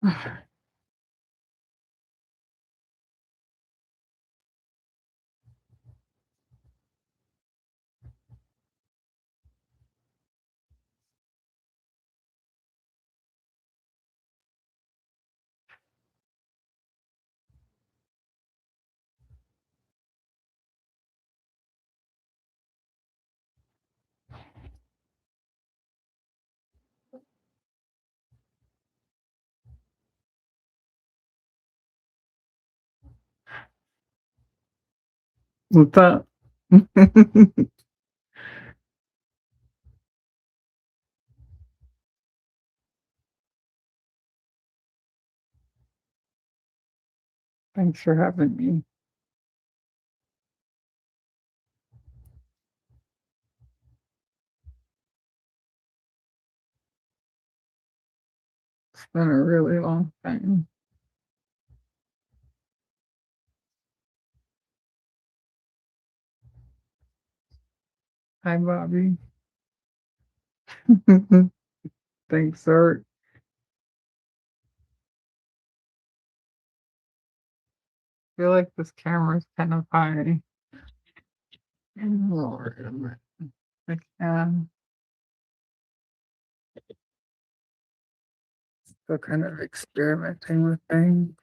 What's up? Thanks for having me. It's been a really long time. Hi, Bobby. Thanks, sir. I feel like this camera's kind of high. Lord, I can. Still kind of experimenting with things.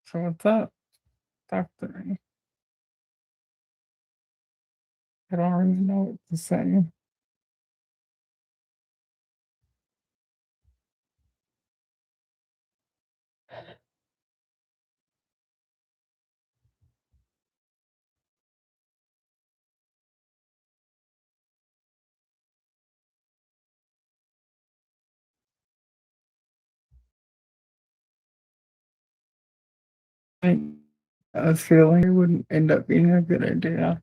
So what's up? Talk to me. I don't really know what to say. I I feel like it wouldn't end up being a good idea.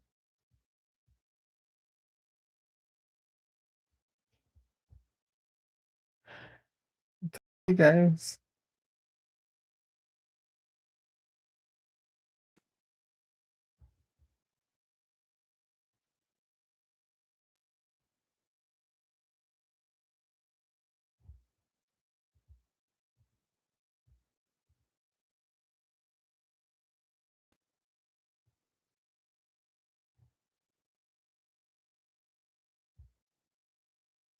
You guys,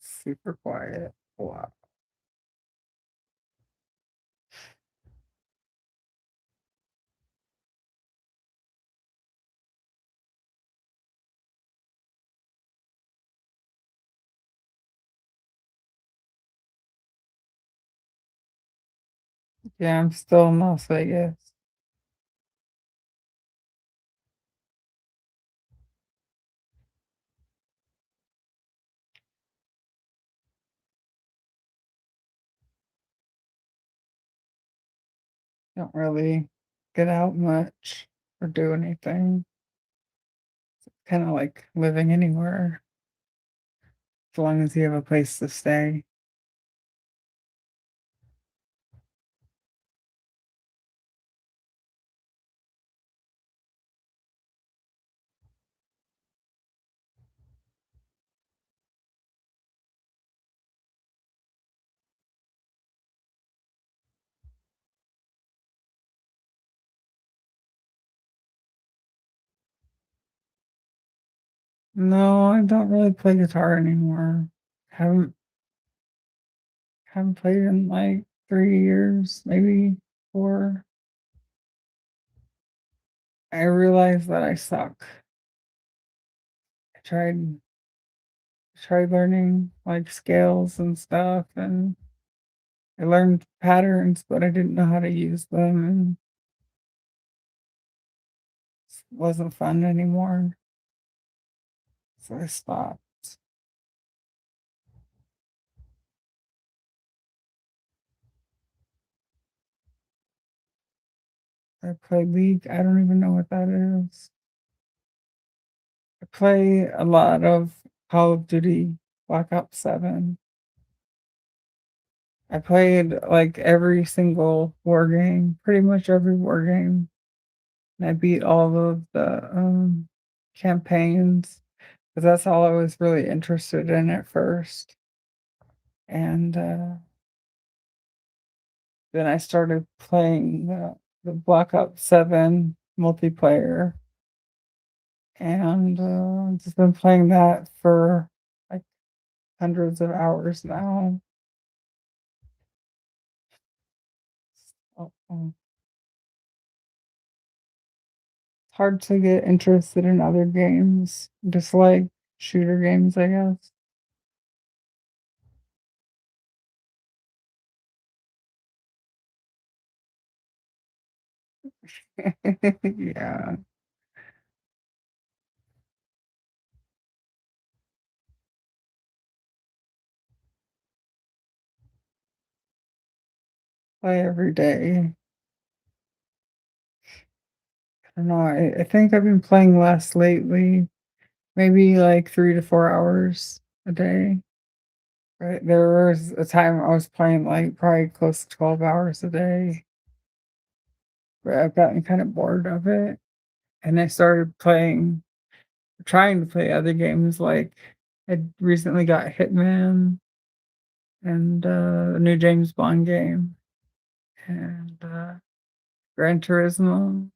super quiet. Wow. Yeah, I'm still in Las Vegas. Don't really get out much or do anything. Kind of like living anywhere as long as you have a place to stay. No, I don't really play guitar anymore. Haven't haven't played in like 3 years, maybe 4. I realized that I suck. I tried learning like scales and stuff, and I learned patterns, but I didn't know how to use them, and it wasn't fun anymore. So I stopped. I play League, I don't even know what that is. I play a lot of Call of Duty, Black Ops 7. I played, like, every single war game, pretty much every war game, and I beat all of the, campaigns, 'cause that's all I was really interested in at first, and, then I started playing the Black Ops 7 multiplayer, and, just been playing that for, like, hundreds of hours now. Oh, it's hard to get interested in other games, just like shooter games, I guess. Yeah, play every day. I don't know, I think I've been playing less lately, maybe like 3 to 4 hours a day. Right, there was a time I was playing, like, probably close to 12 hours a day, but I've gotten kind of bored of it, and I started trying to play other games, like, I recently got Hitman and, the new James Bond game, and, Gran Turismo.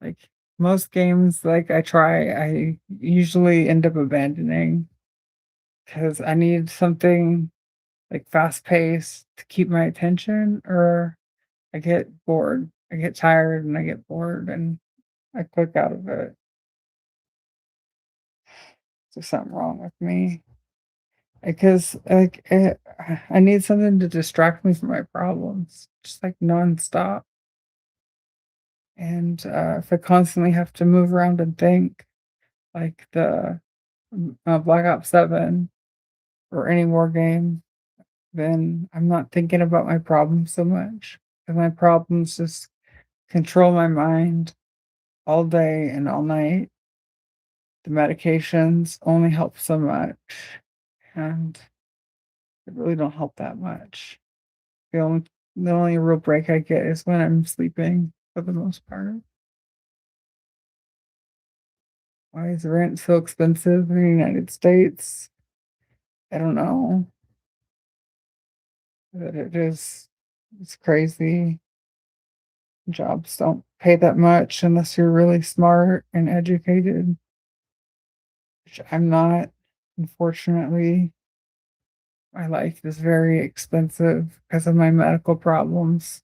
Like, most games, like, I usually end up abandoning because I need something, like, fast-paced to keep my attention, or I get bored. I get tired and I get bored and I click out of it. There's something wrong with me. Because like I need something to distract me from my problems, just like nonstop. And if I constantly have to move around and think, like the Black Ops 7 or any war game, then I'm not thinking about my problems so much. And my problems just control my mind all day and all night. The medications only help so much, and they really don't help that much. The only real break I get is when I'm sleeping for the most part. Why is rent so expensive in the United States? I don't know, but it's crazy. Jobs don't pay that much unless you're really smart and educated, which I'm not, unfortunately. My life is very expensive because of my medical problems.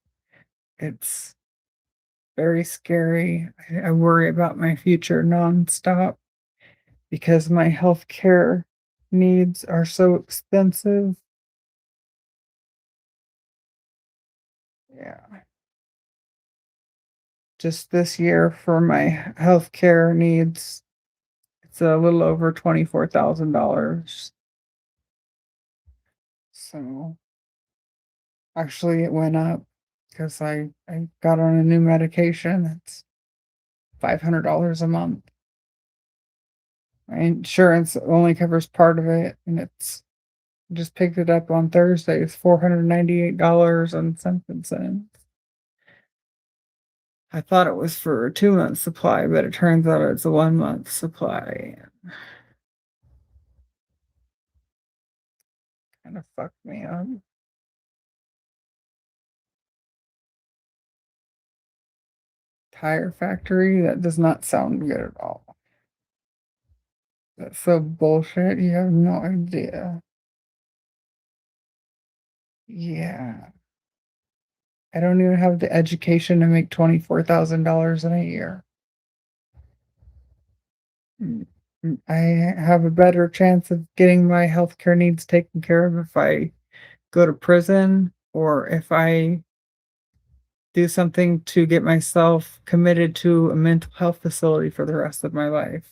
It's very scary. I worry about my future nonstop because my healthcare needs are so expensive. Yeah. Just this year for my healthcare needs, it's a little over $24,000. So actually it went up because I got on a new medication. It's $500 a month. My insurance only covers part of it, and it's just picked it up on Thursday. It's $498 and something cents. I thought it was for a 2 month supply, but it turns out it's a 1 month supply. Kind of fucked me up. Tire factory? That does not sound good at all. That's so bullshit. You have no idea. Yeah. I don't even have the education to make $24,000 in a year. Mm, I have a better chance of getting my healthcare needs taken care of if I go to prison or if I do something to get myself committed to a mental health facility for the rest of my life.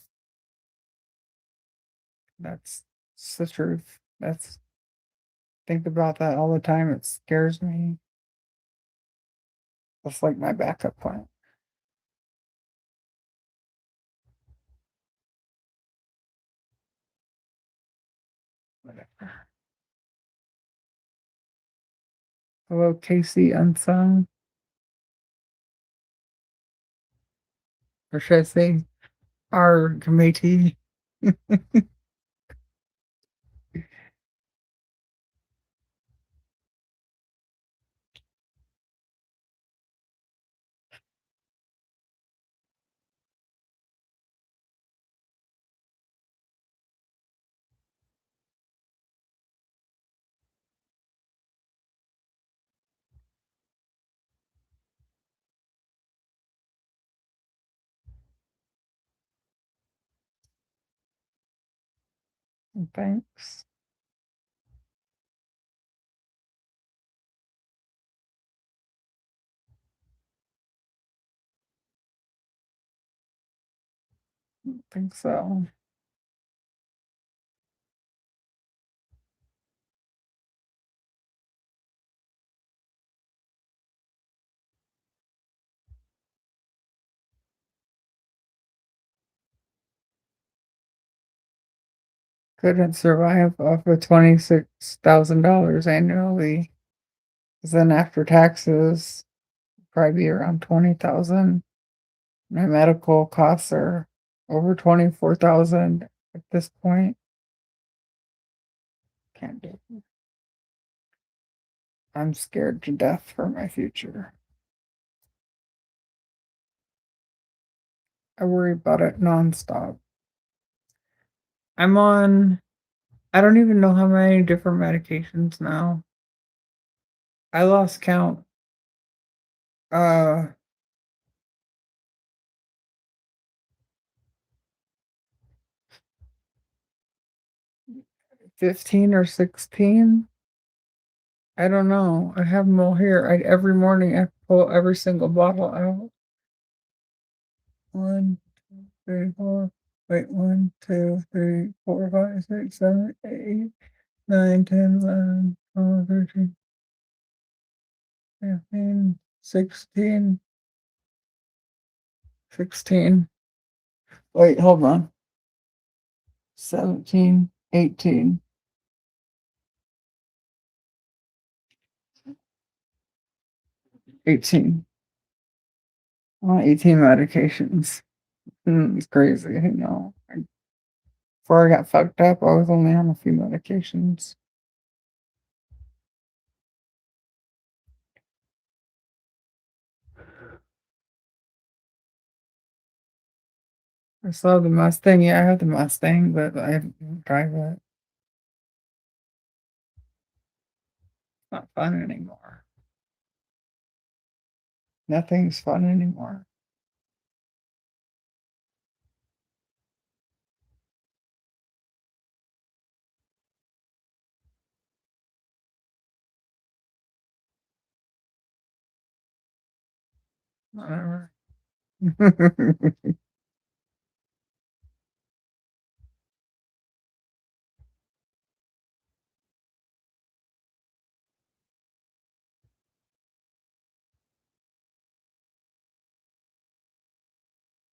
That's the truth. That's think about that all the time. It scares me. That's like my backup plan. Whatever. Hello, Casey Unsung. Or should I say our committee? Thanks. Think so. Couldn't survive off of $26,000 annually. 'Cause then after taxes, probably be around 20,000. My medical costs are over 24,000 at this point. Can't do it. I'm scared to death for my future. I worry about it nonstop. I'm on, I don't even know how many different medications now. I lost count. Uh, 15 or 16. I don't know. I have them all here. Every morning I pull every single bottle out. One, two, three, four. Wait, 1, 2, 3, 4, 5, 6, 7, 8, 9, 10, 11, 12, 13, 15, 16, 16. Wait, hold on. 17, 18, 18. I'm on 18 medications. It's crazy, you know. Before I got fucked up, I was only on a few medications. I saw the Mustang. Yeah, I have the Mustang, but I don't drive it. It's not fun anymore. Nothing's fun anymore. Whatever.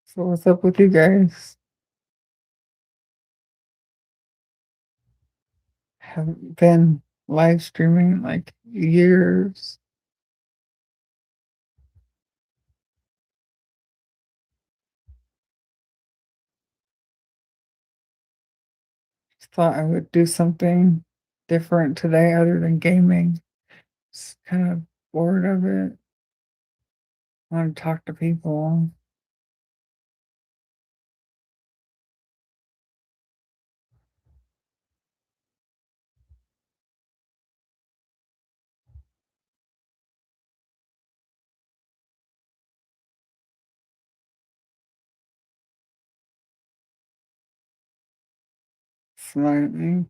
So what's up with you guys? Haven't been live streaming in like years. Just thought I would do something different today other than gaming. Just kind of bored of it. Want to talk to people. Smiling.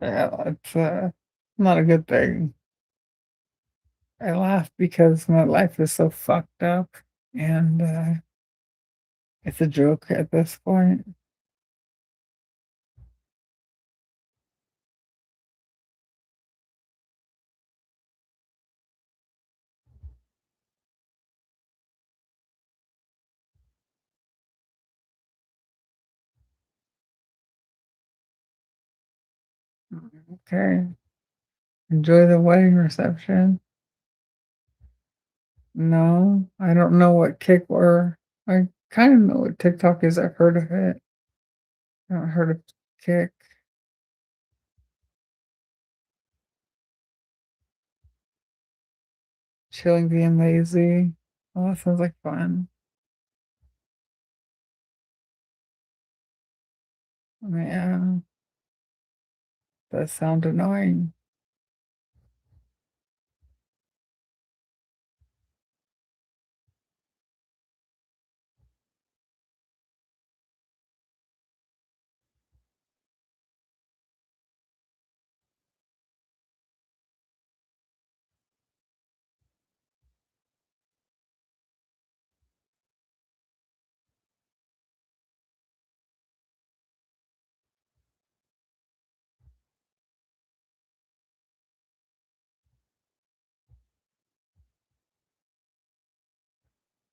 Yeah, it's not a good thing. I laugh because my life is so fucked up and it's a joke at this point. Okay. Enjoy the wedding reception. No, I don't know what Kick or I kind of know what TikTok is. I've heard of it. I haven't heard of Kick. Chilling, being lazy. Oh, that sounds like fun. Yeah, that sound annoying.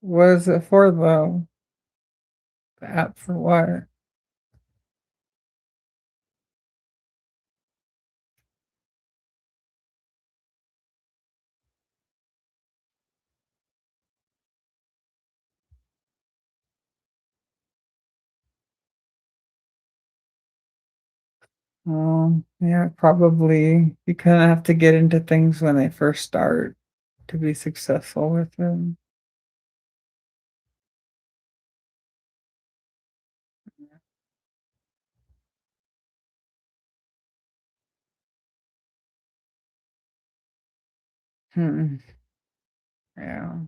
What is it for though? The app for what? Yeah, probably you kind of have to get into things when they first start to be successful with them. Hmm. Yeah.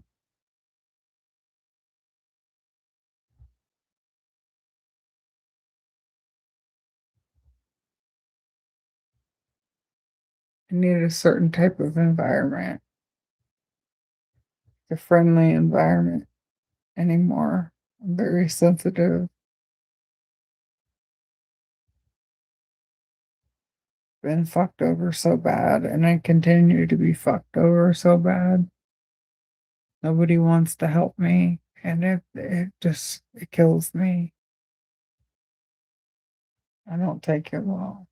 I need a certain type of environment, a friendly environment anymore. I'm very sensitive, been fucked over so bad, and I continue to be fucked over so bad. Nobody wants to help me, and it kills me. I don't take it well.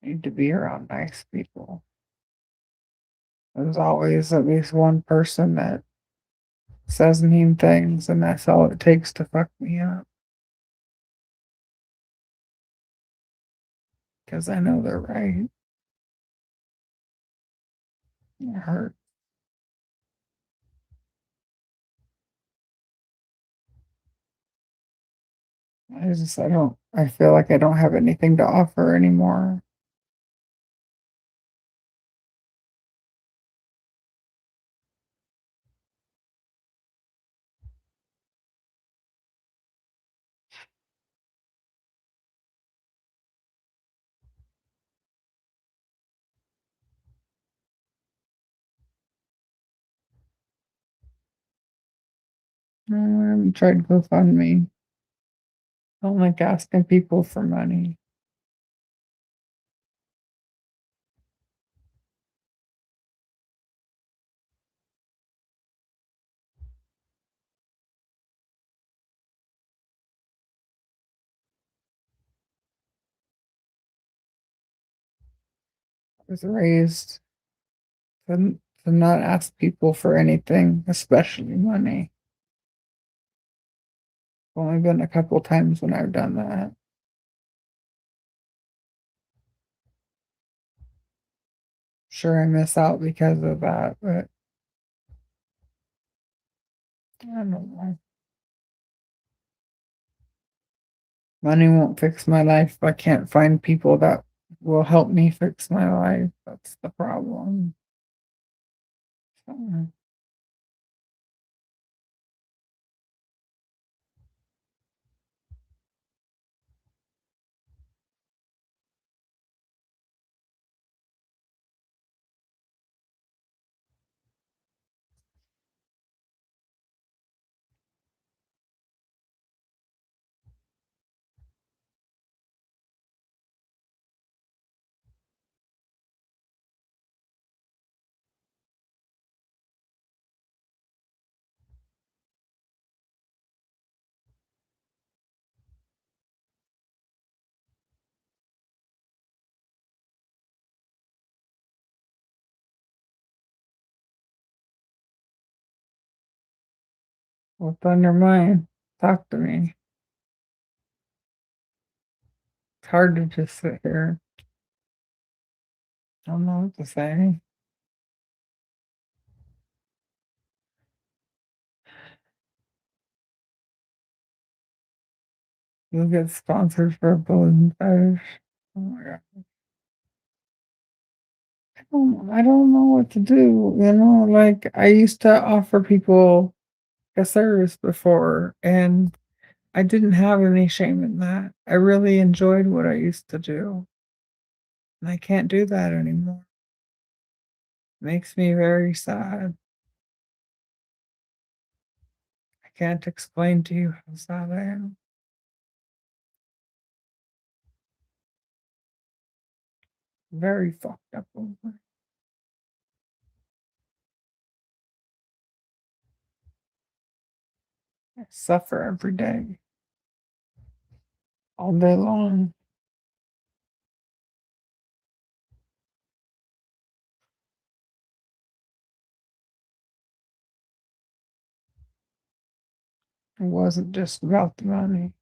I need to be around nice people. There's always at least one person that says mean things, and that's all it takes to fuck me up. Because I know they're right. It hurts. I feel like I don't have anything to offer anymore. I haven't tried GoFundMe. I don't like asking people for money. I was raised to not ask people for anything, especially money. Only been a couple times when I've done that. Sure, I miss out because of that, but I don't know. Money won't fix my life if I can't find people that will help me fix my life. That's the problem. So, What's on your mind? Talk to me. It's hard to just sit here. I don't know what to say. You'll get sponsored for a balloon fetish. Oh my god. I don't know what to do, like, I used to offer people a service before, and I didn't have any shame in that. I really enjoyed what I used to do, and I can't do that anymore. Makes me very sad. I can't explain to you how sad I am. Very fucked up over it. I suffer every day, all day long. It wasn't just about the money.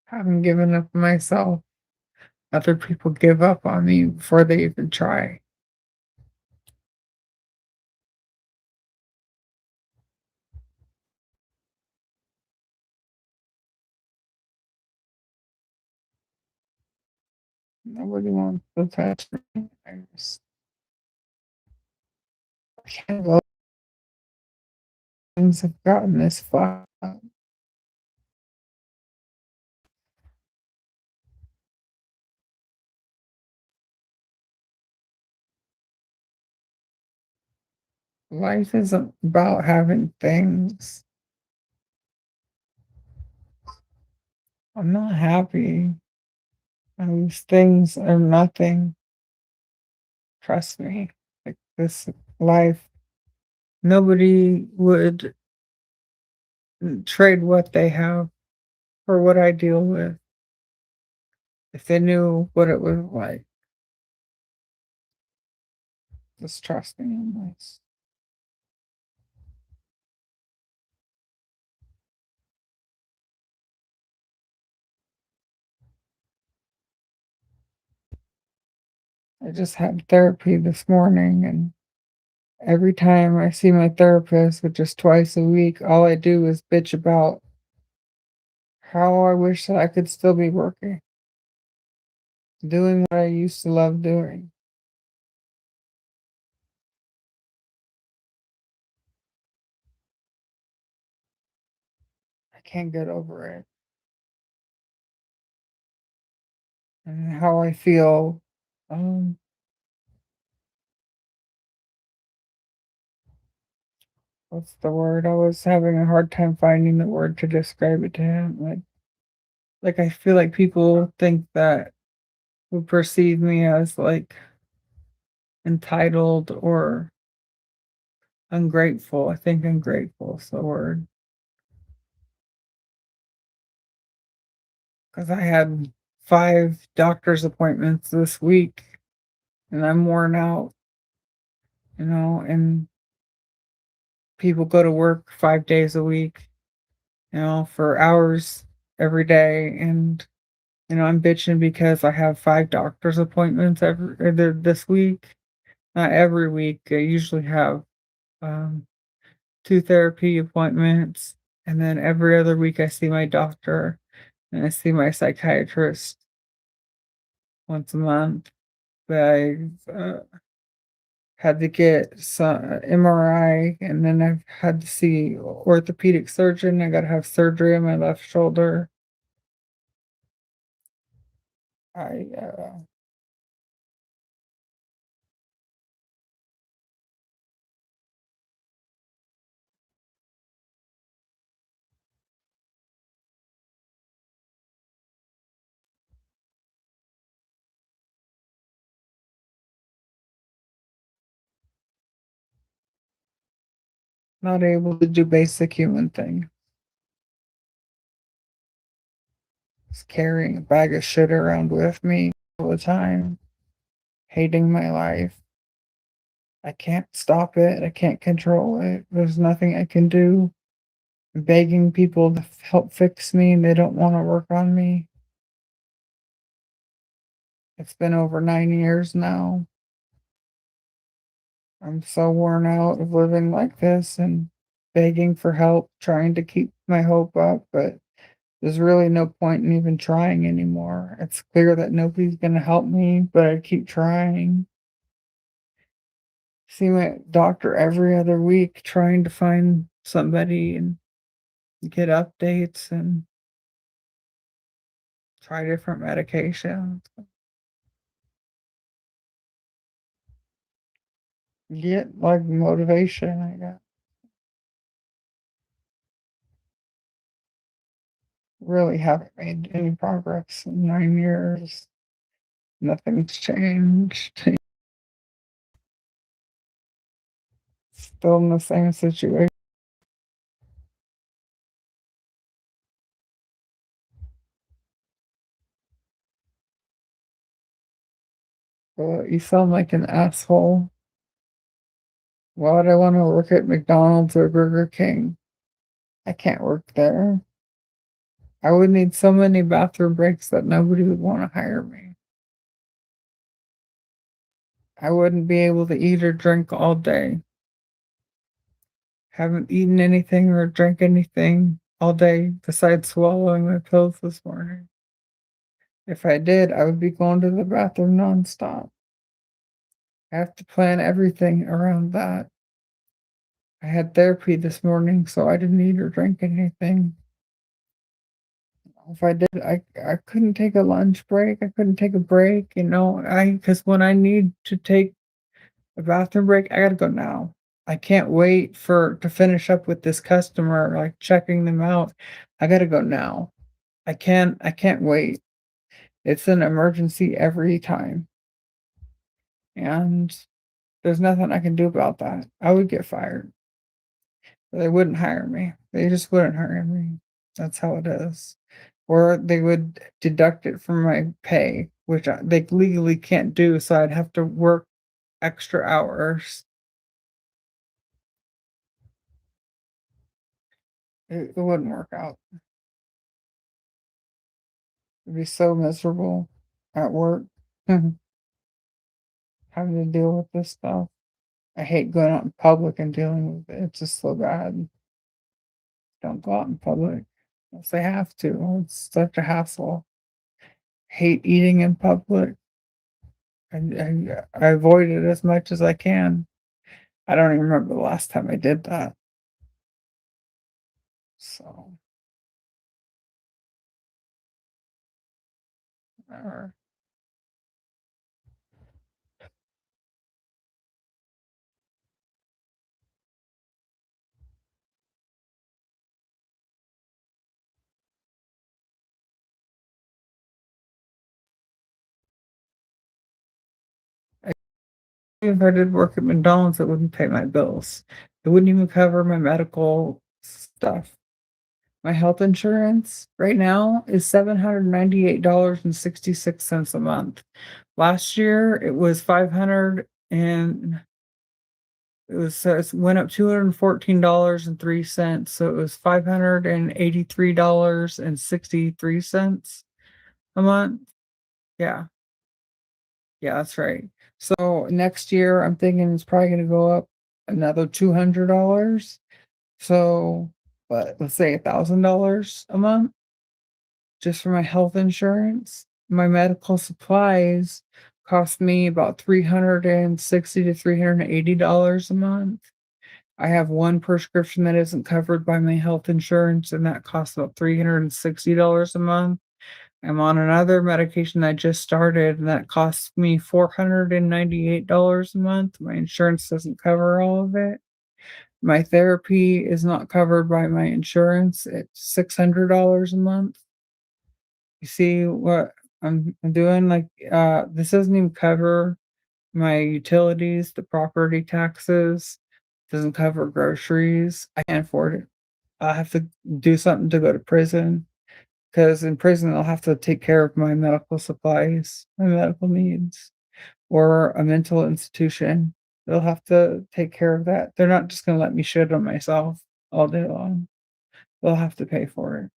Having given up on myself, other people give up on me before they even try. Nobody wants to touch me. I can't believe things have gotten this far. Life isn't about having things. I'm not happy. And these things are nothing. Trust me. Like this life, nobody would trade what they have for what I deal with if they knew what it was like. Just trust me on this. I just had therapy this morning, and every time I see my therapist, which is twice a week, all I do is bitch about how I wish that I could still be working, doing what I used to love doing. I can't get over it. And how I feel, um, what's the word? I was having a hard time finding the word to describe it to him. Like I feel like people think that would perceive me as like entitled or ungrateful. I think ungrateful is the word. Because I had 5 doctor's appointments this week and I'm worn out, and people go to work 5 days a week, for hours every day. And, I'm bitching because I have 5 doctor's appointments this week. Not every week. I usually have, um, 2 therapy appointments. And then every other week I see my doctor and I see my psychiatrist once a month. But had to get some MRI, and then I've had to see orthopedic surgeon. I gotta have surgery on my left shoulder. I, not able to do basic human things. Just carrying a bag of shit around with me all the time, hating my life. I can't stop it. I can't control it. There's nothing I can do. Begging people to help fix me and they don't want to work on me. It's been over 9 years now. I'm so worn out of living like this and begging for help, trying to keep my hope up, but there's really no point in even trying anymore. It's clear that nobody's going to help me, but I keep trying. See my doctor every other week trying to find somebody and get updates and try different medications. Get like motivation, I guess. Really haven't made any progress in 9 years. Nothing's changed. Still in the same situation. You sound like an asshole. Why would I want to work at McDonald's or Burger King? I can't work there. I would need so many bathroom breaks that nobody would want to hire me. I wouldn't be able to eat or drink all day. Haven't eaten anything or drank anything all day besides swallowing my pills this morning. If I did, I would be going to the bathroom nonstop. I have to plan everything around that. I had therapy this morning, so I didn't eat or drink anything. If I did, I couldn't take a lunch break. I couldn't take a break, because when I need to take a bathroom break, I gotta go now. I can't wait for to finish up with this customer, like checking them out. I gotta go now. I can't wait. It's an emergency every time. And there's nothing I can do about that. I would get fired. They wouldn't hire me. They just wouldn't hire me. That's how it is. Or they would deduct it from my pay, which they legally can't do, so I'd have to work extra hours. It wouldn't work out. It'd be so miserable at work having to deal with this stuff. I hate going out in public and dealing with it. It's just so bad. Don't go out in public unless I have to. It's such a hassle. Hate eating in public. I avoid it as much as I can. I don't even remember the last time I did that. So, or if I did work at McDonald's, it wouldn't pay my bills. It wouldn't even cover my medical stuff. My health insurance right now is $798.66 a month. Last year, it was 500 and it went up $214.03. So it was $583.63 a month. Yeah. Yeah, that's right. So next year, I'm thinking it's probably going to go up another $200. So, but let's say $1,000 a month just for my health insurance. My medical supplies cost me about 360 to $380 a month. I have one prescription that isn't covered by my health insurance, and that costs about $360 a month. I'm on another medication I just started, and that costs me $498 a month. My insurance doesn't cover all of it. My therapy is not covered by my insurance. It's $600 a month. You see what I'm doing? Like, this doesn't even cover my utilities, the property taxes, doesn't cover groceries. I can't afford it. I'll have to do something to go to prison because in prison, I'll have to take care of my medical supplies, my medical needs, or a mental institution. They'll have to take care of that. They're not just gonna let me shit on myself all day long. They'll have to pay for it.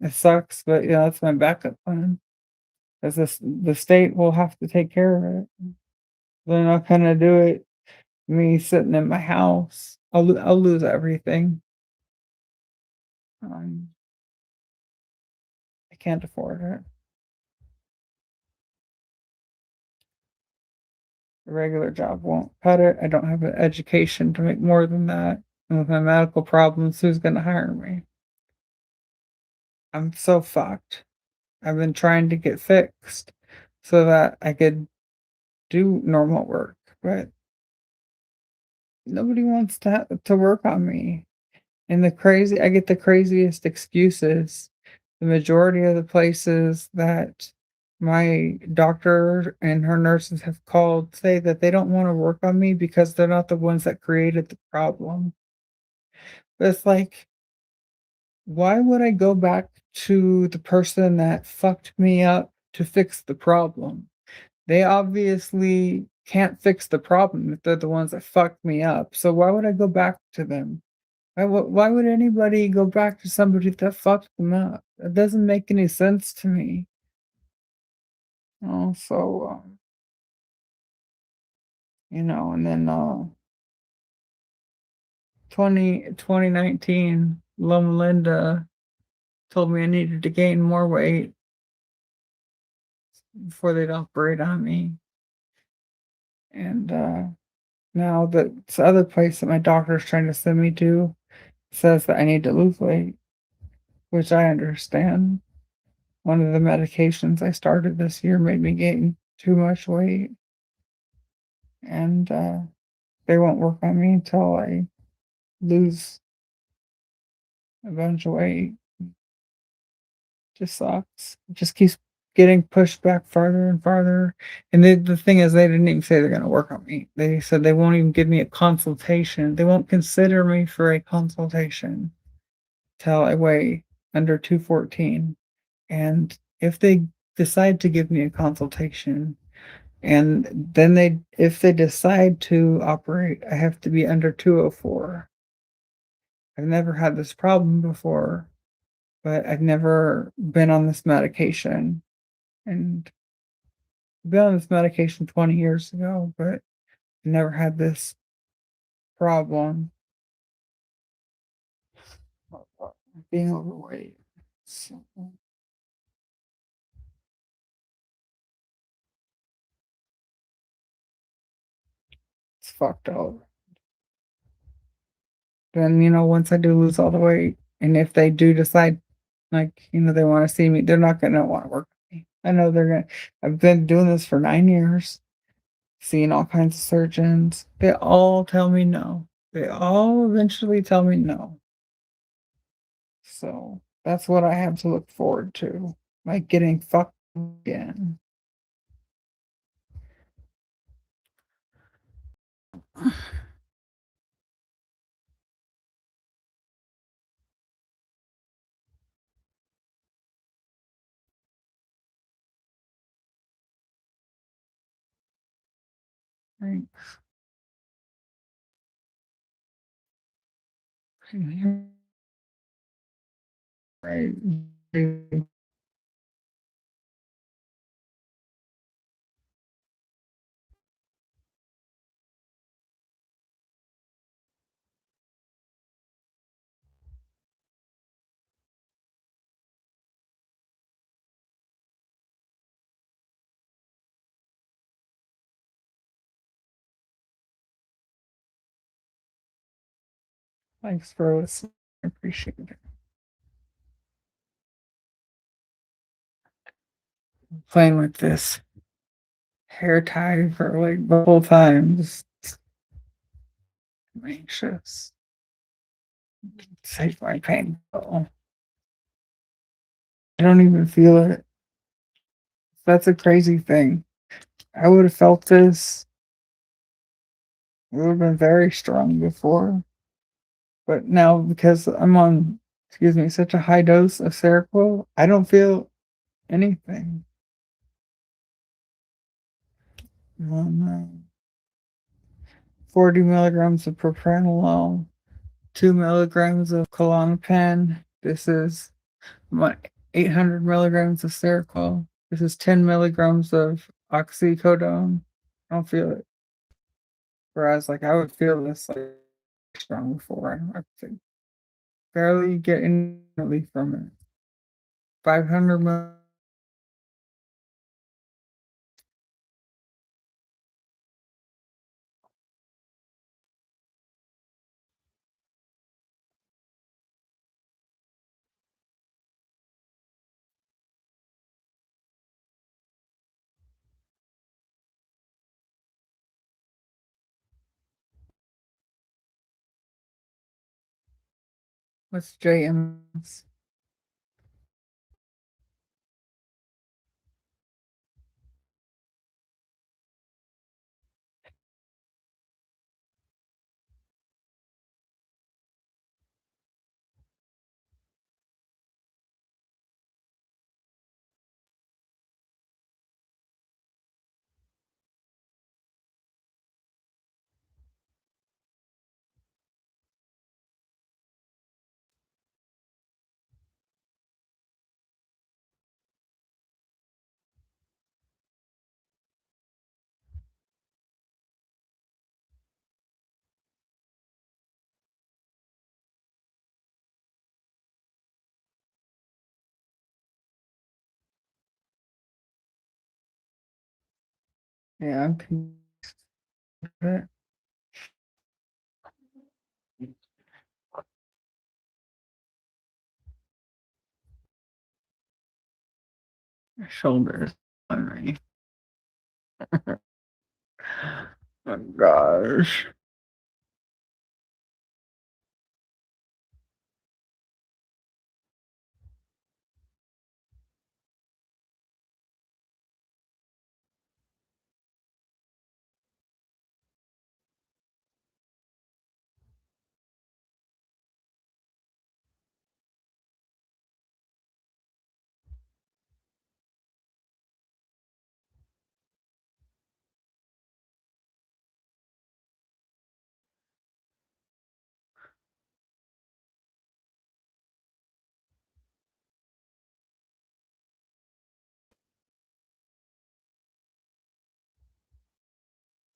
It sucks, but, that's my backup plan. 'Cause the state will have to take care of it. They're not gonna do it me sitting in my house. I'll lose everything. Um, I can't afford it. A regular job won't cut it. I don't have an education to make more than that. And with my medical problems, who's gonna hire me? I'm so fucked. I've been trying to get fixed so that I could do normal work, but nobody wants to work on me. And I get the craziest excuses. The majority of the places that my doctor and her nurses have called say that they don't wanna work on me because they're not the ones that created the problem. But it's like, why would I go back to the person that fucked me up to fix the problem? They obviously can't fix the problem if they're the ones that fucked me up, so why would I go back to them? Why would anybody go back to somebody that fucked them up? It doesn't make any sense to me. So, and then, 2019, Loma Linda told me I needed to gain more weight before they'd operate on me, and, now this other place that my doctor's trying to send me to says that I need to lose weight, which I understand. One of the medications I started this year made me gain too much weight, and, they won't work on me until I lose a bunch of weight. Just sucks. It just keeps getting pushed back farther and farther. And the thing is, they didn't even say they're gonna work on me. They said they won't even give me a consultation. They won't consider me for a consultation till I weigh under 214. And if they decide to give me a consultation, and then if they decide to operate, I have to be under 204. I've never had this problem before, but I've never been on this medication, and I've been on this medication 20 years ago, but I never had this problem of being overweight. So, it's fucked up. Then, once I do lose all the weight, and if they do decide, like, they wanna see me, they're not gonna wanna work with me. I know they're gonna I've been doing this for 9 years, seeing all kinds of surgeons. They all tell me no. They all eventually tell me no. So, that's what I have to look forward to, like getting fucked again. Right. Right. Thanks for listening. I appreciate it. Playing with this hair tie for like the whole time. Just anxious. Save my pain. I don't even feel it. That's a crazy thing. I would have felt this It would have been very strong before, but now because I'm on, excuse me, such a high dose of Seroquel, I don't feel anything. Um, 40 milligrams of propranolol, 2 milligrams of Klonopin. This is my 800 milligrams of Seroquel. This is 10 milligrams of oxycodone. I don't feel it. Whereas, like, I would feel this like strong before. I could barely get any relief from it. 500 mil. What's JMS? Yeah, I'm confused. My shoulders on me. Oh gosh.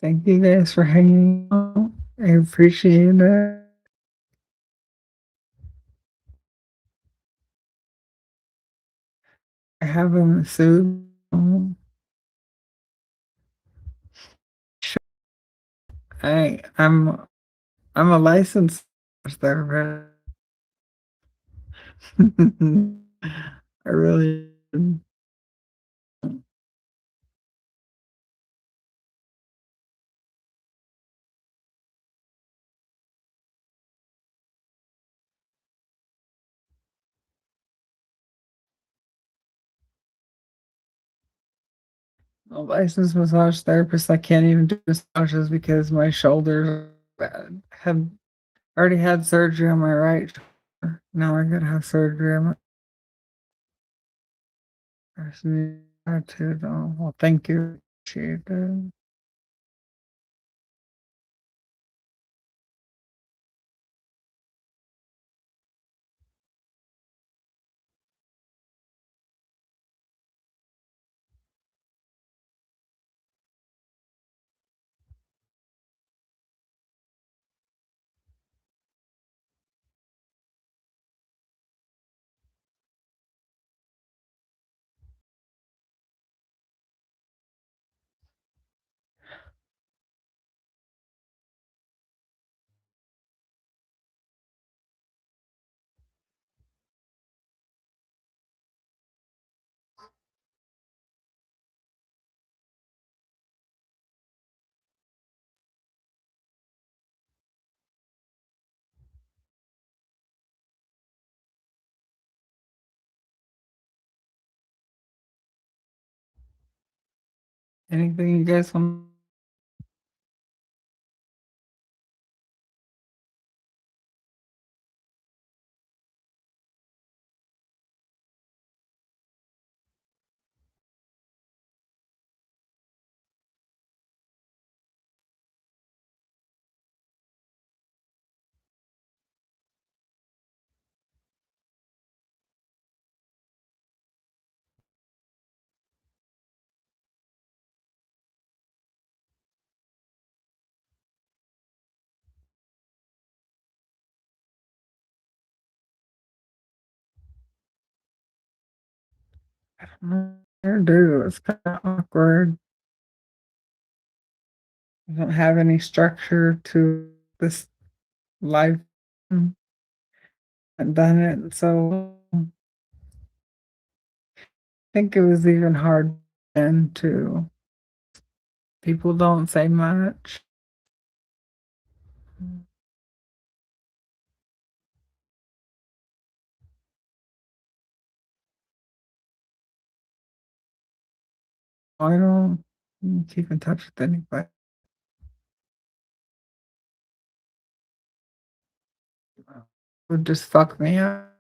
Thank you guys for hanging out. I appreciate it. I have a masseuse. I'm a licensed therapist. I really a licensed massage therapist. I can't even do massages because my shoulders have already had surgery on my right shoulder. Now I gotta have surgery on my attitude. Oh, well, thank you. Appreciate it. Anything you guys want? I don't know what to do. It's kind of awkward. I don't have any structure to this life. I've done it so I think it was even hard then too. People don't say much. I don't keep in touch with anybody. Would just fuck me up.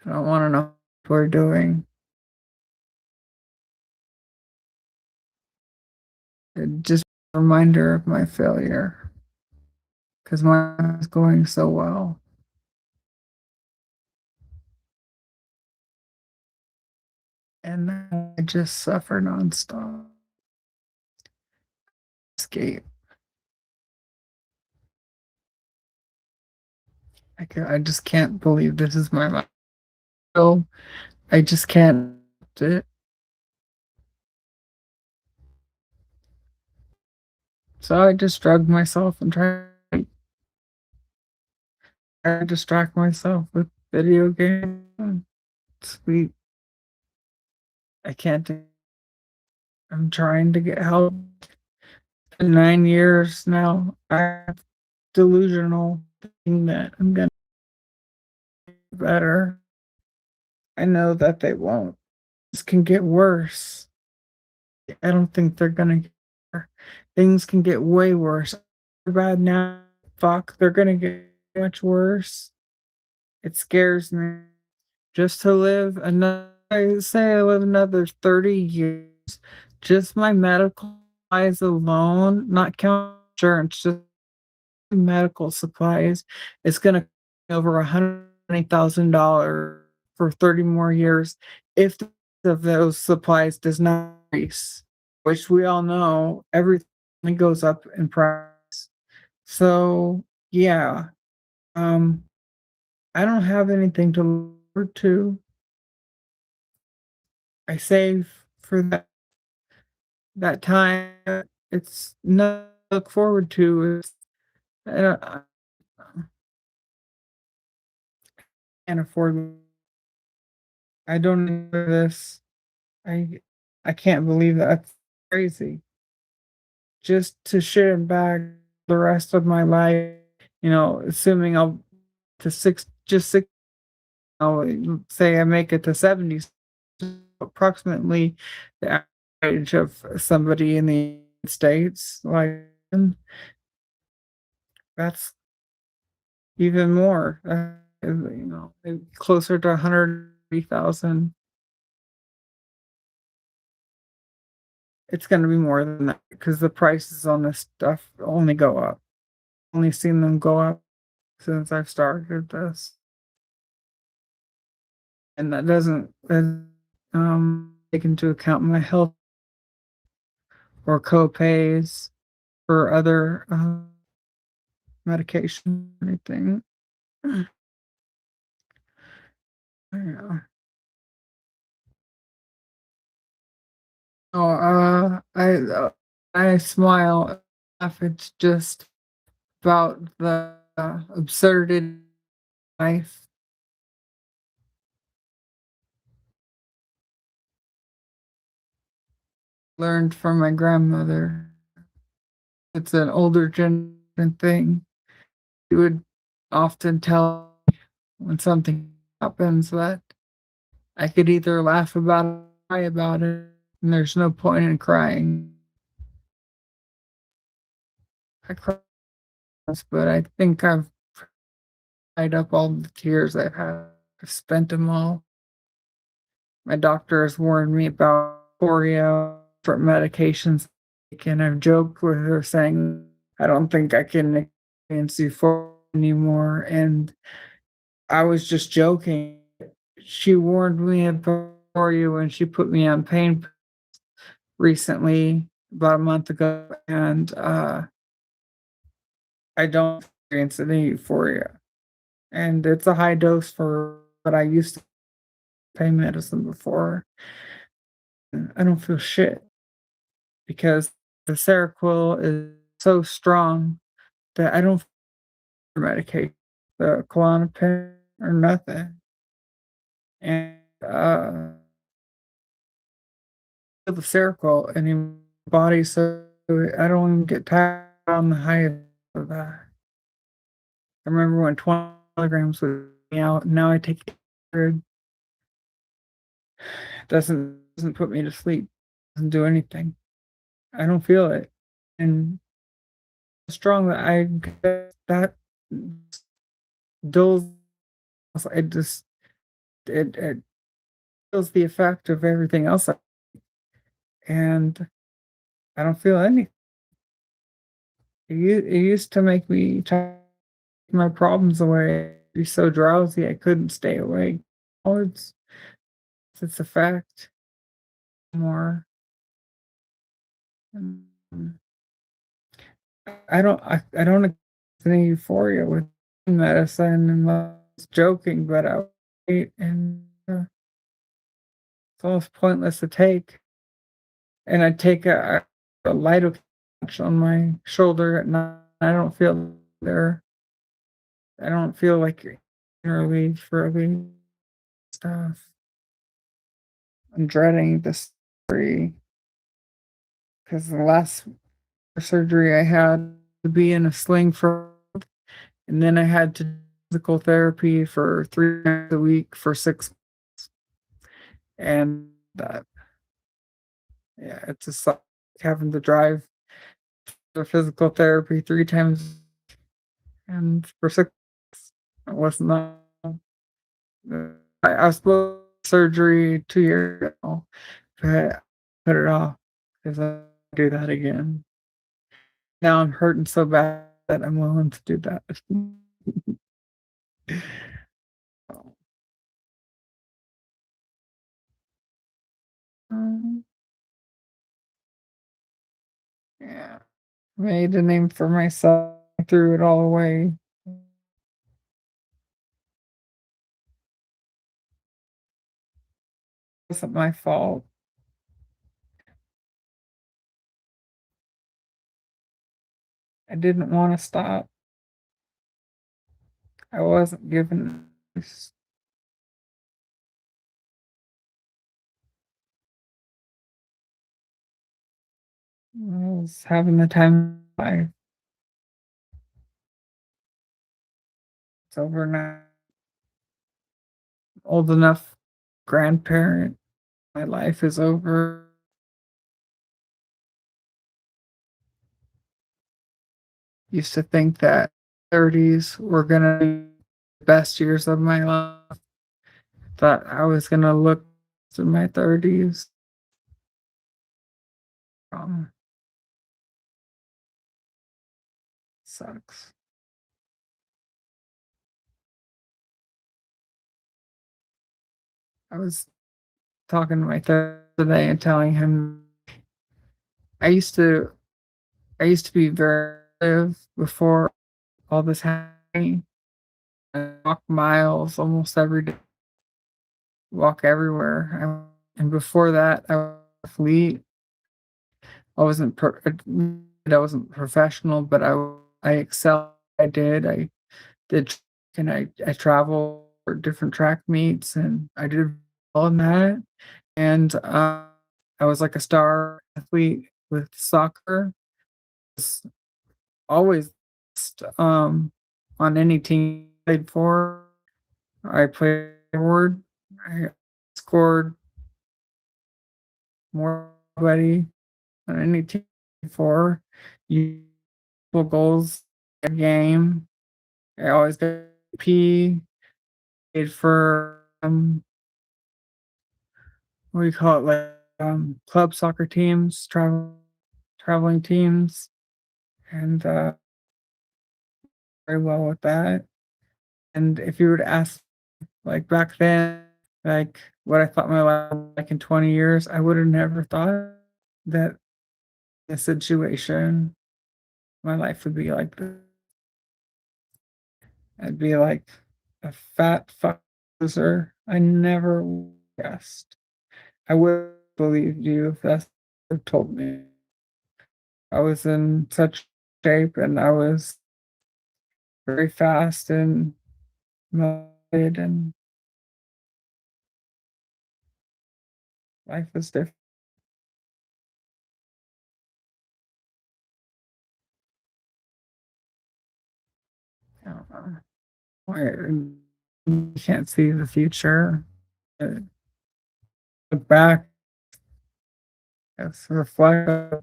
I don't want to know what we're doing. It just a reminder of my failure because mine was going so well, and then I just suffer nonstop. Escape. I just can't believe this is my life. So I just can't do it. So I just drug myself and try to distract myself with video games. Sweet. I can't do. I'm trying to get help. For 9 years now. I'm delusional thinking that I'm gonna be better. I know that they won't. This can get worse. I don't think they're gonna get better. Things can get way worse. They're bad now. Fuck, they're gonna get much worse. It scares me. Just to live another, I say I live another 30 years. Just my medical supplies alone, not counting insurance, just medical supplies, it's gonna be over $120,000 for 30 more years if the price of those supplies does not increase, which we all know everything goes up in price. So, yeah, um, I don't have anything to look forward to. I save for that time. It's nothing to look forward to. I can't afford. I don't need this. I I can't believe that's crazy. Just to shit it back the rest of my life, assuming I'll to six, I'll say I make it to 70s, approximately the age of somebody in the United States. Like, and that's even more. Closer to 130,000. It's gonna be more than that because the prices on this stuff only go up. Only seen them go up since I've started this, and that doesn't take into account my health or co-pays for other medication or anything. Yeah. Oh, I smile if it's just about the absurdity of life. Learned from my grandmother. It's an older generation thing. She would often tell when something happens that I could either laugh about it or cry about it, and there's no point in crying. I cry, but I think I've dried up all the tears I've had. I've spent them all. My doctor has warned me about choreo for medications, and I've joked with her saying I don't think I can experience euphoria anymore, and I was just joking. She warned me about choreo and she put me on pain recently, about a month ago, and I don't experience any euphoria. And it's a high dose for what I used to. pain medicine before, and I don't feel shit because the Seroquel is so strong that I don't feel medication, the Klonopin or nothing, and, the Seroquel and your body so I don't even get tired on the high of that. I remember when 20 milligrams was out, now I take 100. Doesn't put me to sleep, doesn't do anything. I don't feel it, and strong that I get that dose, it just it feels the effect of everything else, and I don't feel any. It used to make me take my problems away, be so drowsy I couldn't stay awake. Oh, it's a fact more. Mm, I don't get any euphoria with medicine and I was joking, but I wait and it's almost pointless to take. And I take a lidocaine on my shoulder at night. I don't feel there. I don't feel like relief stuff. I'm dreading this surgery because the last surgery I had to be in a sling for, and then I had to do physical therapy for 3 times a week for 6 months. And yeah, it's just like having to drive to physical therapy 3 times and for 6 months. It was not. I was supposed to surgery 2 years ago, but I put it off because I do that again. Now I'm hurting so bad that I'm willing to do that. Um, yeah, made a name for myself, threw it all away. It wasn't my fault. I didn't want to stop. I wasn't given this. I was having the time of my life. It's over now. Old enough grandparent. My life is over. Used to think that 30s were gonna be the best years of my life. Thought I was gonna look in my 30s. Um, sucks. I was talking to my therapist today and telling him I used to I used to be very active before all this happened. I walk miles almost every day, walk everywhere. And before that, I was an athlete. I wasn't I wasn't professional, but I excelled. I did and I traveled for different track meets and I did well in that. And I was like a star athlete with soccer. Was always um on any team I played for. I played forward. I scored more than anybody on any team for you goals a game. I always got P paid for what do you call it, like club soccer teams, traveling teams, and very well with that. And if you were to ask like back then, like what I thought my life was like in 20 years, I would have never thought that the situation my life would be like this. I'd be like a fat fuck loser. I never Yes. I would believe you if that's what you told me. I was in such shape and I was very fast and motivated and life was different. I don't know. Why you can't see the future. Uh, Look back, yes, reflect on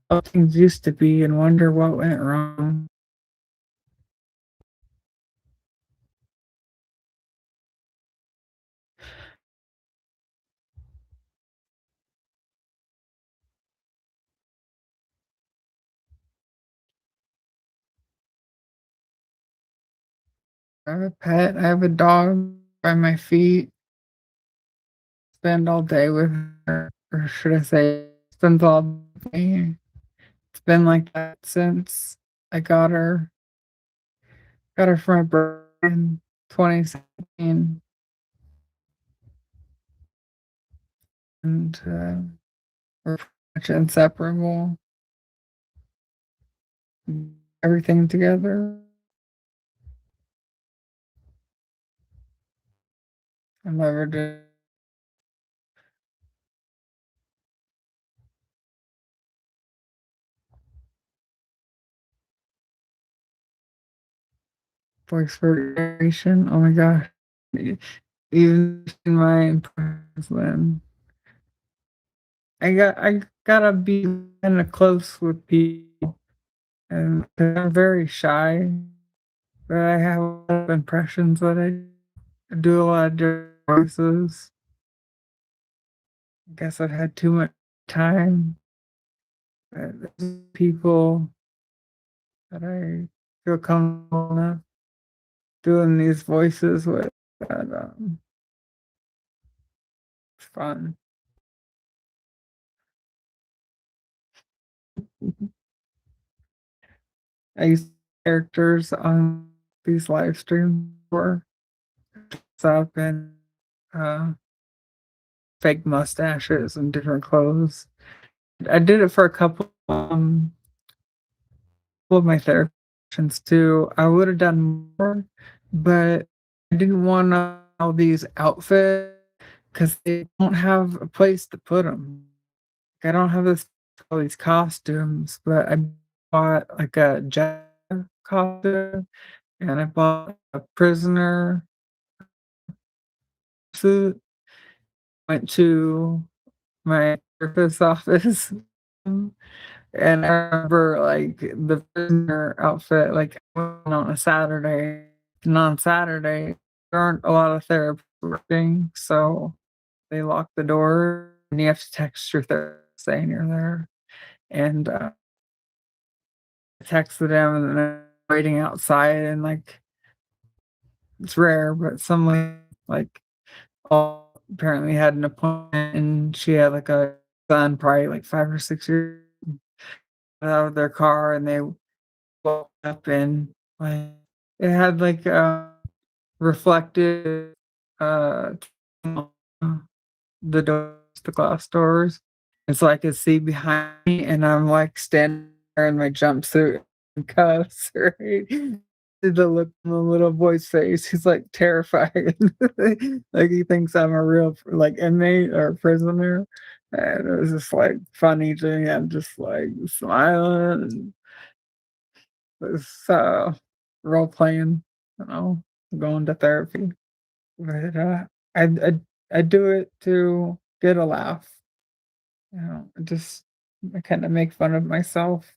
how things used to be and wonder what went wrong. I have a pet, I have a dog by my feet, spend all day with her, or should I say, spends all day with me. It's been like that since I got her for my birthday in 2017, and, we're pretty much inseparable, everything together. I never did voice variation. Oh my gosh. Even in my impressions when I gotta be kinda close with people, and 'cause I'm very shy, but I have a lot of impressions that I do a lot of different voices. I guess I've had too much time, there's people that I feel comfortable enough doing these voices with that, it's fun. I used characters on these live streams for up and uh, fake mustaches and different clothes. I did it for a couple of my therapy sessions too. I would have done more, but I didn't want all these outfits because they don't have a place to put them. I don't have this all these costumes, but I bought like a jet costume and I bought a prisoner suit, went to my therapist's office, and I remember, like, the prisoner outfit, like, I went on a Saturday, and on Saturday, there aren't a lot of therapists working, so they lock the door, and you have to text your therapist saying you're there, and, I texted them, and then I'm waiting outside, and, like, it's rare, but some like, all apparently had an appointment, and she had, like, a son, probably, like, 5 or 6 years out of their car, and they woke up and, like, it had, like, reflective, uh, the doors, the glass doors, and so I could see behind me, and I'm, like, standing there in my jumpsuit and cuffs, right? See the look on the little boy's face, he's, like, terrified, like, he thinks I'm a real, like, inmate or prisoner, and it was just, like, funny to me, I'm just, like, smiling and was, role playing, you know, going to therapy. But, I I I do it to get a laugh, just I kinda make fun of myself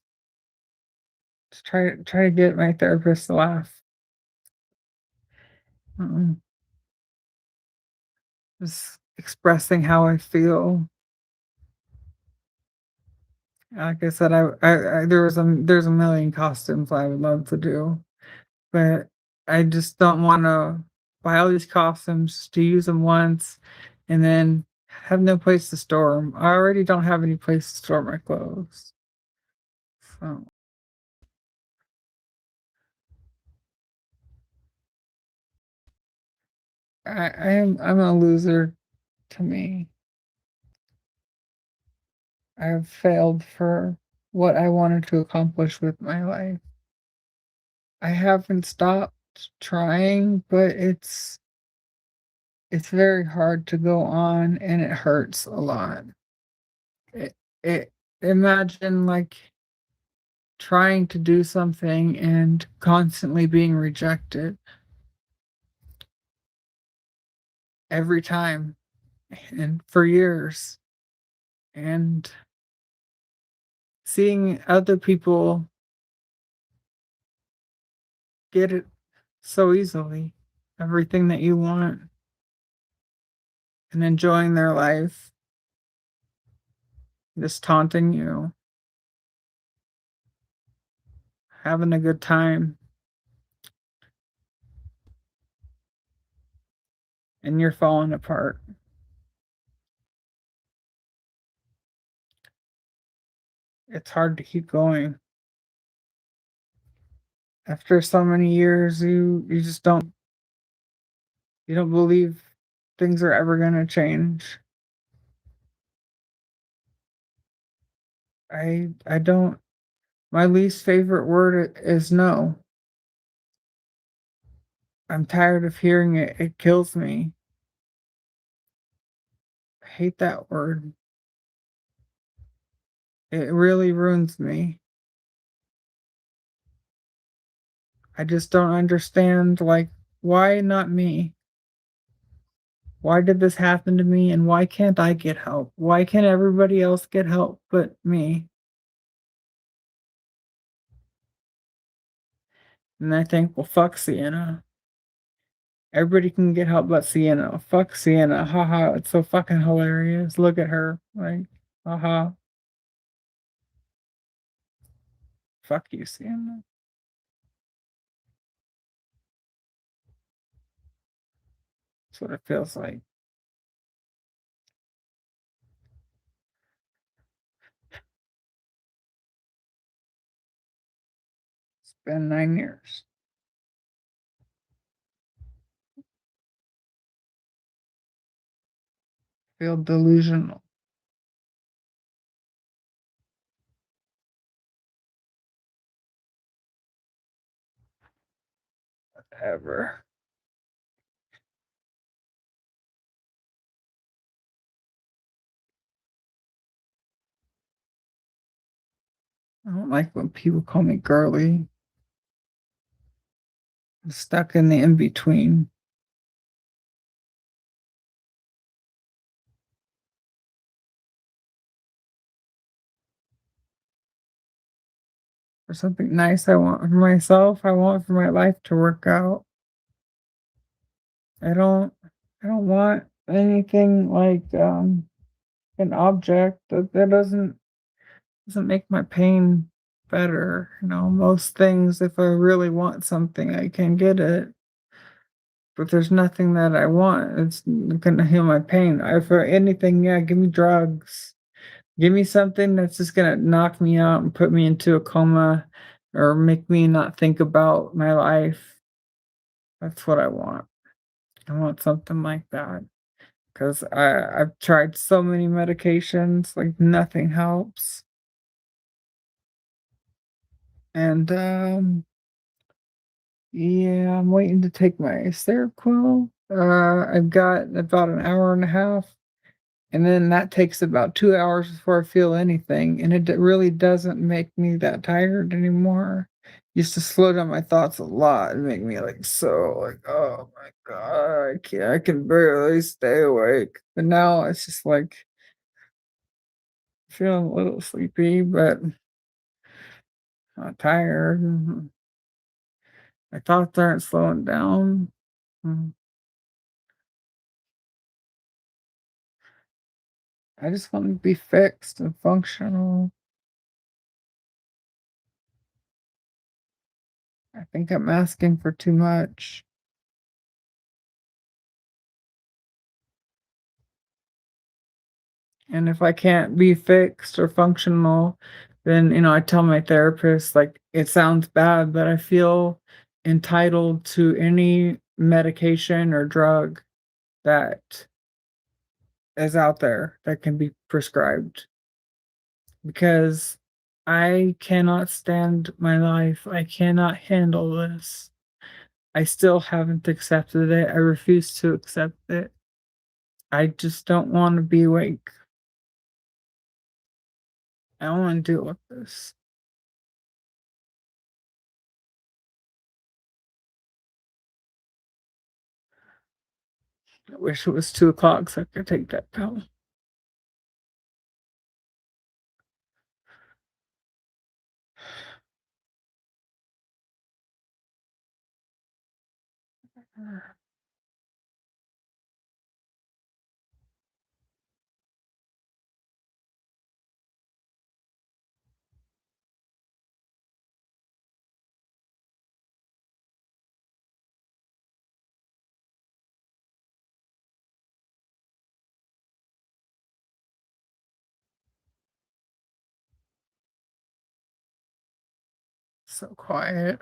to try to get my therapist to laugh. Mm, just expressing how I feel. Like I said, I there's a million costumes I would love to do, but I just don't wanna buy all these costumes to use them once and then have no place to store them. I already don't have any place to store my clothes. So, I'm a loser to me. I've failed for what I wanted to accomplish with my life. I haven't stopped trying, but it's very hard to go on and it hurts a lot. It imagine like trying to do something and constantly being rejected every time and for years and seeing other people get it so easily, everything that you want, and enjoying their life, just taunting you, having a good time, and you're falling apart. It's hard to keep going. After so many years, you just don't believe things are ever gonna change. I don't My least favorite word is no. I'm tired of hearing it. It kills me. I hate that word. It really ruins me. I just don't understand, like, why not me? Why did this happen to me and why can't I get help? Why can't everybody else get help but me? And I think, well, fuck Sienna. Everybody can get help but Sienna. Fuck Sienna. Haha. It's so fucking hilarious. Look at her. Like, haha. Fuck you, Sienna. That's what it feels like. It's been 9 years. Feel delusional. Ever. I don't like when people call me girly. I'm stuck in the in between. For something nice I want for myself, I want for my life to work out. I don't I don't want anything like an object that doesn't make my pain better. You know, most things if I really want something I can get it. But there's nothing that I want. It's gonna heal my pain. I For anything, yeah, give me drugs. Give me something that's just gonna knock me out and put me into a coma or make me not think about my life. That's what I want. I want something like that. 'Cause I've tried so many medications, like, nothing helps, and, yeah, I'm waiting to take my Seroquel. I've got about an hour and a half, and then that takes about 2 hours before I feel anything, and it really doesn't make me that tired anymore. Used to slow down my thoughts a lot and make me, like, so, like, "Oh my god, I can barely stay awake." But now it's just, like, feeling a little sleepy, but not tired. My thoughts aren't slowing down. Mm, I just want to be fixed and functional. I think I'm asking for too much. And if I can't be fixed or functional, then, I tell my therapist, like, it sounds bad, but I feel entitled to any medication or drug that is out there that can be prescribed because I cannot stand my life. I cannot handle this. I still haven't accepted it. I refuse to accept it. I just don't want to be awake. I don't want to deal with this. I wish it was 2 o'clock so I could take that pill. So quiet.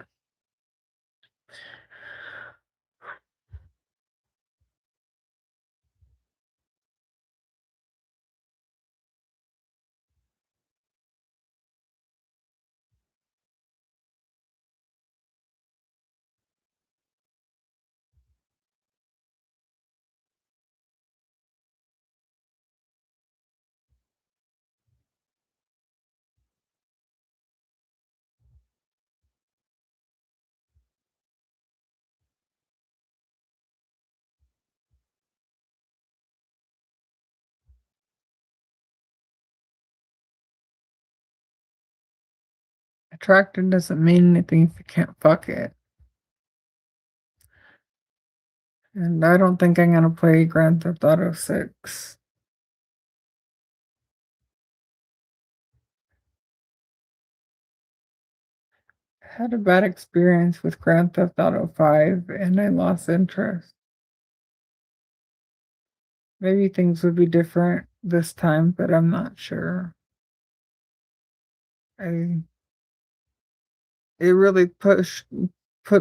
Attracted doesn't mean anything if you can't fuck it. And I don't think I'm gonna play Grand Theft Auto 6. I had a bad experience with Grand Theft Auto 5 and I lost interest. Maybe things would be different this time, but I'm not sure. I it really put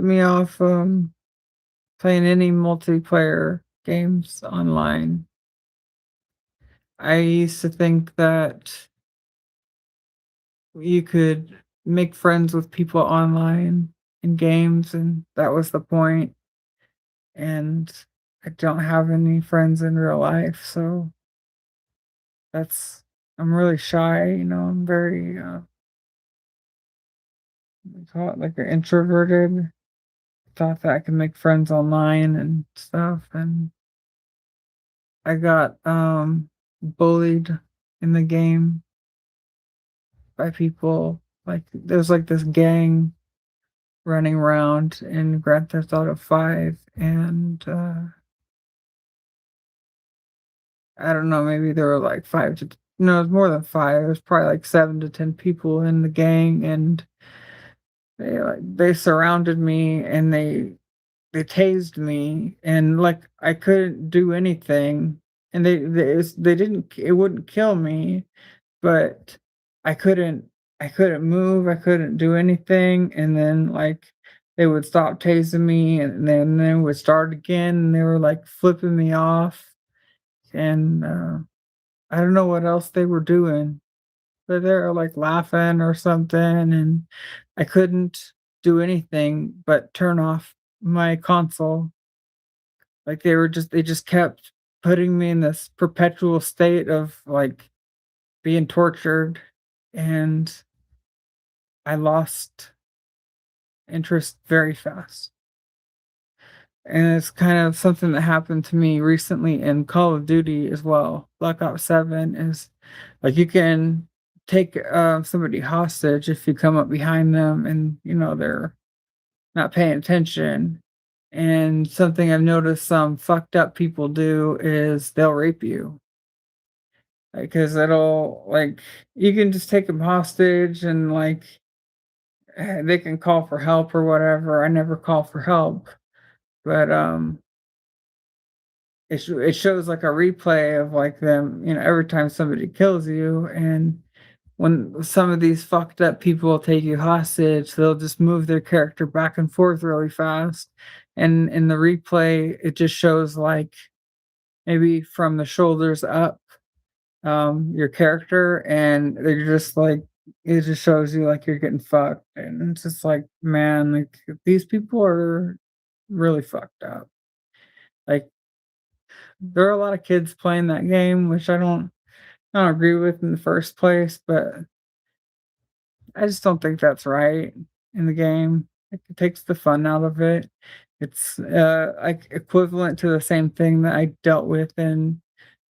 me off playing any multiplayer games online. I used to think that you could make friends with people online in games, and that was the point. And I don't have any friends in real life, so that's I'm really shy. I'm very we call it like an introverted. Thought that I could make friends online and stuff, and I got bullied in the game by people. Like there's like this gang running around in Grand Theft Auto 5, and I don't know, maybe there were like five to no, it was more than five. It was probably like 7 to 10 people in the gang, and they surrounded me and they tased me, and like I couldn't do anything, and they didn't it wouldn't kill me, but I couldn't I couldn't move, I couldn't do anything, and then, like, they would stop tasing me, and then they would start again, and they were, like, flipping me off, and, I don't know what else they were doing, but they were, like, laughing or something, and I couldn't do anything but turn off my console. Like, they just kept putting me in this perpetual state of, like, being tortured, and I lost interest very fast. And it's kind of something that happened to me recently in Call of Duty as well. Black Ops 7 is like you can take somebody hostage if you come up behind them and they're not paying attention. And something I've noticed some fucked up people do is they'll rape you. Because it'll like you can just take them hostage and like they can call for help or whatever. I never call for help, but it shows like a replay of like them, every time somebody kills you, and when some of these fucked up people take you hostage, they'll just move their character back and forth really fast, and in the replay, it just shows like maybe from the shoulders up, your character, and they're just like it just shows you like you're getting fucked, and it's just like, man, like these people are really fucked up. Like there are a lot of kids playing that game, which I don't agree with in the first place, but I just don't think that's right in the game. Like, it takes the fun out of it. It's like equivalent to the same thing that I dealt with in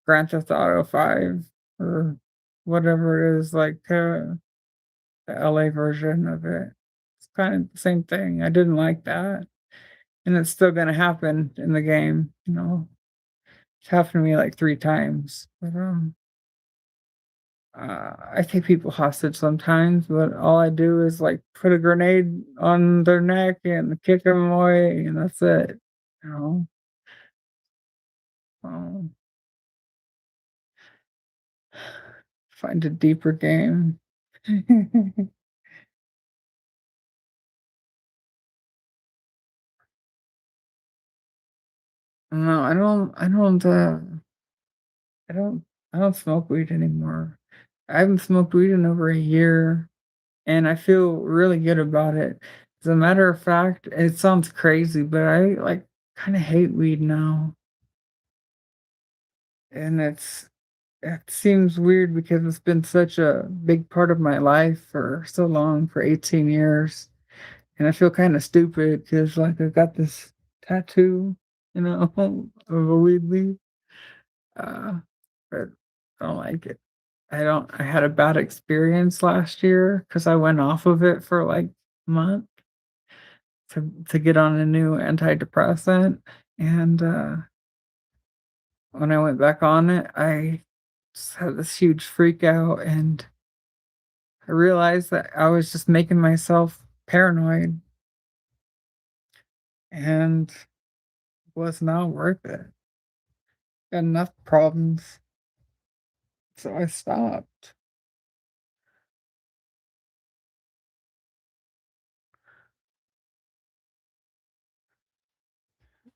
Grand Theft Auto 5 or whatever it is, like the LA version of it. It's kind of the same thing. I didn't like that. And it's still gonna happen in the game, you know. It's happened to me like 3 times. But I take people hostage sometimes, but all I do is like put a grenade on their neck and kick them away, and that's it. You know, um, find a deeper game. No, I don't, I don't smoke weed anymore. I haven't smoked weed in over a year, and I feel really good about it. As a matter of fact, it sounds crazy, but I like kind of hate weed now, and it seems weird because it's been such a big part of my life for so long, for 18 years. And I feel kind of stupid because, like, I got this tattoo, you know, of a weed leaf. Uh, but I don't like it. I had a bad experience last year because I went off of it for like a month to get on a new antidepressant. And when I went back on it, I just had this huge freak out, and I realized that I was just making myself paranoid and was not worth it. Got enough problems, so I stopped.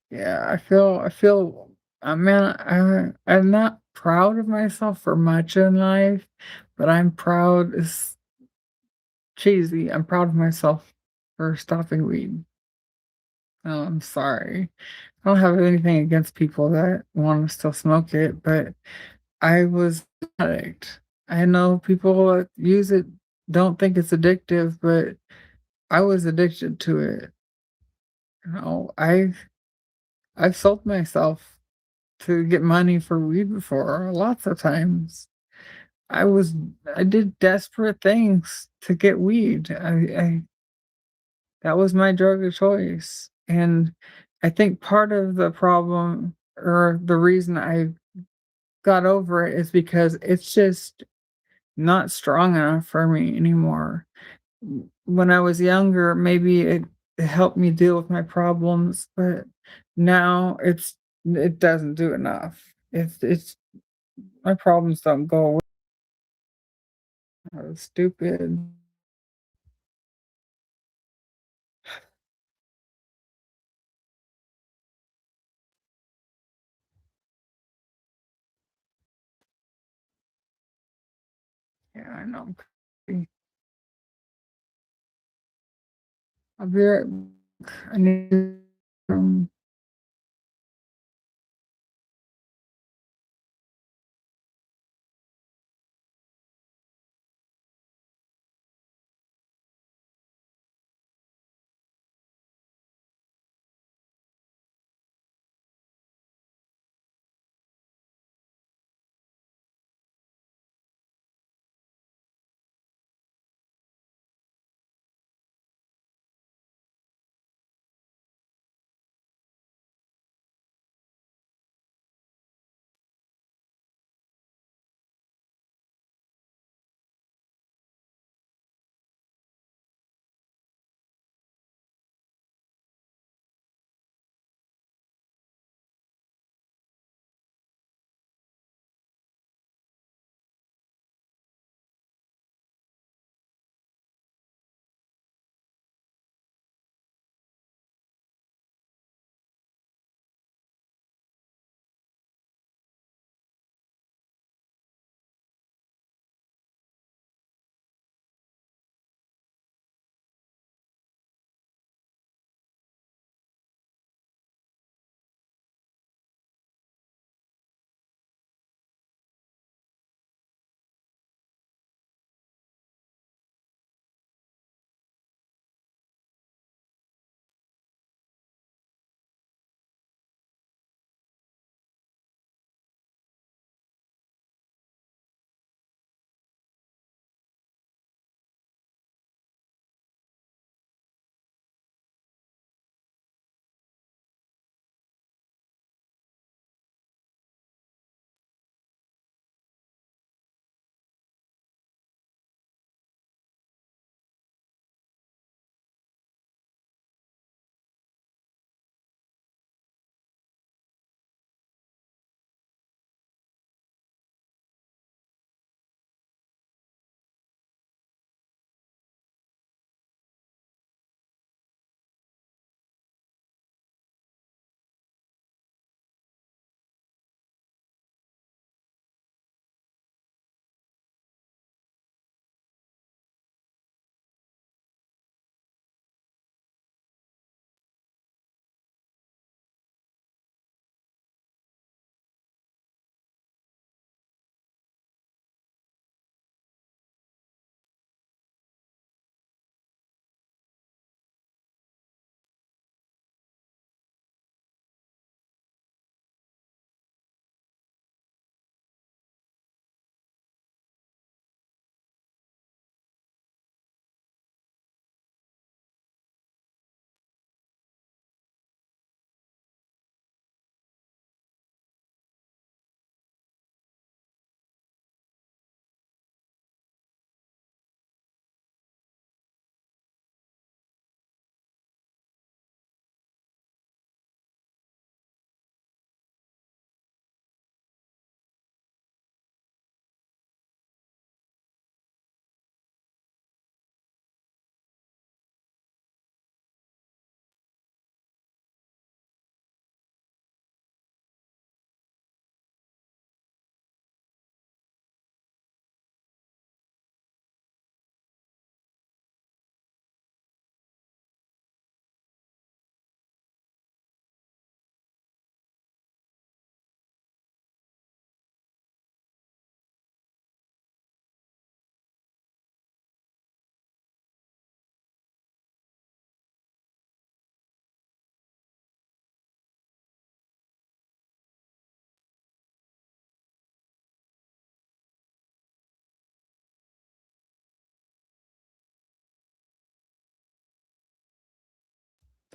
Yeah, I feel man, I'm not proud of myself for much in life, but I'm proud is cheesy. I'm proud of myself for stopping weed. Oh, I'm sorry. I don't have anything against people that want to still smoke it, but I was an addict. I know people that use it don't think it's addictive, but I was addicted to it. You know, I've sold myself to get money for weed before lots of times. I was I did desperate things to get weed. I that was my drug of choice. And I think part of the problem or the reason I got over it is because it's just not strong enough for me anymore. When I was younger, maybe it helped me deal with my problems, but now it doesn't do enough. It's my problems don't go away. Stupid. Yeah, I know. I'm crazy. I'll be right back. I need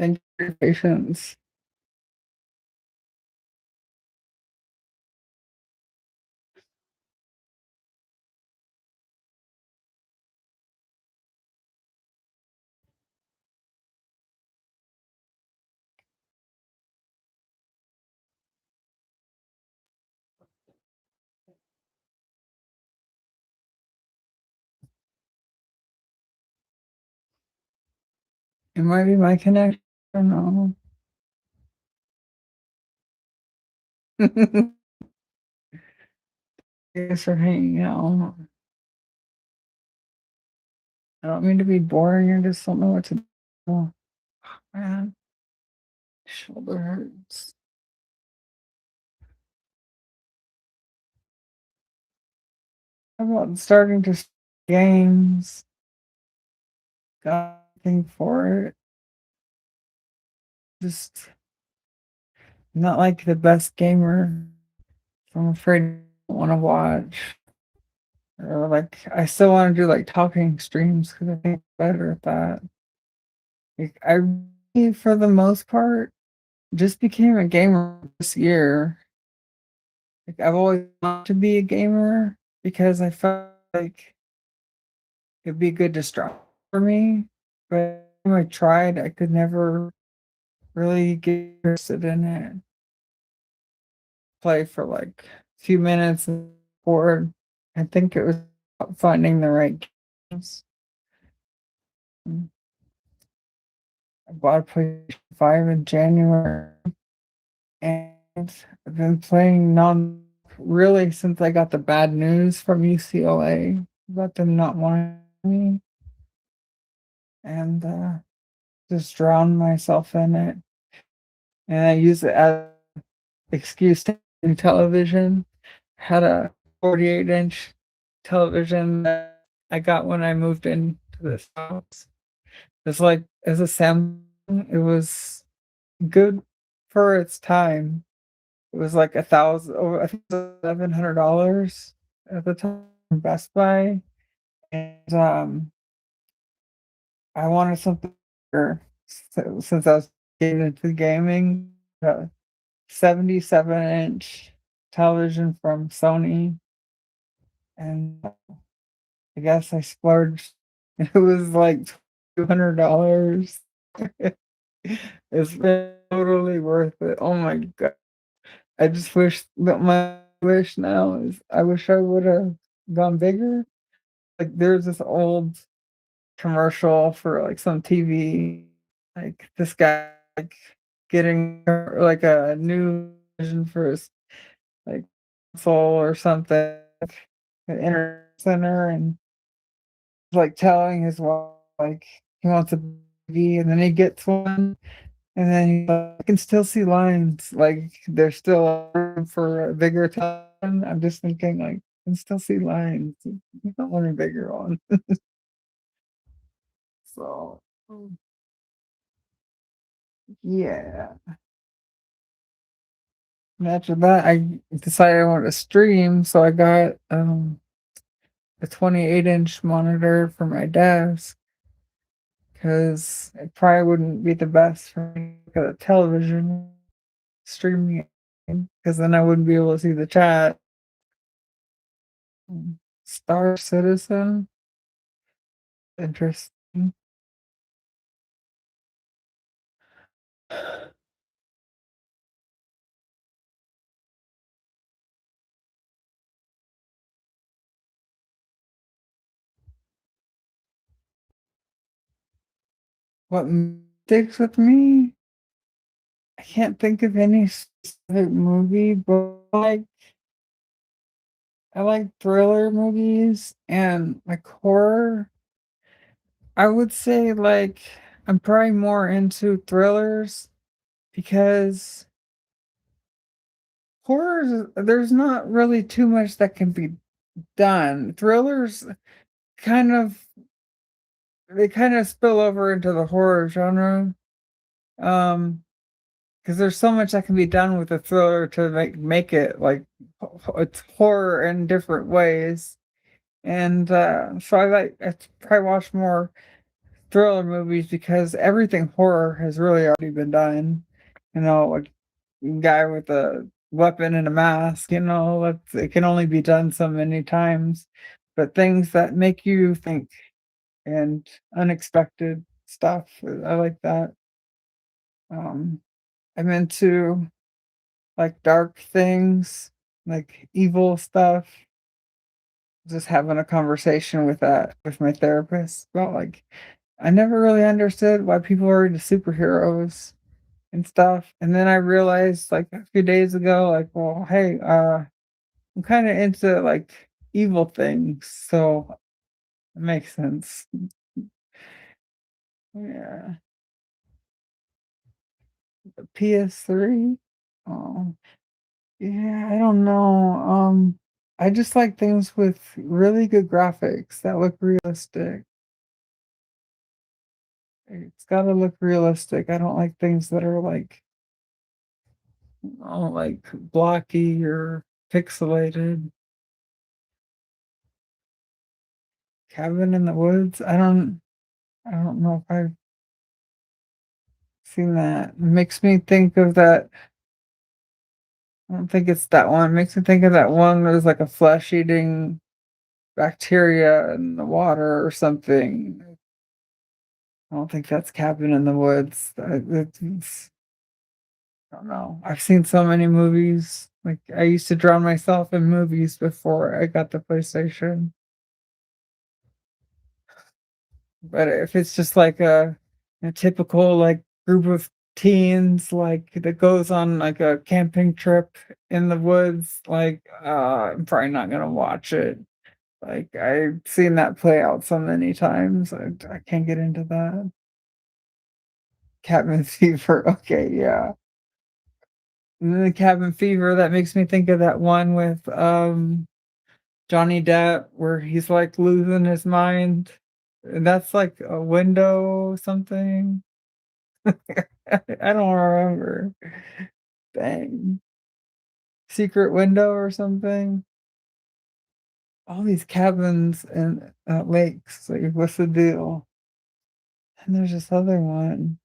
Thank you for your patience. It might be my connection. I don't know. Thanks for hanging out. I don't mean to be boring. I just don't know what to do. Oh, man, shoulder hurts. How about starting to games? Got nothing for it. Just not like the best gamer. I'm afraid I don't want to watch. Or like I still want to do like talking streams because I think I'm better at that. Like I really, for the most part, just became a gamer this year. Like I've always wanted to be a gamer because I felt like it'd be a good distraction for me. But when I tried, I could never really get interested in it. Play for like a few minutes and bored. I think it was about finding the right games. Mm, I bought a PlayStation 5 in January and I've been playing non really since I got the bad news from UCLA about them not wanting me and just drowned myself in it. And I use it as an excuse to do television. Had a 48-inch television that I got when I moved into this house. It's like as a Samsung, it was good for its time. It was like 1,000, over I think $1,100 at the time from Best Buy, and I wanted something bigger since I was getting into gaming. 77-inch television from Sony, and I guess I splurged. It was like $200. It's been totally worth it. Oh my god! I just wish that my wish now is I wish I would have gone bigger. Like there's this old commercial for like some TV, like this guy like getting like a new vision for his like console or something, like, the internet center, and like telling his wife like he wants a TV, and then he gets one, and then he's like, I can still see lines, like there's still room for a bigger television. I'm just thinking like I can still see lines. You don't want a bigger one. So yeah. And after that, I decided I wanted to stream, so I got a 28-inch monitor for my desk because it probably wouldn't be the best for me to look at a television streaming because then I wouldn't be able to see the chat. Star Citizen, interesting. What sticks with me? I can't think of any specific movie, but I like thriller movies and like horror. I would say like I'm probably more into thrillers because horrors there's not really too much that can be done. Thrillers kind of they kind of spill over into the horror genre. Um because there's so much that can be done with a thriller to make it like it's horror in different ways. And so I probably watch more thriller movies because everything horror has really already been done. Like guy with a weapon and a mask, it can only be done so many times. But things that make you think and unexpected stuff, I like that. Um, I'm into like dark things, like evil stuff. Just having a conversation with that with my therapist about like I never really understood why people are into superheroes and stuff. And then I realized like a few days ago, like, well, hey, I'm kind of into like evil things, so it makes sense. Yeah. The PS3. Oh, yeah, I don't know. I just like things with really good graphics that look realistic. It's gotta look realistic. I don't like things that are like blocky or pixelated. Cabin in the Woods. I don't know if I've seen that. It makes me think of that. I don't think it's that one. It makes me think of that one where there's like a flesh eating bacteria in the water or something. I don't think that's Cabin in the Woods. I don't know. I've seen so many movies. Like I used to drown myself in movies before I got the PlayStation. But if it's just like a typical like group of teens like that goes on like a camping trip in the woods, like I'm probably not gonna watch it. Like I've seen that play out so many times. I can't get into that. Cabin Fever. Okay, yeah. And then the Cabin Fever that makes me think of that one with Johnny Depp where he's like losing his mind. And that's like a window something. I don't remember. Dang. Secret Window or something? All these cabins and, lakes, like, what's the deal? And there's this other one.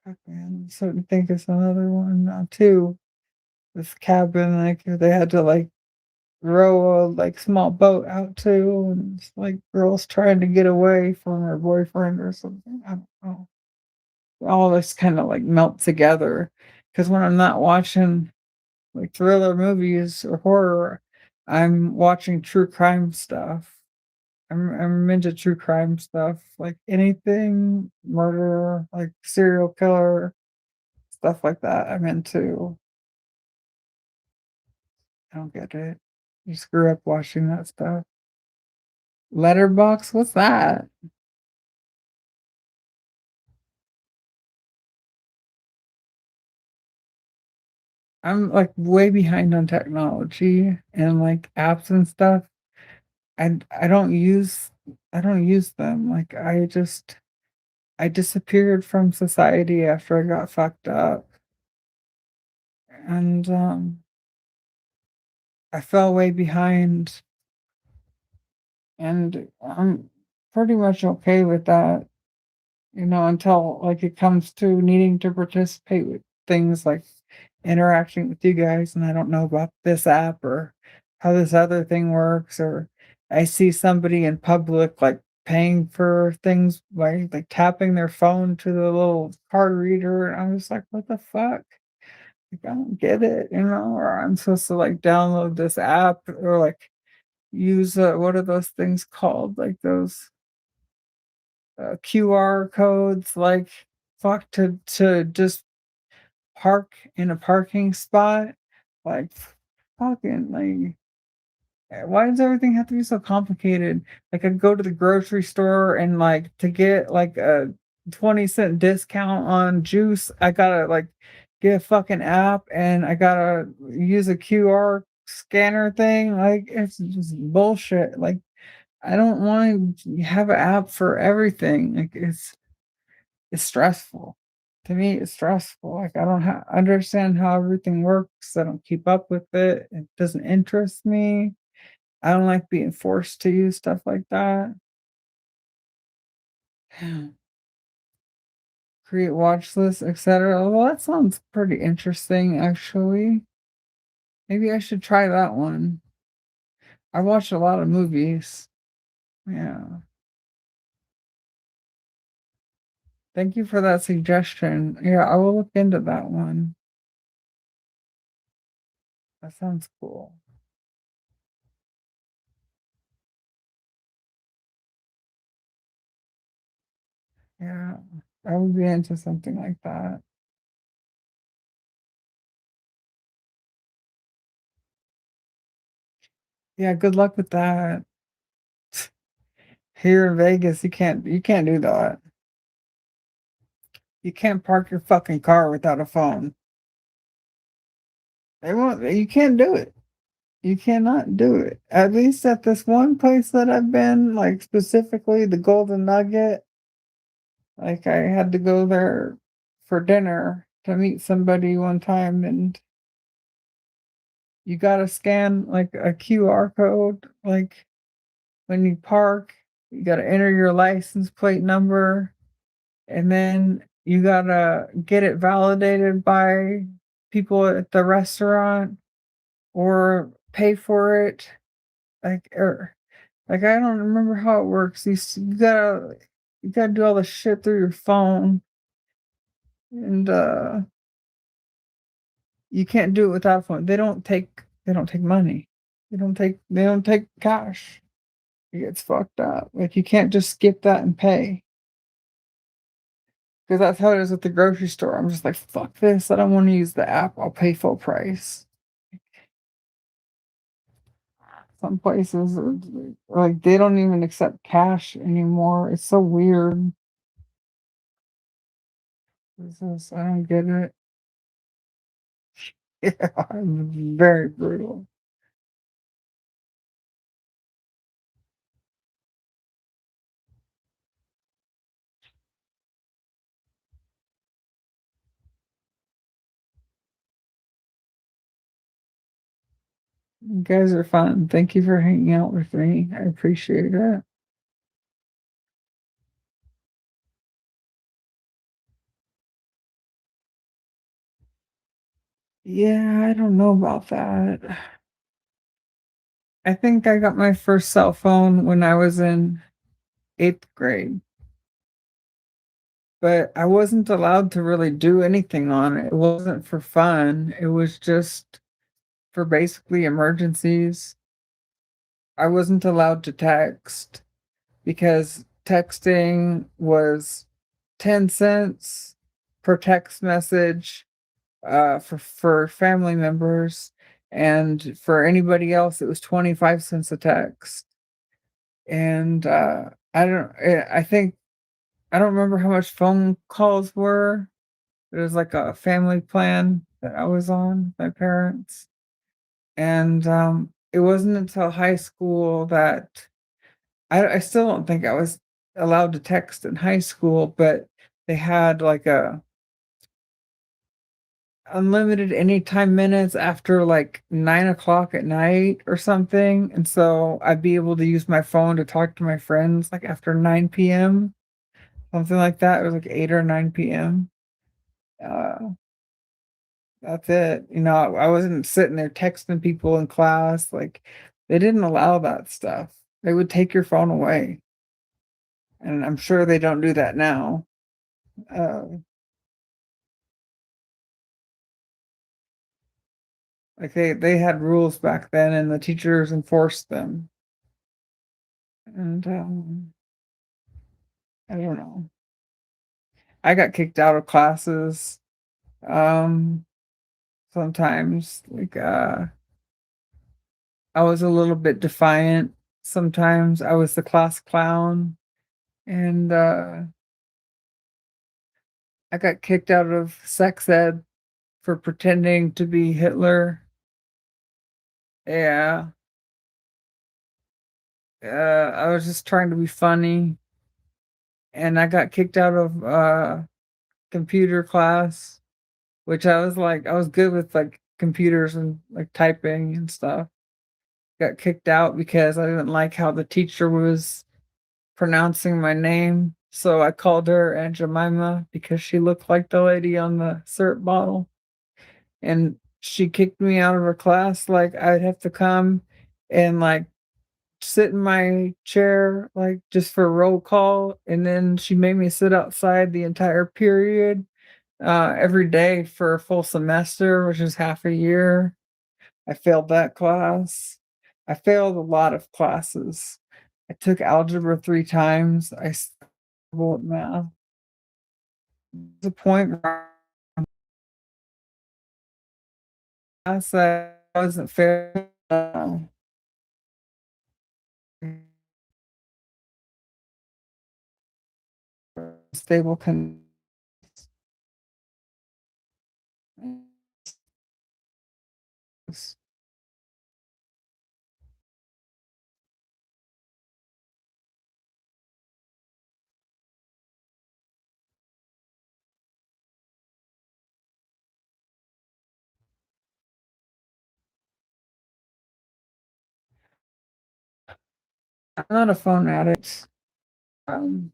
Fuck, man, I'm starting to think it's another one now too. This cabin, like, they had to, like, row a, like, small boat out to, and it's, like, girls trying to get away from her boyfriend or something, I don't know. All this kinda, like, melt together. Because when I'm not watching like thriller movies or horror, I'm watching true crime stuff. I'm into true crime stuff, like anything murder, like serial killer, stuff like that. I'm into. I don't get it. You just grew up watching that stuff. Letterbox, what's that? I'm like way behind on technology and like apps and stuff. I don't use them. Like I disappeared from society after I got fucked up, and, I fell way behind, and I'm pretty much okay with that, until, like, it comes to needing to participate with things like interacting with you guys, and I don't know about this app or how this other thing works, or I see somebody in public, like, paying for things by, like, tapping their phone to the little card reader, and I'm just like, "What the fuck?" Like, I don't get it, or I'm supposed to like download this app or like use what are those things called? Like those QR codes, like fuck to just park in a parking spot. Like fucking like why does everything have to be so complicated? Like I go to the grocery store and like to get like a 20-cent discount on juice, I gotta like get a fucking app and I gotta use a QR scanner thing. Like it's just bullshit. Like I don't want to have an app for everything. Like it's stressful. To me, it's stressful. Like I don't understand how everything works. I don't keep up with it. It doesn't interest me. I don't like being forced to use stuff like that. Create watch lists, etc. Well, that sounds pretty interesting, actually. Maybe I should try that one. I watch a lot of movies. Yeah. Thank you for that suggestion. Yeah, I will look into that one. That sounds cool. Yeah, I would be into something like that. Yeah, good luck with that. Here in Vegas, you can't do that. You can't park your fucking car without a phone. They won't you can't do it. You cannot do it. At least at this one place that I've been, like specifically the Golden Nugget, like I had to go there for dinner to meet somebody one time and you gotta scan like a QR code, like when you park, you gotta enter your license plate number and then you gotta get it validated by people at the restaurant or pay for it. Like I don't remember how it works. You gotta do all the shit through your phone and you can't do it without a phone. They don't take money. They don't take cash. It gets fucked up. Like you can't just skip that and pay. Because that's how it is at the grocery store. I'm just like, fuck this. I don't want to use the app. I'll pay full price. Some places like they don't even accept cash anymore. It's so weird. I don't get it. Yeah, very brutal. You guys are fun. Thank you for hanging out with me. I appreciate it. Yeah, I don't know about that. I think I got my first cell phone when I was in 8th grade, but I wasn't allowed to really do anything on it. It wasn't for fun. It was just for basically emergencies. I wasn't allowed to text because texting was 10 cents per text message for family members, and for anybody else, it was 25 cents a text. And I think I don't remember how much phone calls were. It was like a family plan that I was on with my parents, and it wasn't until high school that I still don't think I was allowed to text in high school, but they had like a unlimited anytime minutes after like 9 o'clock at night or something. And so I'd be able to use my phone to talk to my friends like after 9 p.m., something like that. It was like 8 or 9 p.m. Uh, that's it. I wasn't sitting there texting people in class. Like they didn't allow that stuff. They would take your phone away. And I'm sure they don't do that now. Uh, like they had rules back then and the teachers enforced them. And I don't know. I got kicked out of classes, um, sometimes, like, I was a little bit defiant sometimes. I was the class clown, and, I got kicked out of sex ed for pretending to be Hitler. Yeah, I was just trying to be funny, and I got kicked out of, computer class, which I was good with, like, computers and, like, typing and stuff. Got kicked out because I didn't like how the teacher was pronouncing my name. So I called her Aunt Jemima because she looked like the lady on the syrup bottle. And she kicked me out of her class. Like I'd have to come and like sit in my chair, like just for roll call. And then she made me sit outside the entire period, every day for a full semester, which is half a year. I failed that class. I failed a lot of classes. I took algebra 3 times. I struggled with math. The point where I said I wasn't fair. Stable con I'm not a phone addict. Um,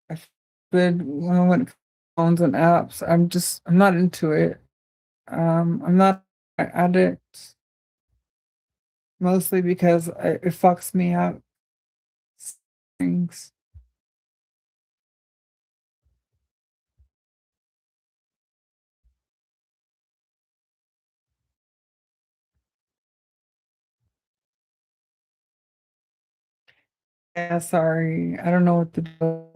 I've been when it phones and apps, I'm not into it. I'm not an addict mostly because it fucks me up. Things. Yeah, sorry. I don't know what to do.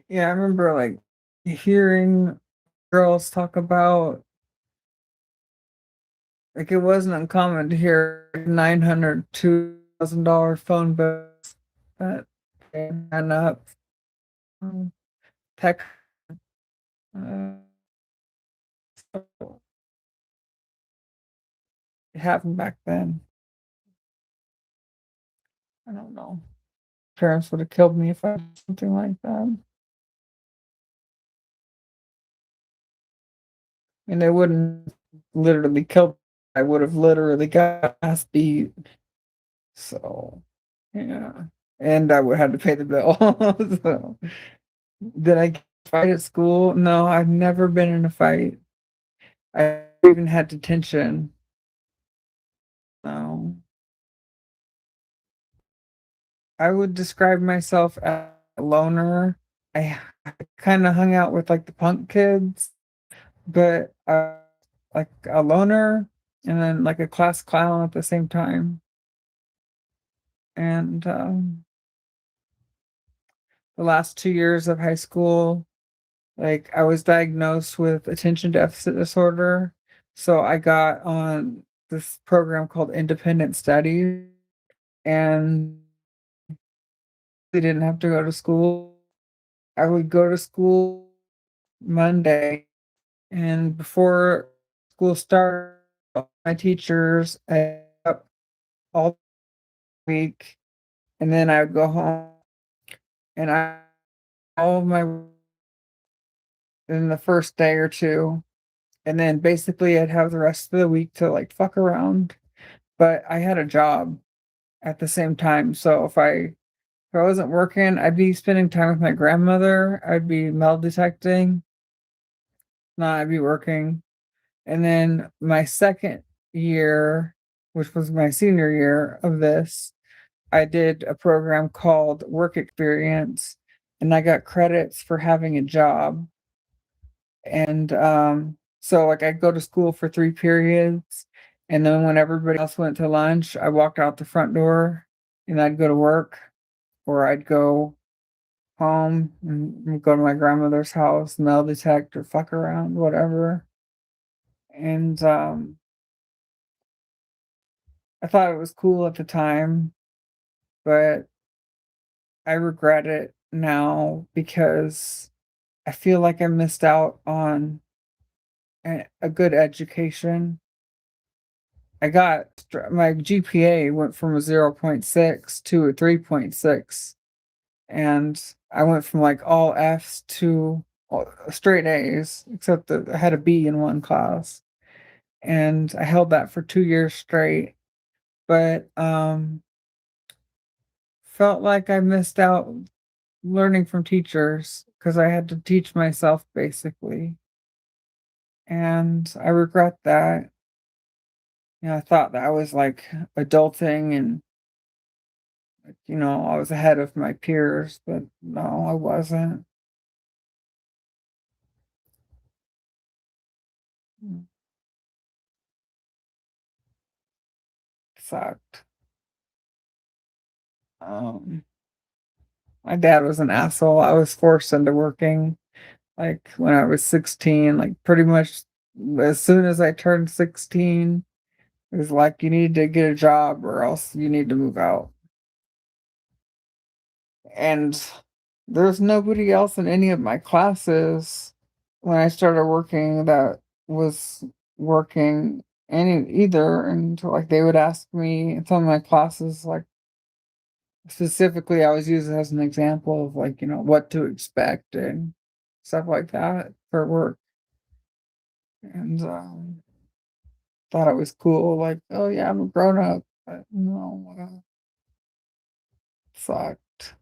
Yeah, I remember like hearing girls talk about like it wasn't uncommon to hear 900 $2,000 phone bills that and up. Um, tech. Uh, so it happened back then. I don't know. Parents would have killed me if I did something like that. And they wouldn't literally kill. I would have literally got ass beat. So yeah. And I would have to pay the bill. So did I fight at school? No, I've never been in a fight. I even had detention. No. I would describe myself as a loner. I kind of hung out with like the punk kids, but like a loner and then like a class clown at the same time. And the last 2 years of high school, like I was diagnosed with attention deficit disorder. So I got on this program called Independent Study, and they didn't have to go to school. I would go to school Monday, and before school started, my teachers up all week, and then I would go home and I all of my in the first day or two, and then basically I'd have the rest of the week to like fuck around. But I had a job at the same time, so if I wasn't working, I'd be spending time with my grandmother. I'd be metal detecting. No, I'd be working. And then my second year, which was my senior year of this, I did a program called Work Experience, and I got credits for having a job. And so like I'd go to school for 3 periods, and then when everybody else went to lunch, I walked out the front door and I'd go to work, or I'd go home and go to my grandmother's house, metal detect or fuck around, whatever. And I thought it was cool at the time, but I regret it now because I feel like I missed out on a good education. My GPA went from a zero point 0.6 to a 3.6, and I went from like all Fs to straight A's, except that I had a B in one class. and I held that for 2 years straight, but, felt like I missed out learning from teachers because I had to teach myself basically, and I regret that. I thought that I was, like, adulting and, I was ahead of my peers, but no, I wasn't. Mm, sucked. Um, my dad was an asshole. I was forced into working, like, when I was 16, like, pretty much as soon as I turned 16, it was like, "You need to get a job or else you need to move out." And there's nobody else in any of my classes when I started working that was working any either, and, like, they would ask me in some of my classes, like, specifically, I was using as an example of, like, what to expect and stuff like that for work, and, thought it was cool, like, "Oh, yeah, I'm a grown up," but no, sucked.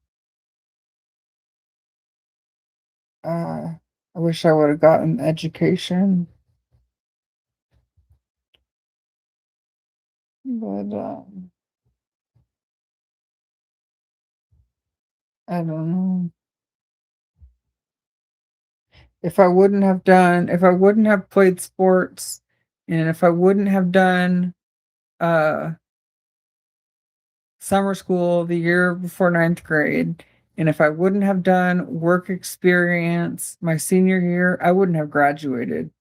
I wish I would've gotten education, but, I don't know. If I wouldn't have played sports, and if I wouldn't have done, uh, summer school the year before ninth grade, and if I wouldn't have done work experience my senior year, I wouldn't have graduated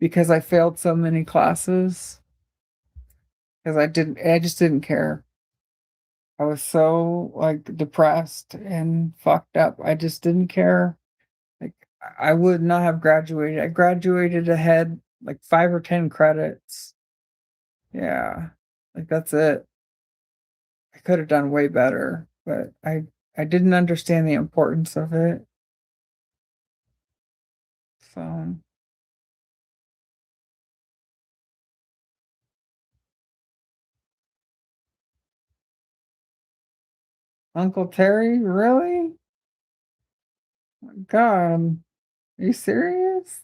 because I failed so many classes because I just didn't care. I was so, like, depressed and fucked up. I just didn't care. Like, I would not have graduated. I graduated ahead like 5 or 10 credits. Yeah. Like, that's it. I could have done way better, but I didn't understand the importance of it. So, Uncle Terry, really? God, are you serious?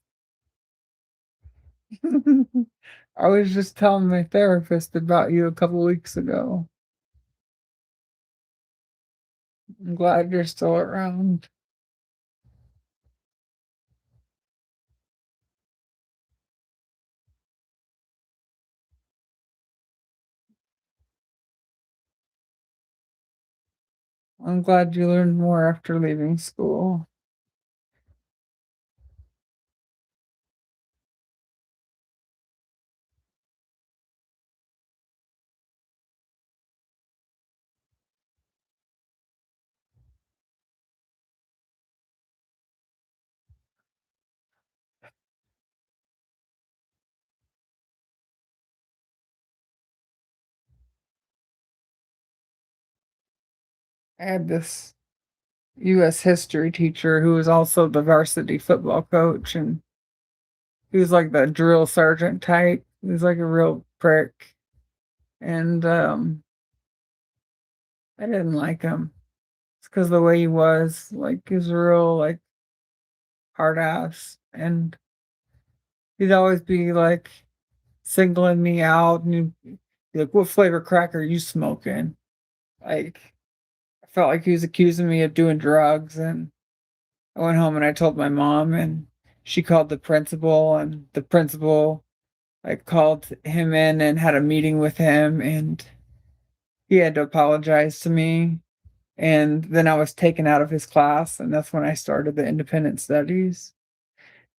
I was just telling my therapist about you a couple weeks ago. I'm glad you're still around. I'm glad you learned more after leaving school. I had this US history teacher who was also the varsity football coach, and he was like the drill sergeant type. He was like a real prick, and, I didn't like him. It's because the way he was, like, he was a real, like, hard ass, and he'd always be, like, singling me out, and he'd be like, "What flavor cracker are you smoking?" Like, I felt like he was accusing me of doing drugs, and I went home and I told my mom, and she called the principal, and the principal, like, called him in and had a meeting with him, and he had to apologize to me, and then I was taken out of his class, and that's when I started the independent studies.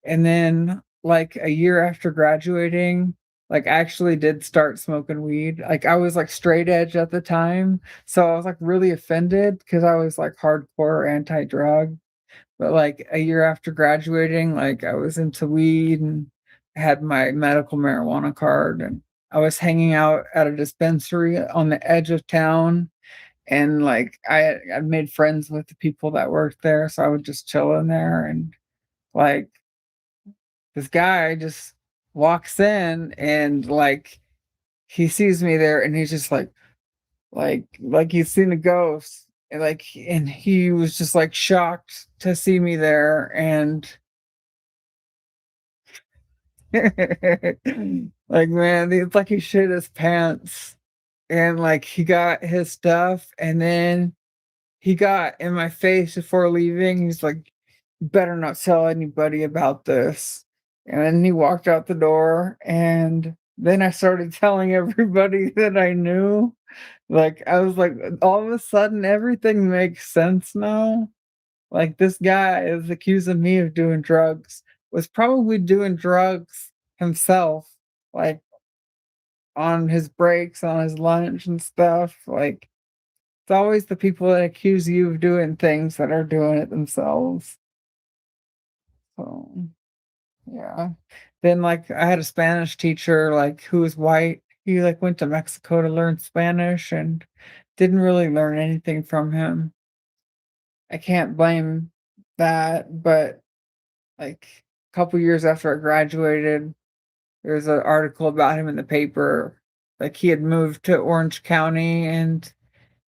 And then, like, a year after graduating, like, I actually did start smoking weed. Like, I was, like, straight edge at the time, so I was, like, really offended because I was, like, hardcore anti-drug. But, like, a year after graduating, like, I was into weed and had my medical marijuana card, and I was hanging out at a dispensary on the edge of town, and, like, I made friends with the people that worked there, so I would just chill in there, and, like, this guy just walks in and, like, he sees me there and he's just like he's seen a ghost, and he was just, like, shocked to see me there, and like, man, it's like he shit his pants, and, like, he got his stuff, and then he got in my face before leaving. He's like, "You better not tell anybody about this." And then he walked out the door, and then I started telling everybody that I knew. Like, I was like, all of a sudden, everything makes sense now. Like, this guy is accusing me of doing drugs, was probably doing drugs himself, like, on his breaks, on his lunch and stuff. Like, it's always the people that accuse you of doing things that are doing it themselves. So, yeah. Then, like, I had a Spanish teacher, like, who was white. He, like, went to Mexico to learn Spanish and didn't really learn anything from him. I can't blame that, but, like, a couple years after I graduated, there's an article about him in the paper. Like, he had moved to Orange County and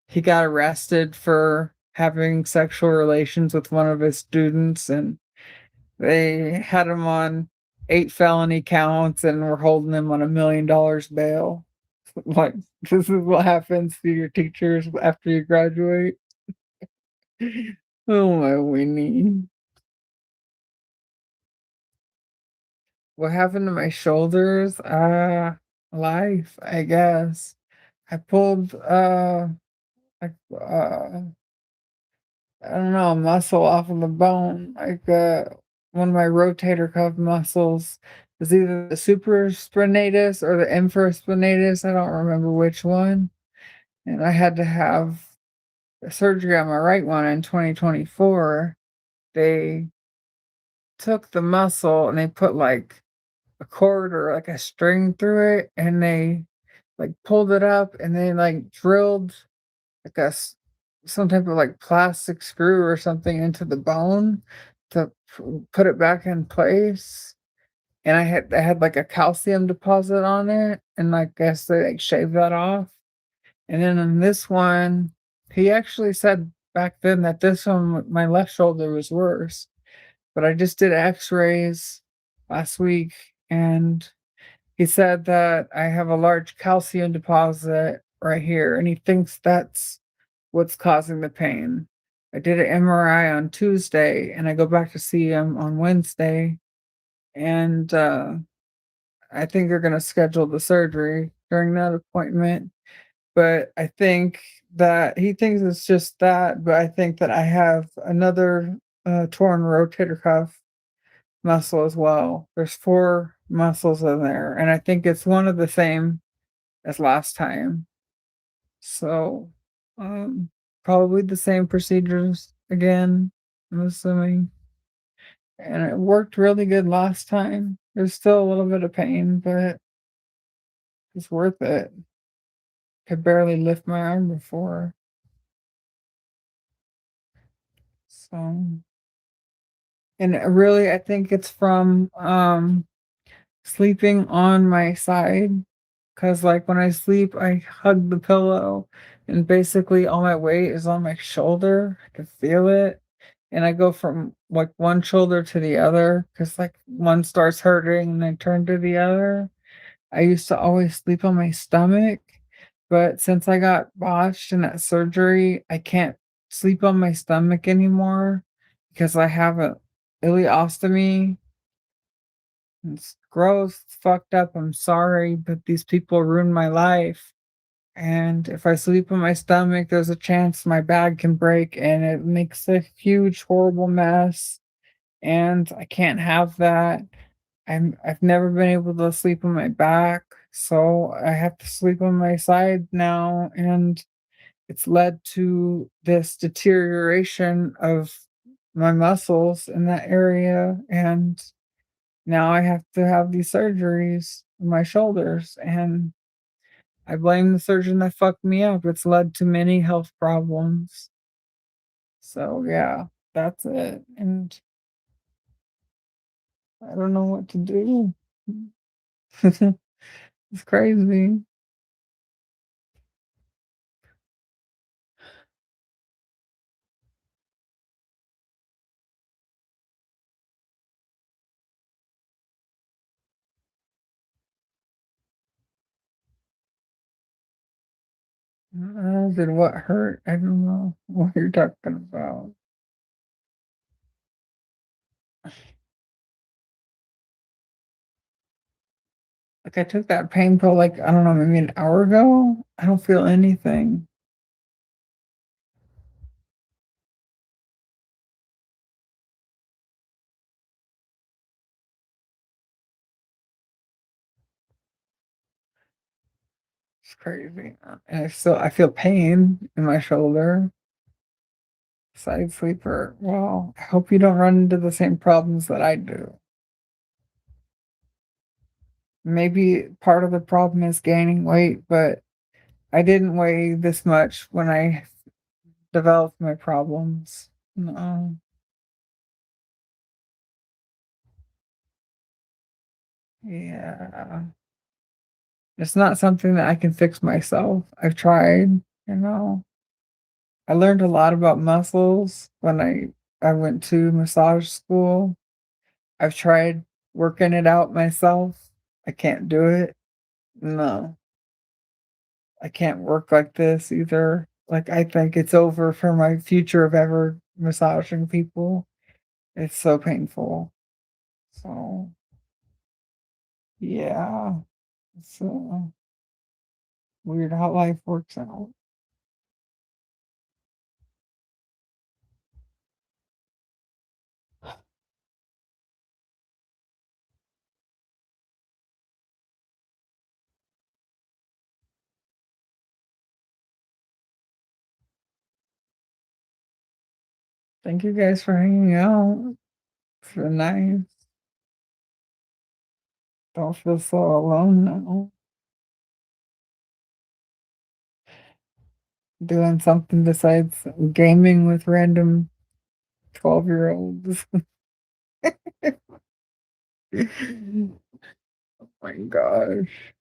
he got arrested for having sexual relations with one of his students, and they had him on 8 felony counts and were holding him on $1 million bail. Like, this is what happens to your teachers after you graduate. Oh my weenie. What happened to my shoulders? Life, I guess. I pulled, like, I don't know, a muscle off of the bone, like, one of my rotator cuff muscles is either the supraspinatus or the infraspinatus, I don't remember which one, and I had to have a surgery on my right one in 2024. They took the muscle and they put, like, a cord or, like, a string through it, and they, like, pulled it up, and they, like, drilled, like, some type of, like, plastic screw or something into the bone to put it back in place, and I had, like, a calcium deposit on it, and I guess they, like, shaved that off, and then on this one, he actually said back then that this one, my left shoulder was worse, but I just did X-rays last week, and he said that I have a large calcium deposit right here, and he thinks that's what's causing the pain. I did an MRI on Tuesday, and I go back to see him on Wednesday, and, I think they're gonna schedule the surgery during that appointment, but I think that he thinks it's just that, but I think that I have another, torn rotator cuff muscle as well. There's 4 muscles in there, and I think it's one of the same as last time. So, um, probably the same procedures again, I'm assuming. And it worked really good last time. There's still a little bit of pain, but it's worth it. Could barely lift my arm before. So, and really, I think it's from sleeping on my side. Cause like when I sleep, I hug the pillow, and basically all my weight is on my shoulder. I can feel it. And I go from like one shoulder to the other because like one starts hurting and I turn to the other. I used to always sleep on my stomach, but since I got botched in that surgery, I can't sleep on my stomach anymore because I have a ileostomy. It's gross, it's fucked up. I'm sorry, but these people ruined my life. And if I sleep on my stomach, there's a chance my bag can break and it makes a huge, horrible mess. And I can't have that. I've never been able to sleep on my back, so I have to sleep on my side now, and it's led to this deterioration of my muscles in that area, and now I have to have these surgeries on my shoulders, and I blame the surgeon that fucked me up. It's led to many health problems. So yeah, that's it. And I don't know what to do. It's crazy. Did what hurt? I don't know what you're talking about. Like, I took that pain pill, like, I don't know, maybe an hour ago. I don't feel anything. It's crazy. And I feel pain in my shoulder. Side sleeper. Well, I hope you don't run into the same problems that I do. Maybe part of the problem is gaining weight, but I didn't weigh this much when I developed my problems. No. Yeah. It's not something that I can fix myself. I've tried, you know. I learned a lot about muscles when I went to massage school. I've tried working it out myself. I can't do it. No. I can't work like this either. Like, I think it's over for my future of ever massaging people. It's so painful. So, yeah. It's weird how life works out. Thank you guys for hanging out. It's been nice. Don't feel so alone now. Doing something besides gaming with random 12-year-olds. Oh my gosh.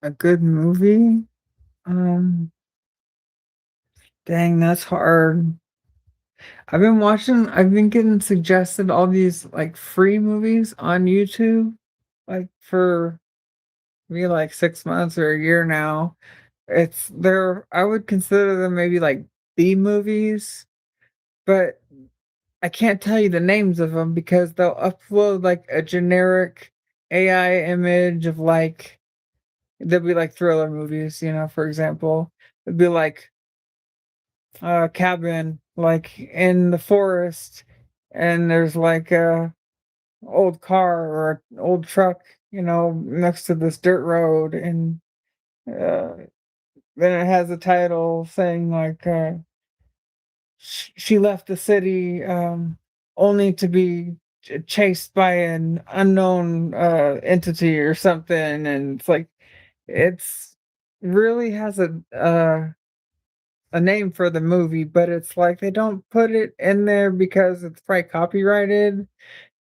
A good movie? Um, Dang, that's hard. I've been getting suggested all these like free movies on YouTube, like for maybe like 6 months or a year now. I would consider them maybe like B movies, but I can't tell you the names of them because they'll upload like a generic AI image of like, there'll be like thriller movies, for example. It'd be like a cabin like in the forest, and there's like a old car or an old truck, next to this dirt road, and uh, then it has a title saying like she left the city only to be chased by an unknown entity or something, and it's like it's really has a name for the movie, but it's like they don't put it in there because it's probably copyrighted,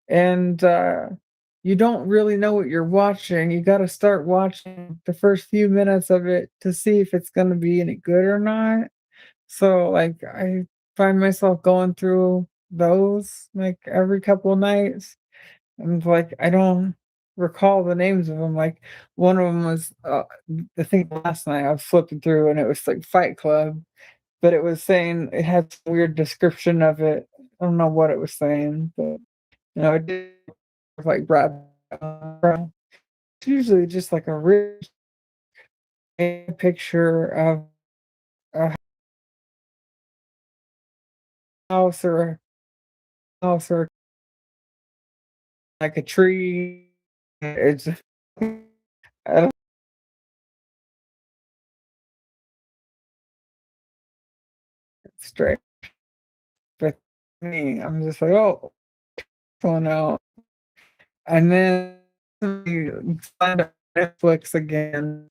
and you don't really know what you're watching. You got to start watching the first few minutes of it to see if it's going to be any good or not. So, like, I find myself going through those like every couple of nights, and like I don't recall the names of them. Like one of them was, I think last night I was flipping through and it was like Fight Club, but it was saying it had some weird description of it. I don't know what it was saying, but it did look like Brad. It's usually just like a rich picture of a house or like a tree. It's I don't straight with me. I'm just like, "Oh, going out." And then you find out Netflix again,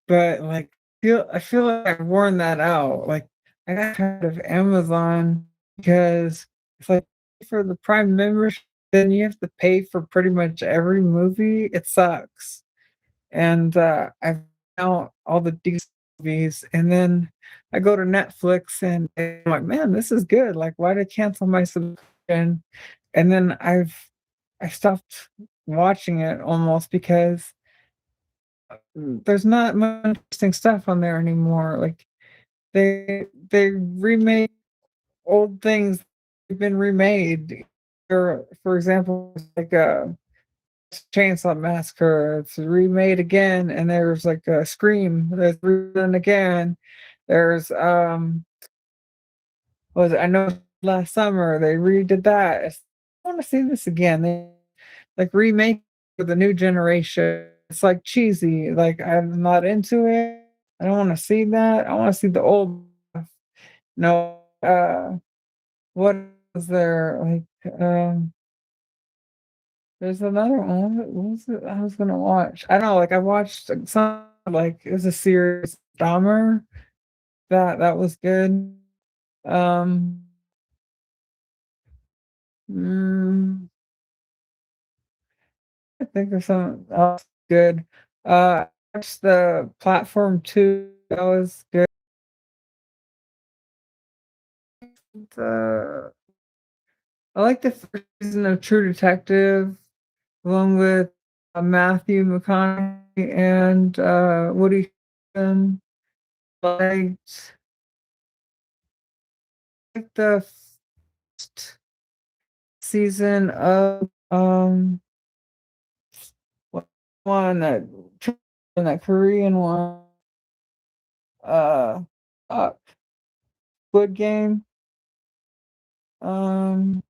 but, like, I feel like I've worn that out, like, I got tired of Amazon because it's like for the Prime membership, then you have to pay for pretty much every movie, it sucks. And, I've out all the decent movies, and then I go to Netflix and I'm like, "Man, this is good, like, why'd I cancel my subscription?" And then I stopped watching it almost because, there's not much interesting stuff on there anymore, like, they remake old things that have been remade. For example, like, Chainsaw Massacre, it's remade again, and there's like a Scream that's redone again. There's what was it? I know last summer they redid that. I want to see this again. They like remake for the new generation. It's like cheesy. Like I'm not into it. I don't want to see that. I want to see the old stuff. No, what was there? Like there's another one. What was it I was gonna watch? I don't know, like, I watched, like, some like, it was a series, Dahmer, that was good. Um, mm, I think there's something else good. I watched the Platform 2, that was good. Uh, I like the first season of True Detective, along with, Matthew McConaughey and, Woody Harrelson. Liked the first season of what one that Korean one, uh, uh, Squid Game. Um,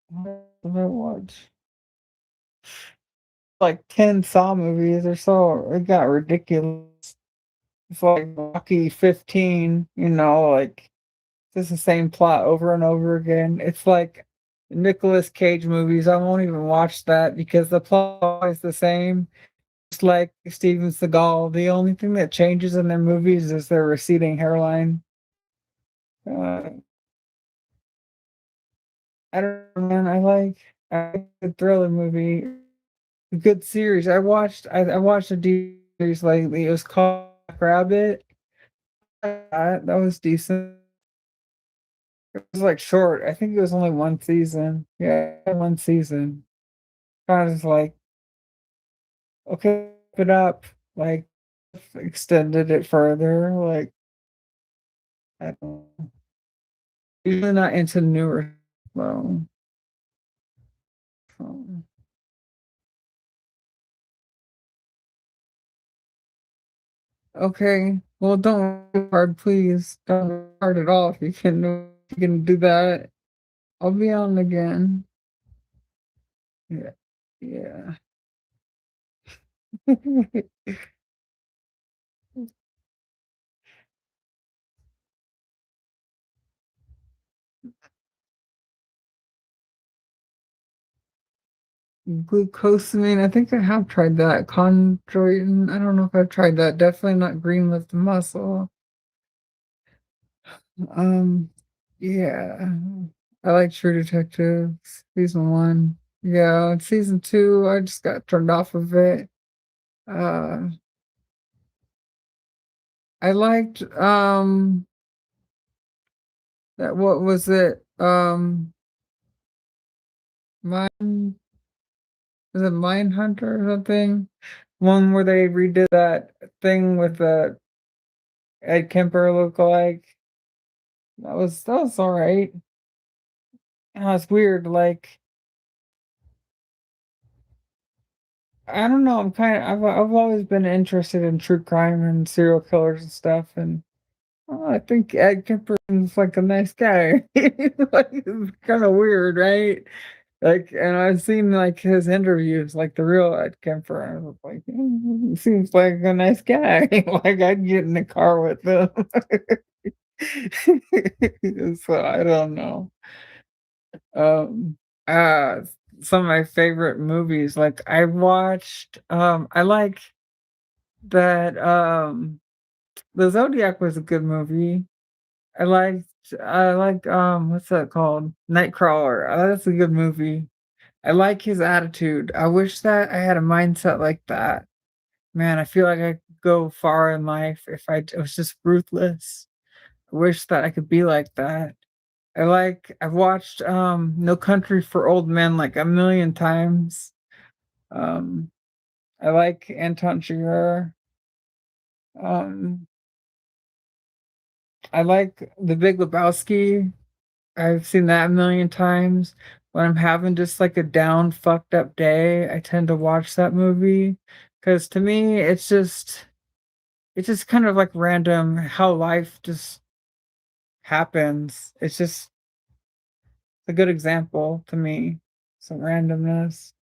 what did I watch? Like 10 Saw movies or so. It got ridiculous. It's like Rocky 15, like it's the same plot over and over again. It's like Nicolas Cage movies. I won't even watch that because the plot is always the same. Just like Steven Seagal, the only thing that changes in their movies is their receding hairline. Uh, I don't know, man. I like a thriller movie, a good series. I watched a series lately. It was called Black Rabbit. That was decent. It was like short. I think it was only one season. Yeah, one season. Kind of just like okay, keep it up. Like extended it further. Like I don't know. Usually not into newer though. So, okay. Well, don't work hard, please. Don't work hard at all. If you can do that, I'll be on again. Yeah. Yeah. Glucosamine. I think I have tried that. Chondroitin. I don't know if I've tried that. Definitely not green lift muscle. Um, yeah. I like True Detective season one. Yeah, season two, I just got turned off of it. Uh, I liked that what was it? Mine was it Mindhunter or something? One where they redid that thing with the Ed Kemper lookalike. That was all right. It's weird. Like I don't know. I've always been interested in true crime and serial killers and stuff, and I think Ed Kemper is like a nice guy. Like, it's kind of weird, right? Like, and I've seen, like, his interviews, like, the real Ed Kemper, and I was like, "Mm, he seems like a nice guy." Like, I'd get in the car with him. So, I don't know. Um, uh, some of my favorite movies, like, I like that, The Zodiac was a good movie. What's that called? Nightcrawler. That's a good movie. I like his attitude. I wish that I had a mindset like that. Man, I feel like I could go far in life if was just ruthless. I wish that I could be like that. I've watched, No Country for Old Men like a million times. Um, I like Anton Chigurh. Um, I like The Big Lebowski. I've seen that a million times. When I'm having just like a down, fucked up day, I tend to watch that movie because to me, it's just kind of like random how life just happens. It's just a good example to me, some randomness,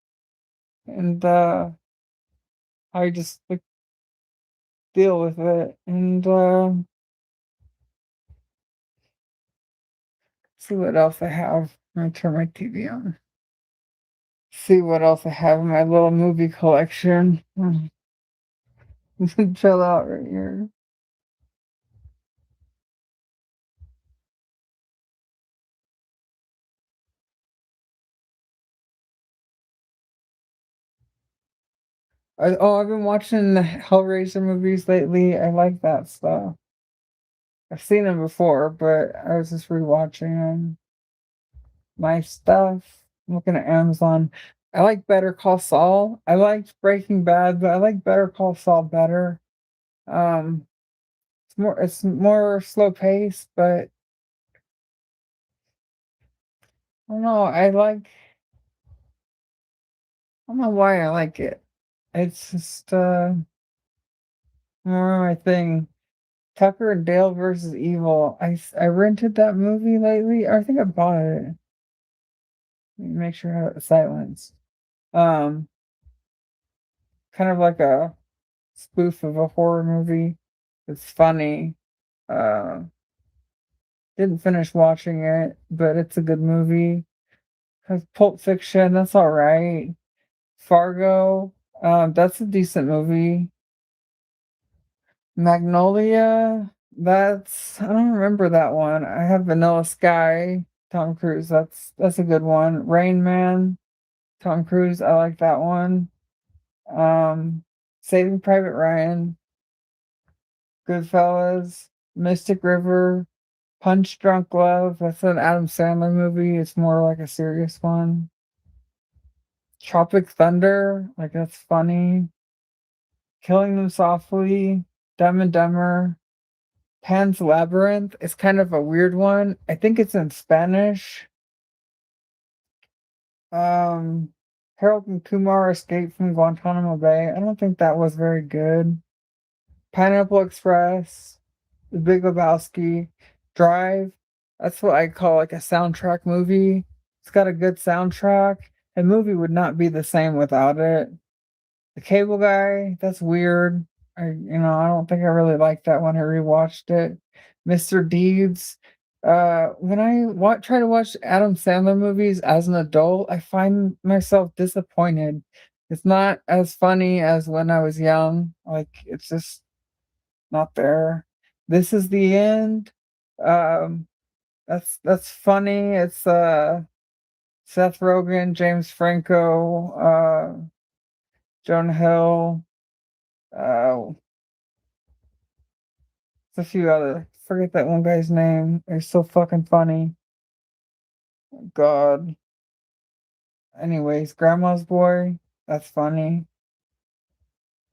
and how you just like deal with it. And see what else I have. Let me turn my TV on. See what else I have in my little movie collection. Chill out right here. I've been watching the Hellraiser movies lately. I like that stuff. I've seen them before, but I was just rewatching them. My stuff. I'm looking at Amazon. I like Better Call Saul. I liked Breaking Bad, but I like Better Call Saul better. Um, it's more slow paced, but I don't know. I don't know why I like it. It's just more my thing. Tucker and Dale versus Evil. I rented that movie lately. Or I think I bought it. Let me make sure I have it silenced. Um, kind of like a spoof of a horror movie. It's funny. Uh, didn't finish watching it, but it's a good movie. Has Pulp Fiction, that's all right. Fargo, that's a decent movie. Magnolia, I don't remember that one. I have Vanilla Sky, Tom Cruise. That's a good one. Rain Man, Tom Cruise. I like that one. Um, Saving Private Ryan, Goodfellas, Mystic River, Punch Drunk Love. That's an Adam Sandler movie. It's more like a serious one. Tropic Thunder, like that's funny. Killing Them Softly, Dumb and Dumber. Pan's Labyrinth is kind of a weird one. I think it's in Spanish. Um, Harold and Kumar Escape from Guantanamo Bay. I don't think that was very good. Pineapple Express, The Big Lebowski, Drive. That's what I call like a soundtrack movie. It's got a good soundtrack. A movie would not be the same without it. The Cable Guy, that's weird. I don't think I really liked that when I rewatched it. Mr. Deeds. When try to watch Adam Sandler movies as an adult, I find myself disappointed. It's not as funny as when I was young. Like it's just not there. This is the end. Um, that's funny. It's Seth Rogen, James Franco, Jonah Hill. Uh, There's a few other. Forget that one guy's name. They're so fucking funny. God. Anyways, Grandma's Boy. That's funny.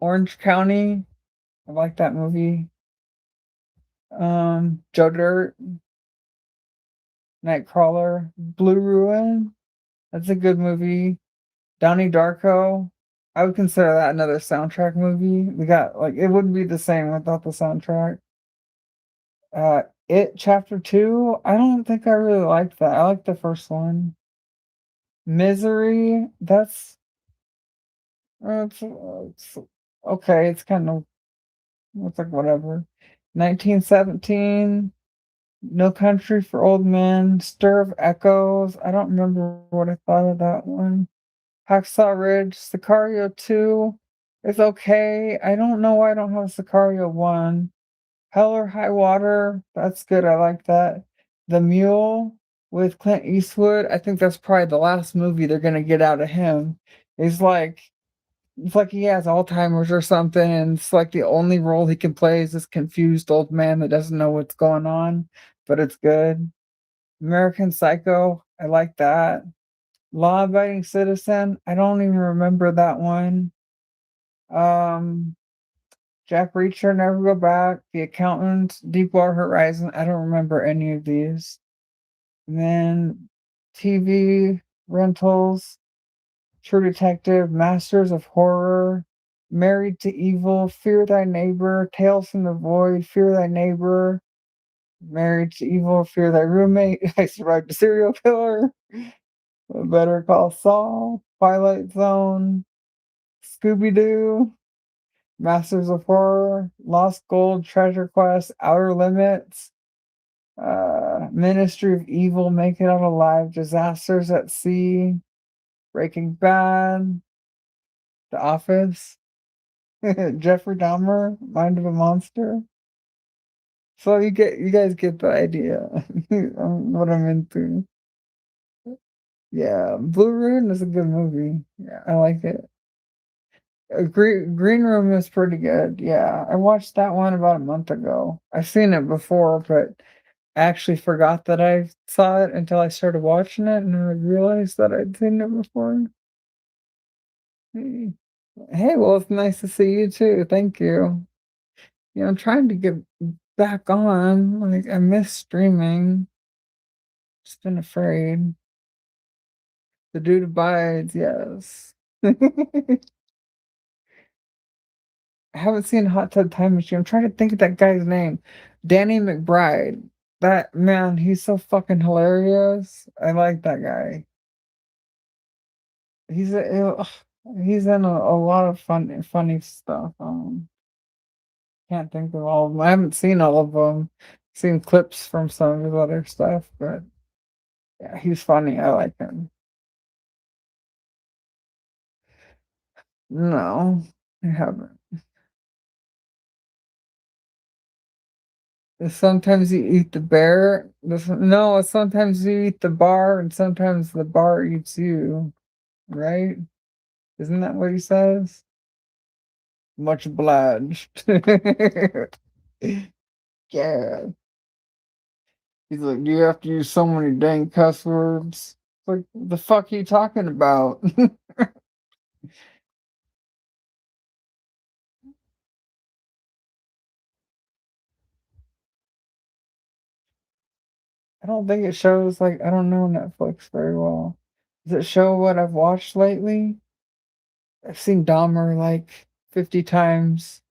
Orange County. I like that movie. Joe Dirt, Nightcrawler, Blue Ruin. That's a good movie. Donnie Darko. I would consider that another soundtrack movie. We got like it wouldn't be the same without the soundtrack. It Chapter 2. I don't think I really liked that. I like the first one. Misery, it's okay, it's kind of it's like whatever. 1917, No Country for Old Men, Stir of Echoes. I don't remember what I thought of that one. Hacksaw Ridge, Sicario 2 is okay. I don't know why I don't have Sicario 1. Hell or High Water, that's good. I like that. The Mule with Clint Eastwood. I think that's probably the last movie they're gonna get out of him. He's like it's like he has Alzheimer's or something, and it's like the only role he can play is this confused old man that doesn't know what's going on, but it's good. American Psycho, I like that. Law Abiding Citizen, I don't even remember that one. Um, Jack Reacher, Never Go Back, The Accountant, Deepwater Horizon, I don't remember any of these. And then TV rentals, True Detective, Masters of Horror, Married to Evil, Fear Thy Neighbor, Tales from the Void, Fear Thy Neighbor, Married to Evil, Fear Thy Roommate, I Survived a Serial Killer, Better Call Saul, Twilight Zone, Scooby Doo, Masters of Horror, Lost Gold, Treasure Quest, Outer Limits, Ministry of Evil, Make It Out Alive, Disasters at Sea, Breaking Bad, The Office, Jeffrey Dahmer, Mind of a Monster. So you guys get the idea what I'm into. Yeah, Blue Ruin is a good movie. Yeah, I like it. Green Room is pretty good. Yeah, I watched that one about a month ago. I've seen it before, but I actually forgot that I saw it until I started watching it, and I realized that I'd seen it before. Hey, hey, well, it's nice to see you too. Thank you. I'm trying to get back on. Like, I miss streaming. Just been afraid. The dude abides, yes. I haven't seen Hot Tub Time Machine. I'm trying to think of that guy's name. Danny McBride. That man, he's so fucking hilarious. I like that guy. He's a, he's in a lot of funny stuff. Can't think of all of them. I haven't seen all of them. Seen clips from some of his other stuff, but yeah, he's funny. I like him. No, I haven't. Sometimes you eat the bear. No, sometimes you eat the bar, and sometimes the bar eats you. Right? Isn't that what he says? Much obliged. Yeah. He's like, do you have to use so many dang cuss words? Like, the fuck are you talking about? I don't think it shows, like, I don't know Netflix very well. Does it show what I've watched lately? I've seen Dahmer like 50 times.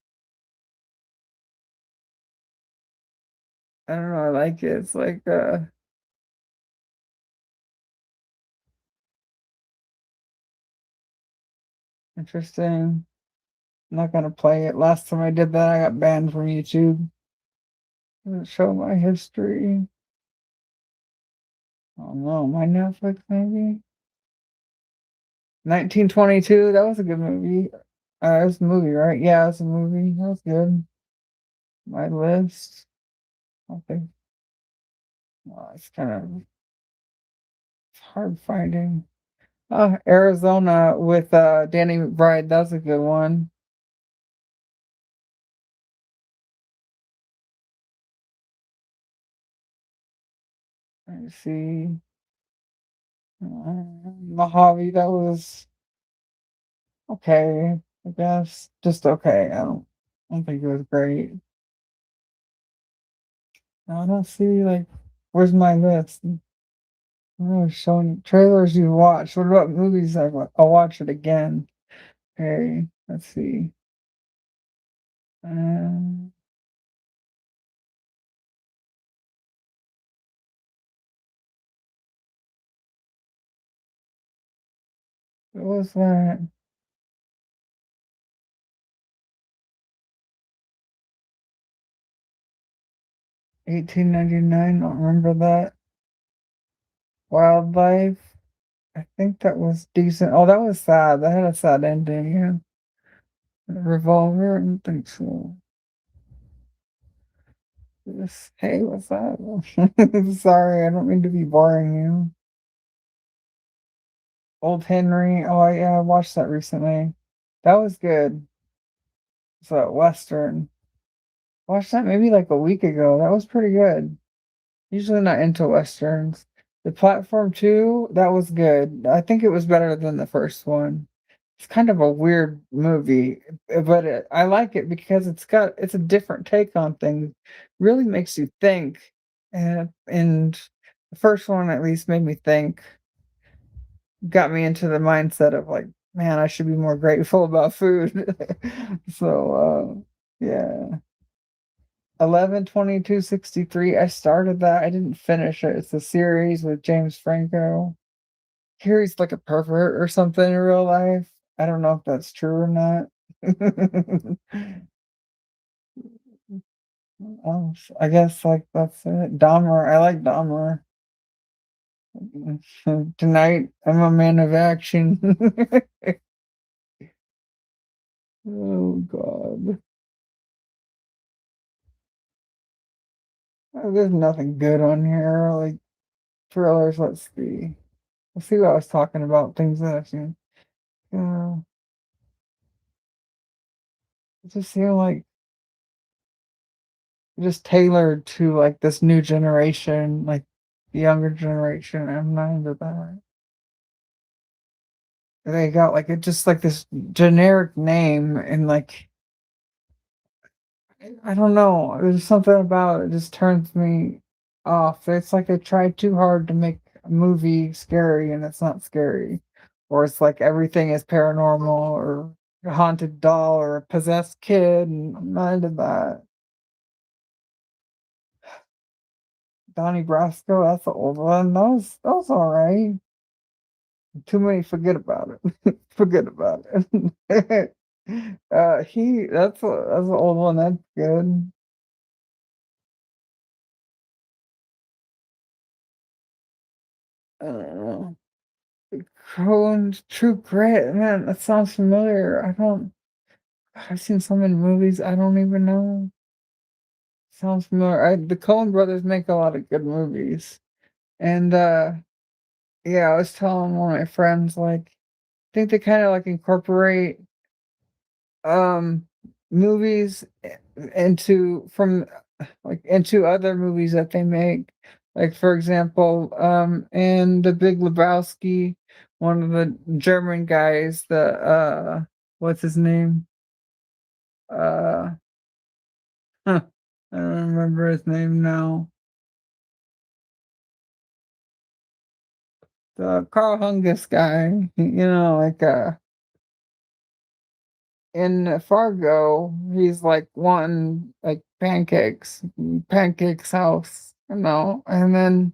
I don't know, I like it. It's like interesting. I'm not gonna play it. Last time I did that, I got banned from YouTube. Does it show my history? Oh no, my Netflix maybe? 1922, that was a good movie. It was a movie, right? Yeah, it was a movie. That was good. My list. I think it's kind of it's hard finding. Arizona with Danny McBride. That's a good one. Let's see. Mojave. That was okay. I guess just okay. I don't think it was great. No, I don't see like where's my list? Oh, showing trailers you watch. What about movies I'll watch it again? Okay, let's see. Um, What was that? 1899. Don't remember that. Wildlife. I think that was decent. Oh, that was sad. That had a sad ending. Yeah. Revolver. I don't think so. Hey, what's up? Sorry, I don't mean to be boring you. Old Henry. Oh, yeah, I watched that recently. That was good. It's a Western. Watched that maybe like a week ago. That was pretty good. Usually not into Westerns. The Platform 2, that was good. I think it was better than the first one. It's kind of a weird movie, but I like it because it's a different take on things. Really makes you think, and the first one at least made me think, got me into the mindset of like, man, I should be more grateful about food. So, yeah. 11/22/63. I started that. I didn't finish it. It's a series with James Franco. Here he's like a pervert or something in real life. I don't know if that's true or not. I guess like that's it. Dahmer. I like Dahmer. Tonight I'm a man of action. Oh God. There's nothing good on here. Like thrillers. Let's see what I was talking about. Things that I've seen. Uh, it just seem like just tailored to like this new generation, like the younger generation. I'm not into that. They got like it just like this generic name and like I don't know. There's something about it just turns me off. It's like they tried too hard to make a movie scary and it's not scary. Or it's like everything is paranormal or a haunted doll or a possessed kid and I'm not into that. Donnie Brasco, that's the old one. That was all right. Too many, forget about it. Forget about it. He that's an old one. That's good. Uh, Cohen's True Grit, man, that sounds familiar. I don't. I've seen so many movies. I don't even know. Sounds familiar. The Coen brothers make a lot of good movies, and yeah, I was telling one of my friends like, I think they kind of like incorporate um movies into from like into other movies that they make, like for example in The Big Lebowski, one of the German guys, the what's his name, uh huh, I don't remember his name now, the Carl Hungus guy, like in Fargo, he's like wanting like pancakes house, and then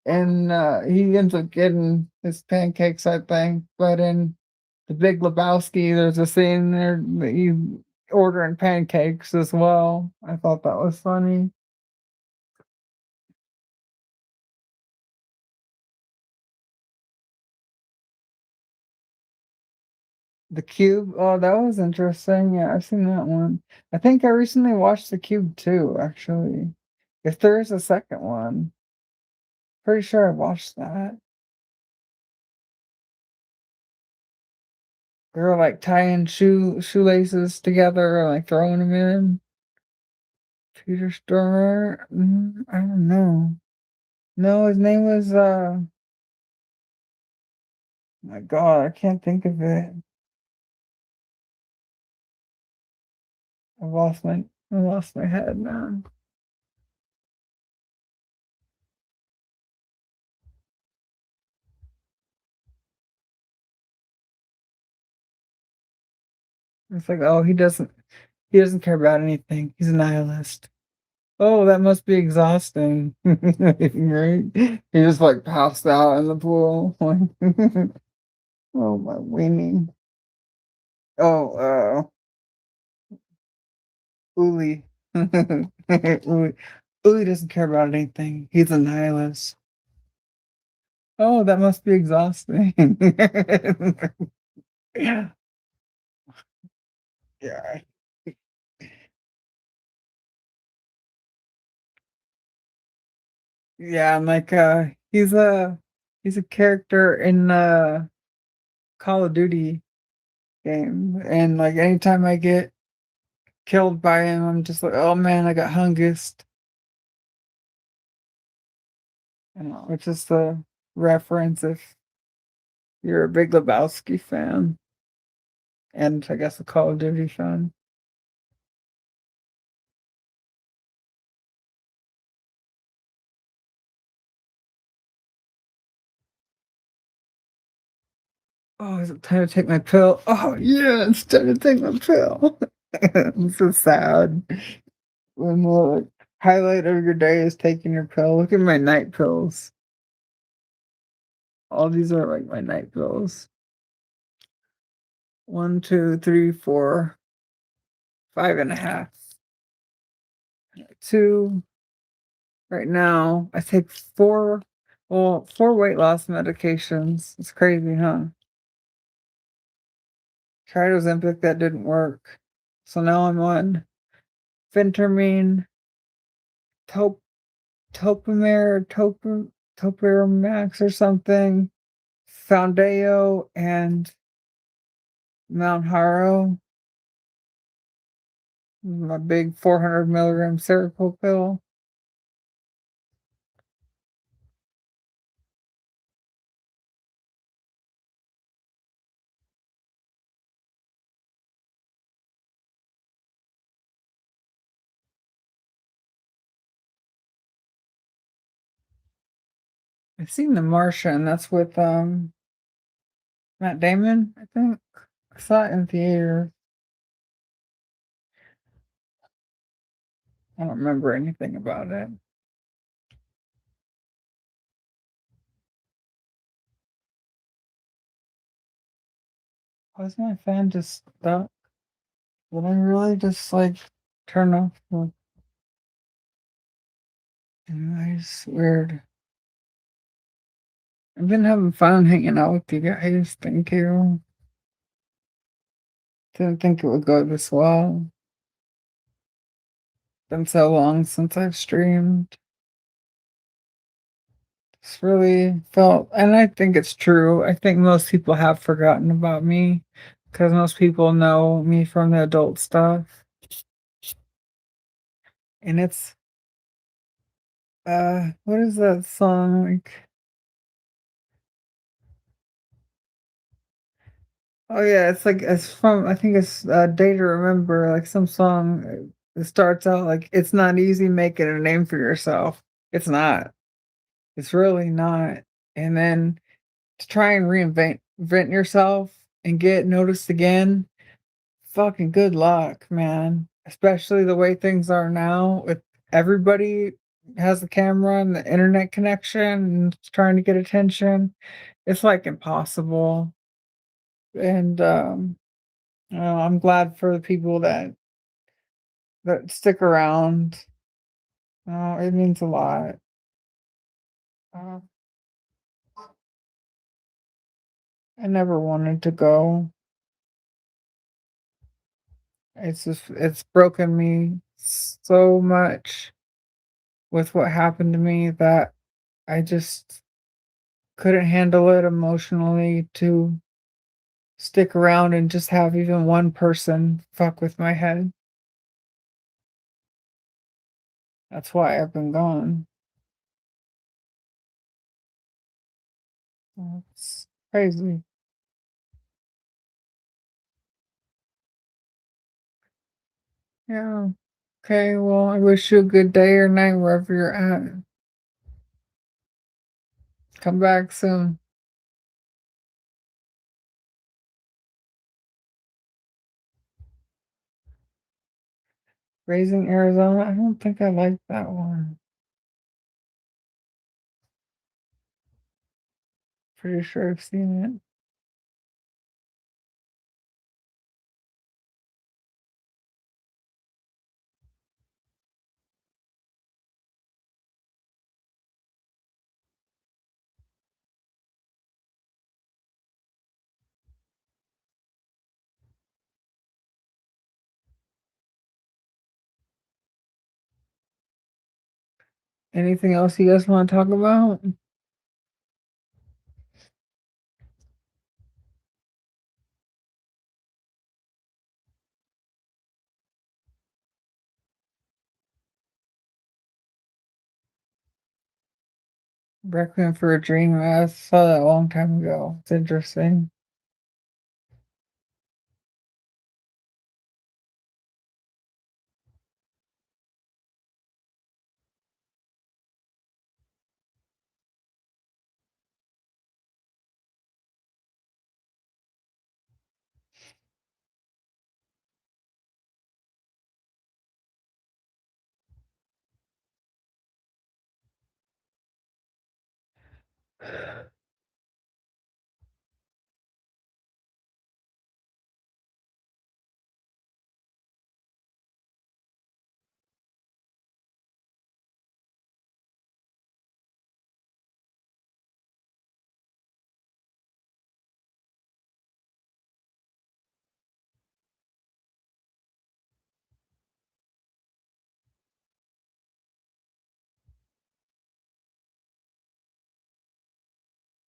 he ends up getting his pancakes, I think. But in The Big Lebowski, there's a scene there that you ordering pancakes as well. I thought that was funny. The Cube, oh, that was interesting. Yeah, I've seen that one. I think I recently watched The Cube too, actually. If there is a second one, pretty sure I watched that. They were like tying shoelaces together, or like throwing them in. Peter Stormare? I don't know. No, his name was my God, I can't think of it. I lost my head now. It's like, oh, he doesn't care about anything. He's a nihilist. Oh, that must be exhausting. Right? He just like passed out in the pool. Like Oh, my weenie. Oh, Uli. Uli. Uli doesn't care about anything. He's a nihilist. Oh, that must be exhausting. Yeah. Yeah. Yeah, and like he's a character in Call of Duty game. And like anytime I get killed by him, I'm just like, oh man, I got hungest. You know, which is the reference if you're a Big Lebowski fan and I guess a Call of Duty fan. Oh, is it time to take my pill? Oh yeah, it's time to take my pill. I'm so sad. When the like, highlight of your day is taking your pill. Look at my night pills. All these are like my night pills. One, two, three, four, 5.5. Two. Right now, I take four weight loss medications. It's crazy, huh? Tried Ozempic, that didn't work. So now I'm on phentermine, top, topiramax or something, Foundeo, and Mount Haro, my big 400 milligram Seroquel pill. I've seen The Martian. That's with Matt Damon, I think. I saw it in theater. I don't remember anything about it. Was my fan just stuck? Did I really just like turn off the noise? Weird. I've been having fun hanging out with you guys. Thank you. Didn't think it would go this well. Been so long since I've streamed. It's really felt, and I think it's true. I think most people have forgotten about me because most people know me from the adult stuff. And it's, what is that song? Like, oh yeah, it's like it's from I think it's Day to Remember, like some song it starts out like it's not easy making a name for yourself. It's not. It's really not. And then to try and invent yourself and get noticed again, fucking good luck, man. Especially the way things are now with everybody has the camera and the internet connection and trying to get attention. It's like impossible. And I'm glad for the people that stick around. It means a lot. Uh, I never wanted to go. It's broken me so much with what happened to me that I just couldn't handle it emotionally to stick around and just have even one person fuck with my head. That's why I've been gone. It's crazy. Yeah. Okay, well, I wish you a good day or night wherever you're at. Come back soon. Raising Arizona, I don't think I like that one. Pretty sure I've seen it. Anything else you guys wanna talk about? Requiem for a Dream, I saw that a long time ago. It's interesting.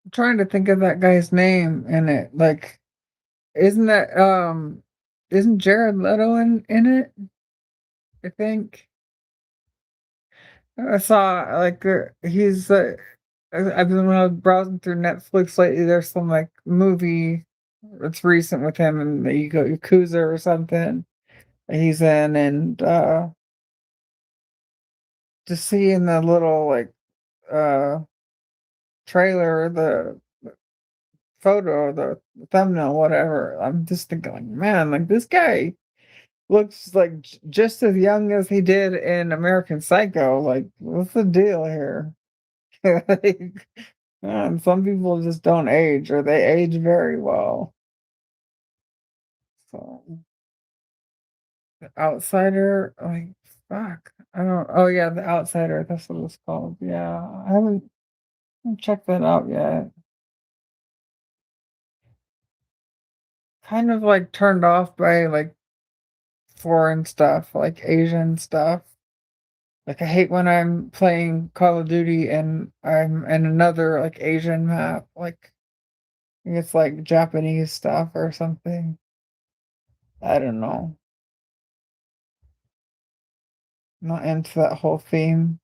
I'm trying to think of that guy's name in it, like, isn't that, isn't Jared Leto in it? I think. I saw, like, he's, I've been when I was browsing through Netflix lately, there's some, like, movie that's recent with him and the Yakuza or something that he's in, and, just seeing the little, like, uh, trailer, the photo, the thumbnail, whatever, I'm just thinking like, "Man, like, this guy looks like just as young as he did in American Psycho, like, what's the deal here?" Like, some people just don't age or they age very well. So, The Outsider, like, fuck, I don't oh, yeah, The Outsider, that's what it's called, yeah, I haven't checked that out yet. Kind of, like, turned off by, like, foreign stuff, like Asian stuff. Like, I hate when I'm playing Call of Duty and I'm in another, like, Asian map, like, it's, like, Japanese stuff or something. I don't know. Not into that whole theme.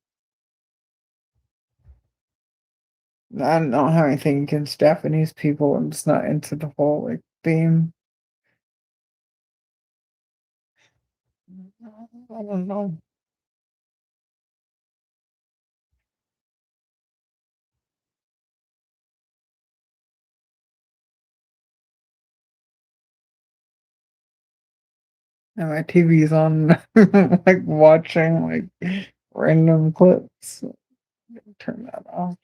I don't have anything against Japanese people, I'm just not into the whole, like, theme. I don't know. And my TV's on, like, watching, like, random clips. Turn that off.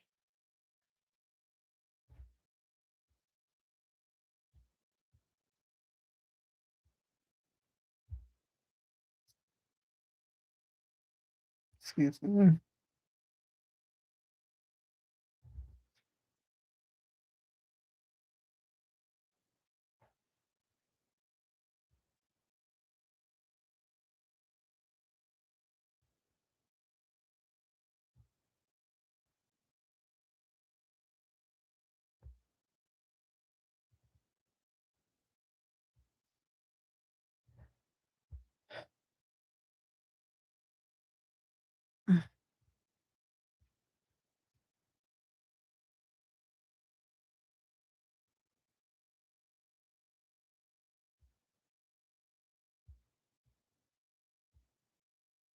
Excuse me.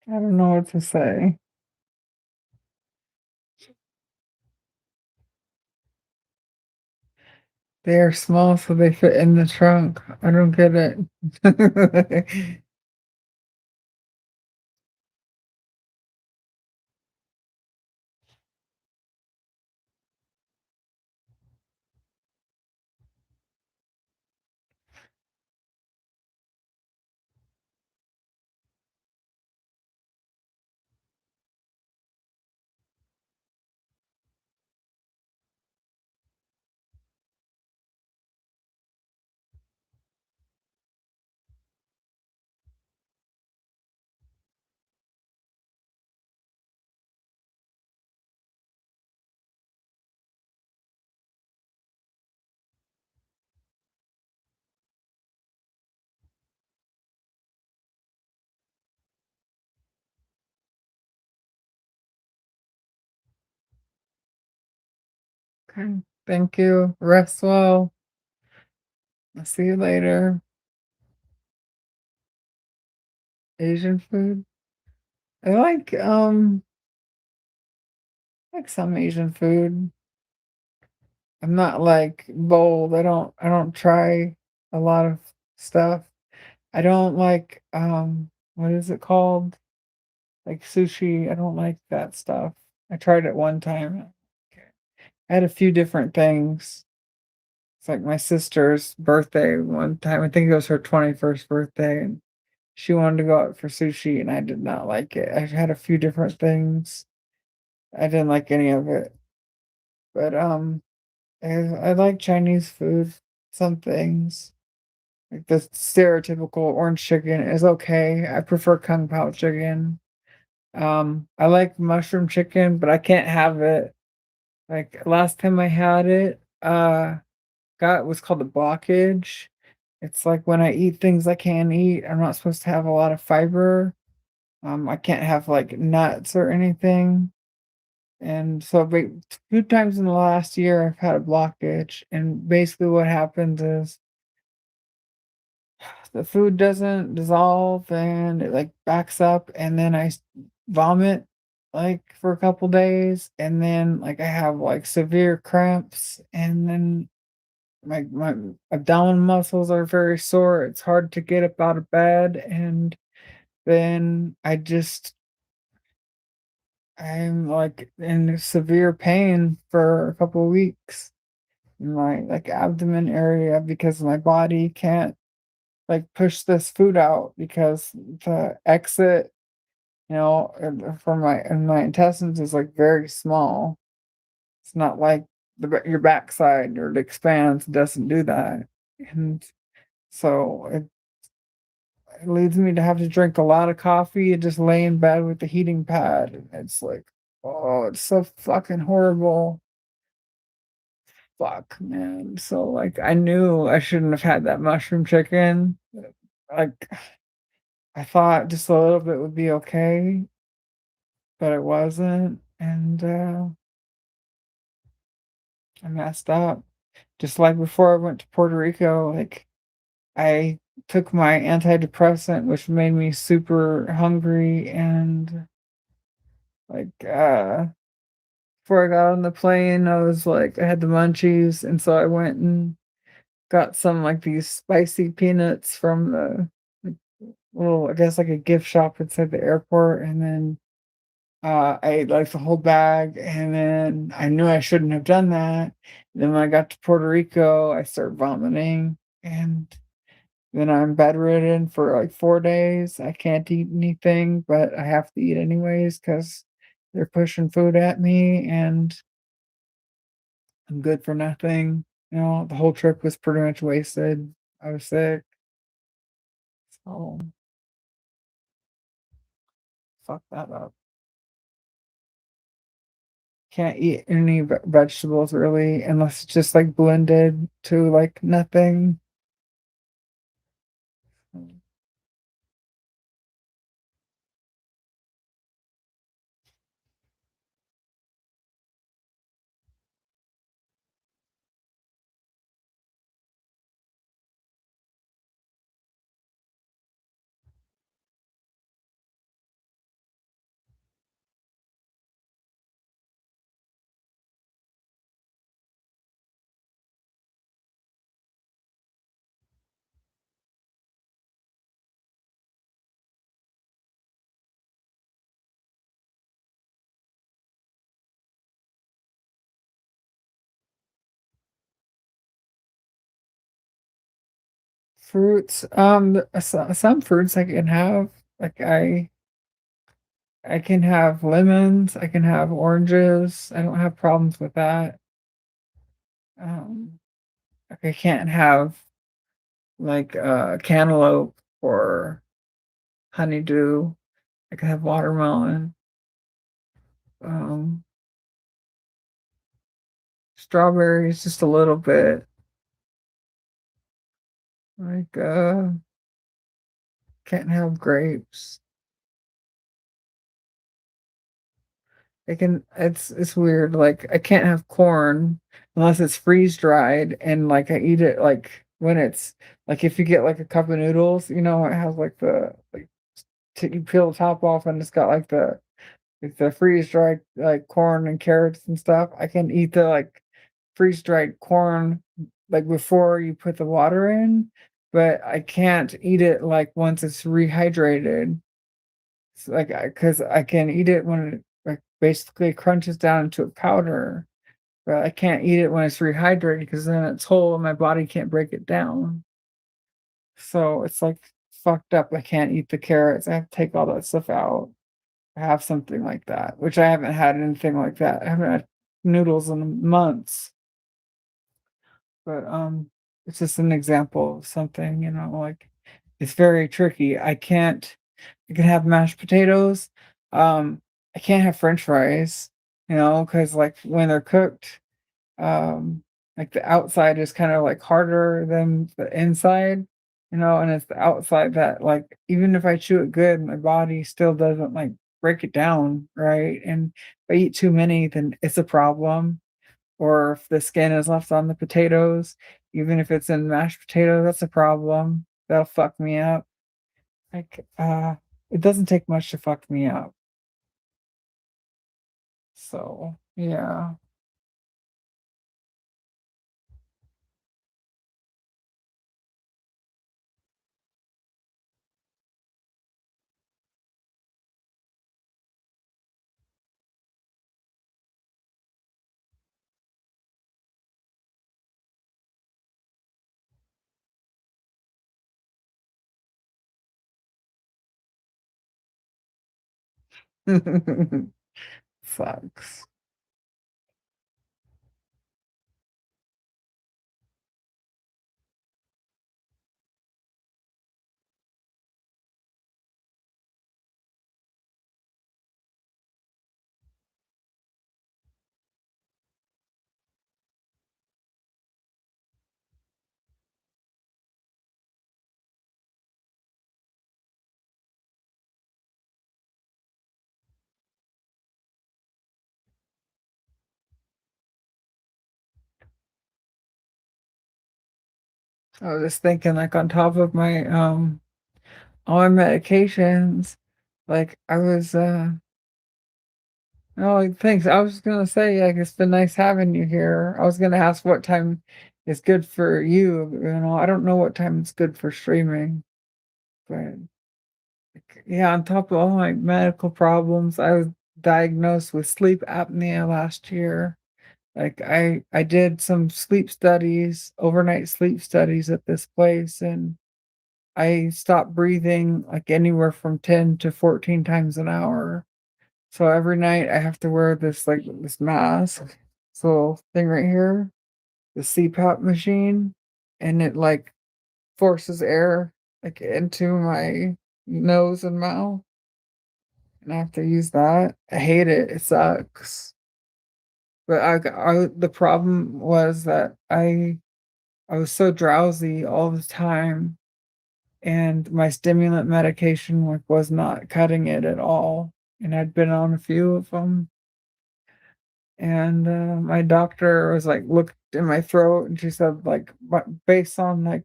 I don't know what to say. They are small, so they fit in the trunk. I don't get it. Okay. Thank you. Rest well. I'll see you later. Asian food. I like some Asian food. I'm not like bold. I don't try a lot of stuff. I don't like what is it called? Like sushi. I don't like that stuff. I tried it one time. I had a few different things. It's like my sister's birthday one time. I think it was her 21st birthday, and she wanted to go out for sushi, and I did not like it. I had a few different things. I didn't like any of it. But I like Chinese food. Some things. Like the stereotypical orange chicken is okay. I prefer kung pao chicken. I like mushroom chicken, but I can't have it. Like last time I had it, got what's called a blockage. It's like when I eat things I can't eat, I'm not supposed to have a lot of fiber. I can't have like nuts or anything. And so, but 2 times in the last year, I've had a blockage. And basically, what happens is the food doesn't dissolve and it like backs up, and then vomit like for a couple days, and then like I have like severe cramps, and then my abdominal muscles are very sore. It's hard to get up out of bed, and then I'm like in severe pain for a couple of weeks in my like abdomen area because my body can't like push this food out because the exit, from my intestines is like very small. It's not like your backside or it expands. It doesn't do that, and so it leads me to have to drink a lot of coffee and just lay in bed with the heating pad. And it's like, oh, it's so fucking horrible. Fuck, man. So like I knew I shouldn't have had that mushroom chicken. Like I thought just a little bit would be okay, but it wasn't. And I messed up. Just like before I went to Puerto Rico, like I took my antidepressant, which made me super hungry and like before I got on the plane, I was like I had the munchies, and so I went and got some like these spicy peanuts from the like, little, I guess like a gift shop inside the airport, and then I ate like the whole bag, and then I knew I shouldn't have done that. Then when I got to Puerto Rico, I started vomiting, and then I'm bedridden for like 4 days. I can't eat anything, but I have to eat anyways because they're pushing food at me, and I'm good for nothing. The whole trip was pretty much wasted. I was sick, so fuck that up. Can't eat any vegetables really unless it's just like blended to like nothing. Fruits, some fruits I can have. Like I can have lemons, I can have oranges. I don't have problems with that. Um, like I can't have like cantaloupe or honeydew. I can have watermelon. Um, Strawberries just a little bit. Like can't have grapes. It's weird. Like I can't have corn. unless it's freeze dried and, like, I eat it, like, when it's like, if you get, like, a cup of noodles, it has, like, the like, t you peel the top off and it's got, like, the freeze dried, like, corn and carrots and stuff. I can eat the, like, freeze dried corn, like, before you put the water in, but I can't eat it, like, once it's rehydrated. It's like, because I can eat it when it, like, basically crunches down into a powder, but I can't eat it when it's rehydrated because then it's whole and my body can't break it down. So it's, like, fucked up. I can't eat the carrots. I have to take all that stuff out. Have something like that, which I haven't had anything like that. I haven't had noodles in months, but, it's just an example of something, like, it's very tricky. I can have mashed potatoes, I can't have french fries, because like, when they're cooked, um, like, the outside is kinda, like, harder than the inside, and it's the outside that, like, even if I chew it good, my body still doesn't, like, break it down, right? And if I eat too many, then it's a problem, or if the skin is left on the potatoes, even if it's in mashed potatoes, that's a problem. That'll fuck me up. Like, it doesn't take much to fuck me up. So, yeah. Sucks. I was just thinking, like, on top of my, all my medications, like, I was, oh, like, thanks. I was gonna say, like, it's been nice having you here. I was gonna ask what time is good for you, I don't know what time it's good for streaming, but, like, yeah, on top of all my medical problems, I was diagnosed with sleep apnea last year. Like, I did some sleep studies, overnight sleep studies at this place, and I stopped breathing, like, anywhere from 10 to 14 times an hour. So every night I have to wear this, like, this mask, this little thing right here, the CPAP machine, and it, like, forces air, like, into my nose and mouth, and I have to use that. I hate it, it sucks. But the problem was that I was so drowsy all the time, and my stimulant medication, like, was not cutting it at all, and I'd been on a few of them. And, my doctor was, like, looked in my throat, and she said, like, based on, like,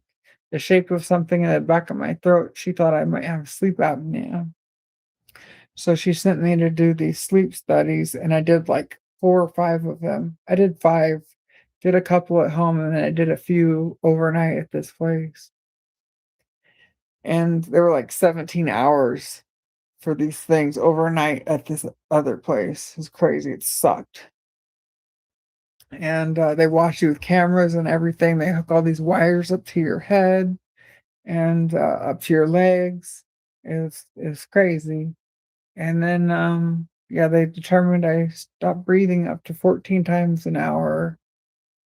the shape of something in the back of my throat, she thought I might have sleep apnea. So she sent me to do these sleep studies, and I did, like, 4 or 5 of them. I did 5, did a couple at home, and then I did a few overnight at this place. And they were, like, 17 hours for these things overnight at this other place. It's crazy, it sucked. And, they watch you with cameras and everything. They hook all these wires up to your head and, up to your legs. It's crazy. And then, yeah, they determined I stopped breathing up to 14 times an hour,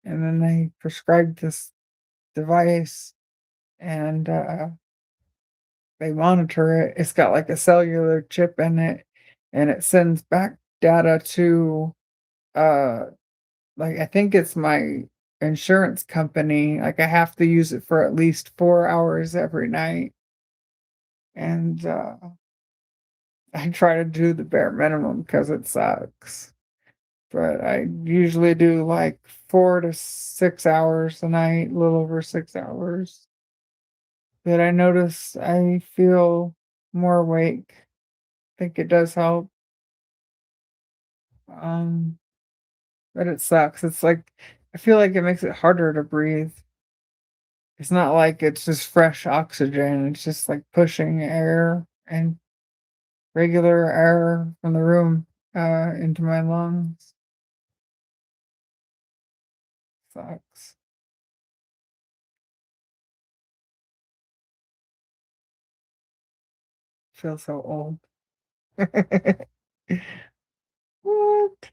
and then they prescribed this device, and, they monitor it. It's got, like, a cellular chip in it, and it sends back data to, uh like, I think it's my insurance company, like, I have to use it for at least 4 hours every night, and, I try to do the bare minimum because it sucks, but I usually do, like, 4 to 6 hours a night, a little over 6 hours, that I notice I feel more awake. Think it does help, um, but it sucks. It's like I feel like it makes it harder to breathe. It's not like it's just fresh oxygen, it's just like pushing air and regular air from the room, into my lungs. Sucks. Feel so old. What?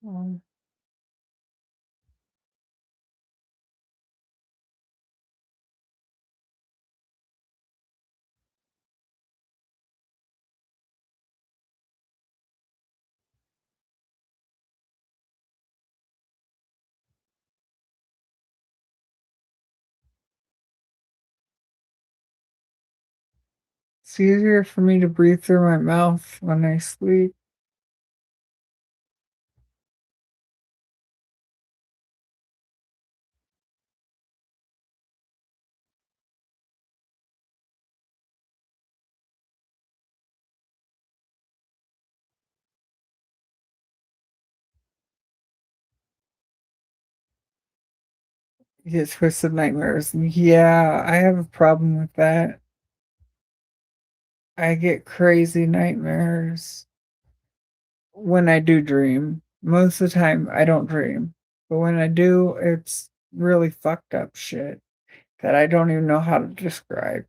Um, it's easier for me to breathe through my mouth when I sleep. You get twisted nightmares. Yeah, I have a problem with that. I get crazy nightmares when I do dream. Most of the time, I don't dream. But when I do, it's really fucked up shit that I don't even know how to describe.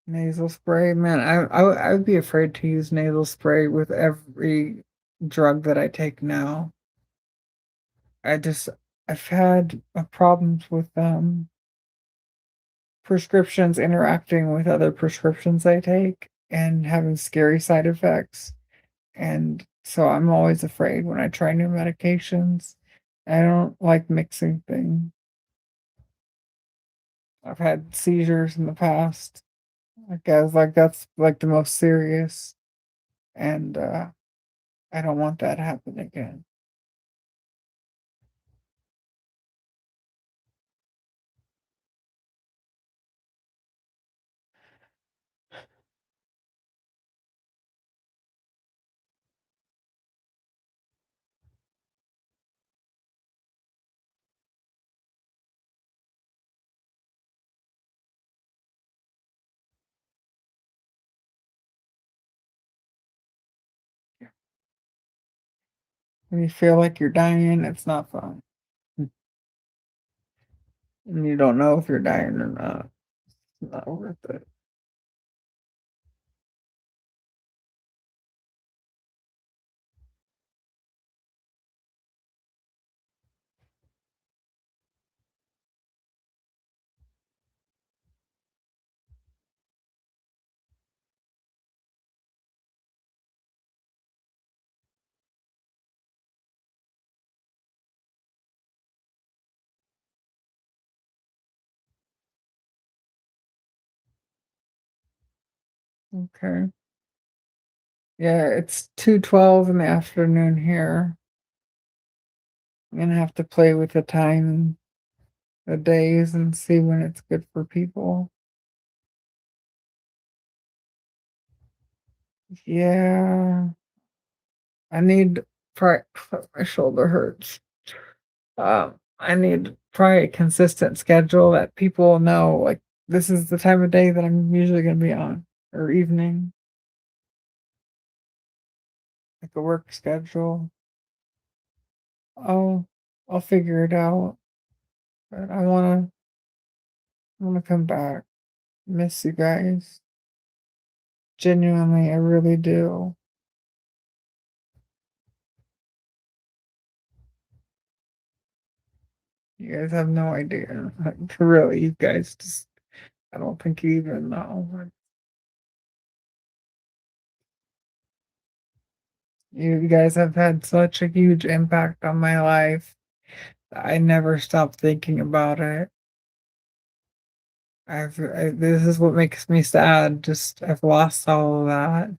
Nasal spray, man, I would be afraid to use nasal spray with every drug that I take now. I just I've had problems with prescriptions interacting with other prescriptions I take and having scary side effects. And so I'm always afraid when I try new medications. I don't like mixing things. I've had seizures in the past. I guess like that's like the most serious, and I don't want that to happen again. When you feel like you're dying, it's not fun. And you don't know if you're dying or not. It's not worth it. Okay. Yeah, it's 2:12 in the afternoon here. I'm gonna have to play with the time, the days, and see when it's good for people. Yeah, I need probably my shoulder hurts. I need probably a consistent schedule that people know, like, this is the time of day that I'm usually gonna be on, or evening, like a work schedule. I'll I'll figure it out, but I wanna come back. Miss you guys. Genuinely, I really do. You guys have no idea. Like, really, you guys just I don't think you even know. Like, you guys have had such a huge impact on my life. I never stop thinking about it. This is what makes me sad. Just I've lost all of that.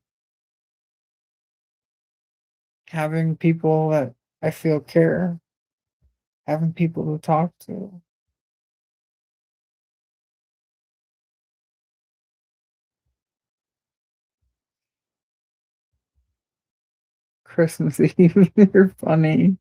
Having people that I feel care, having people to talk to. Christmas Eve, you're funny.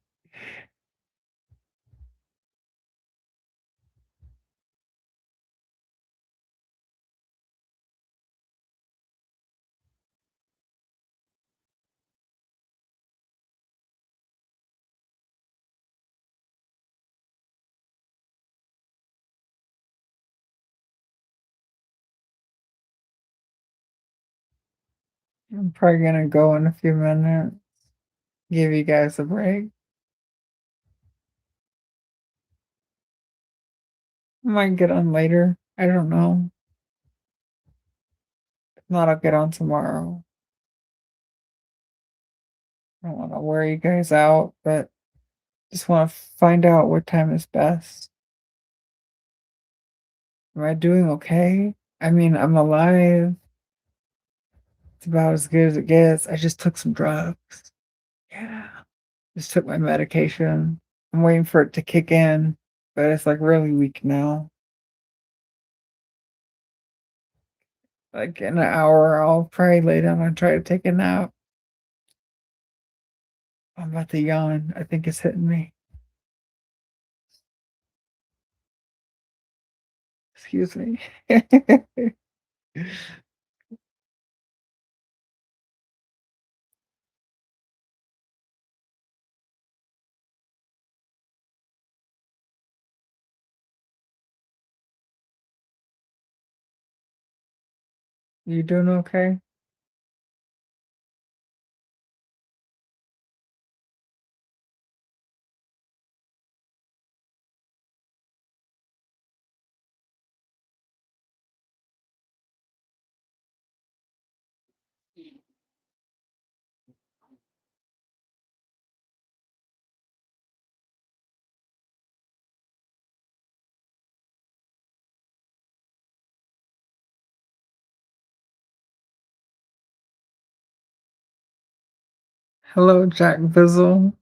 I'm probably gonna go in a few minutes. Give you guys a break. I might get on later. I don't know. If not, I'll get on tomorrow. I don't want to wear you guys out, but just want to find out what time is best. Am I doing okay? I mean, I'm alive. It's about as good as it gets. I just took some drugs. Yeah. Just took my medication. I'm waiting for it to kick in, but it's like really weak now. Like in an hour, I'll probably lay down and try to take a nap. I'm about to yawn. I think it's hitting me. Excuse me. You doing okay? Hello, Jack Bizzle.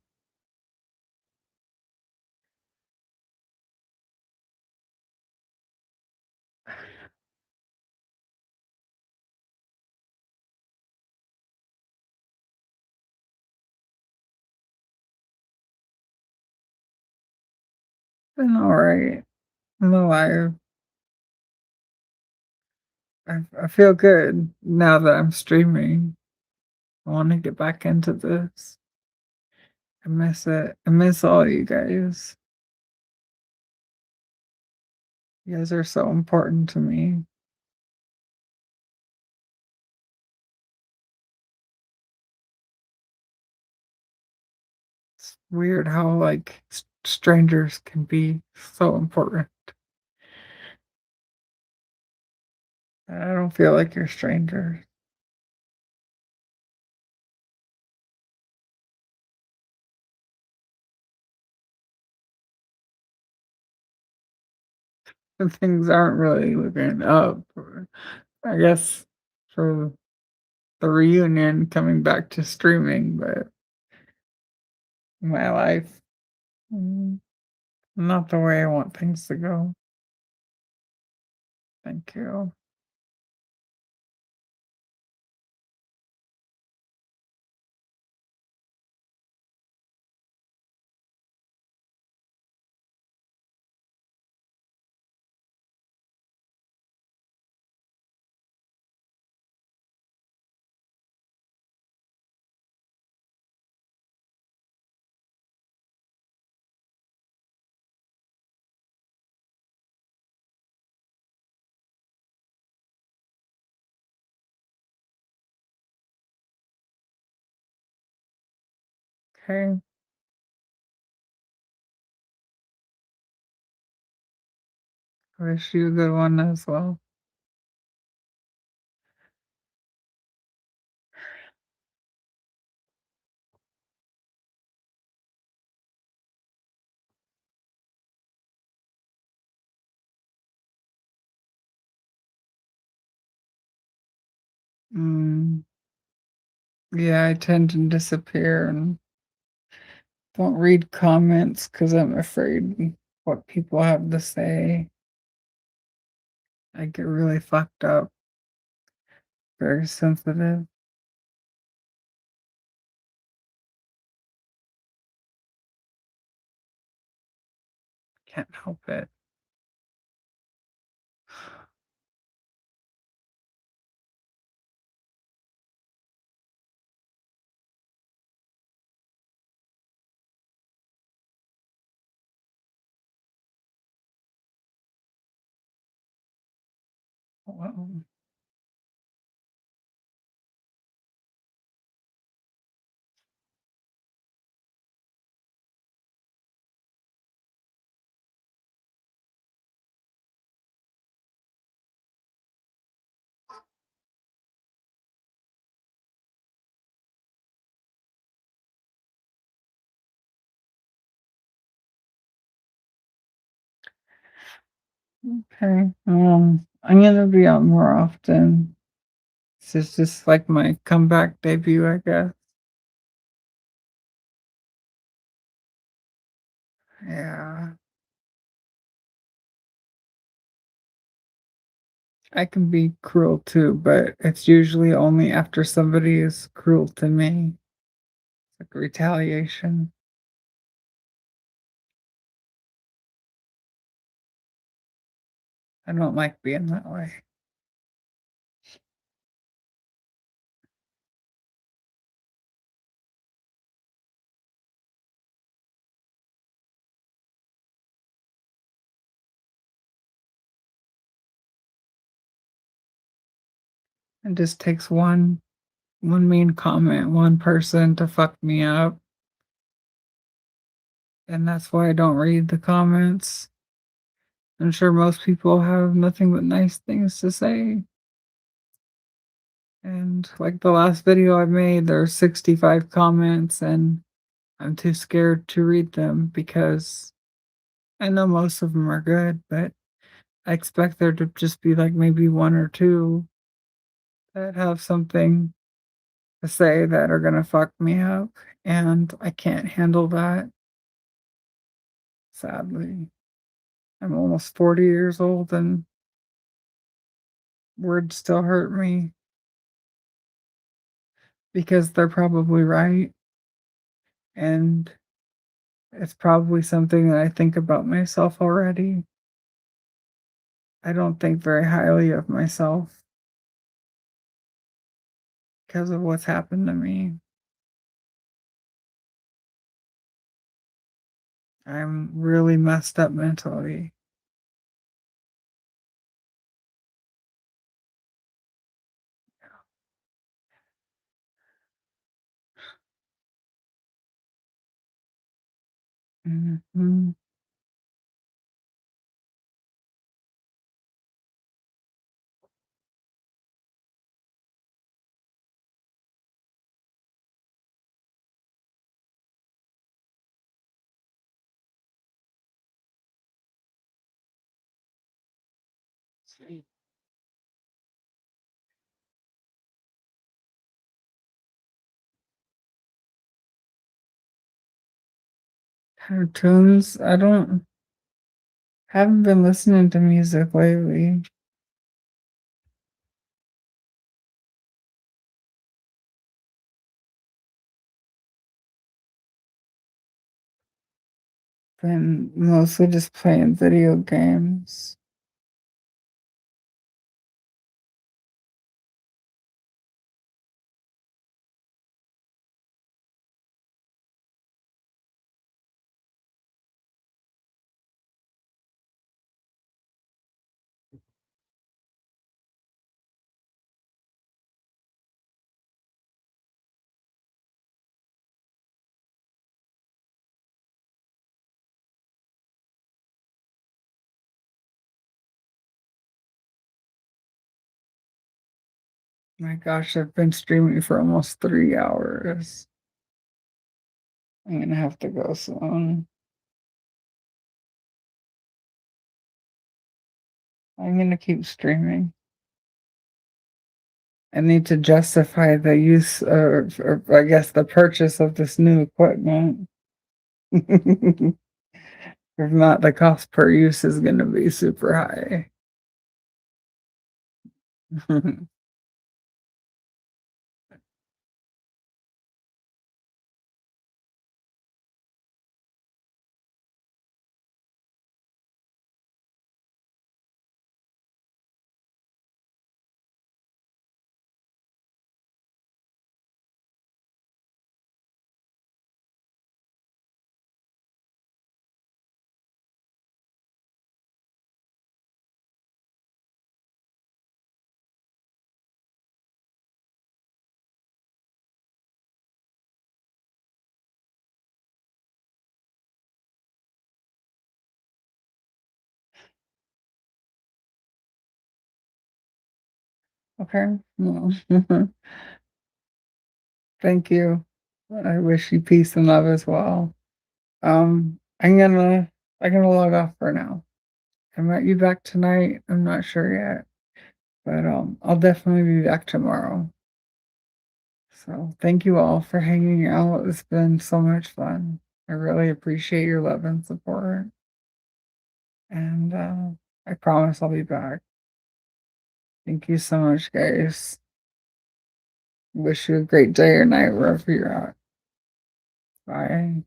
Been alright. I'm alive. I feel good now that I'm streaming. I want to get back into this. I miss it. I miss all you guys. You guys are so important to me. It's weird how like strangers can be so important. I don't feel like you're strangers. And things aren't really looking up. I guess for the reunion coming back to streaming, but my life, mm, not the way I want things to go. Thank you. Okay. Wish you a good one as well. Mm, yeah, I tend to disappear and don't read comments because I'm afraid what people have to say. I get really fucked up, very sensitive. Can't help it. Well, okay. I'm gonna be out more often. This is just like my comeback debut, I guess. Yeah. I can be cruel too, but it's usually only after somebody is cruel to me, like retaliation. I don't like being that way. It just takes one mean comment, one person to fuck me up, and that's why I don't read the comments. I'm sure most people have nothing but nice things to say. And like the last video I made, there's 65 comments, and I'm too scared to read them because I know most of them are good, but I expect there to just be like maybe one or two that have something to say that are gonna fuck me up, and I can't handle that, sadly. I'm almost 40 years old and words still hurt me because they're probably right, and it's probably something that I think about myself already. I don't think very highly of myself because of what's happened to me. I'm really messed up mentally. Mhm. Cartoons, I don't haven't been listening to music lately. Been mostly just playing video games. My gosh, I've been streaming for almost 3 hours. I'm gonna have to go soon. I'm gonna keep streaming. I need to justify the use or I guess the purchase of this new equipment. If not, the cost per use is gonna be super high. Okay. Well, thank you. I wish you peace and love as well. Um, I'm gonna I'm gonna log off for now. I might be back tonight. I'm not sure yet, but I'll definitely be back tomorrow. So thank you all for hanging out. It's been so much fun. I really appreciate your love and support. And I promise I'll be back. Thank you so much, guys. Wish you a great day or night wherever you're at. Bye.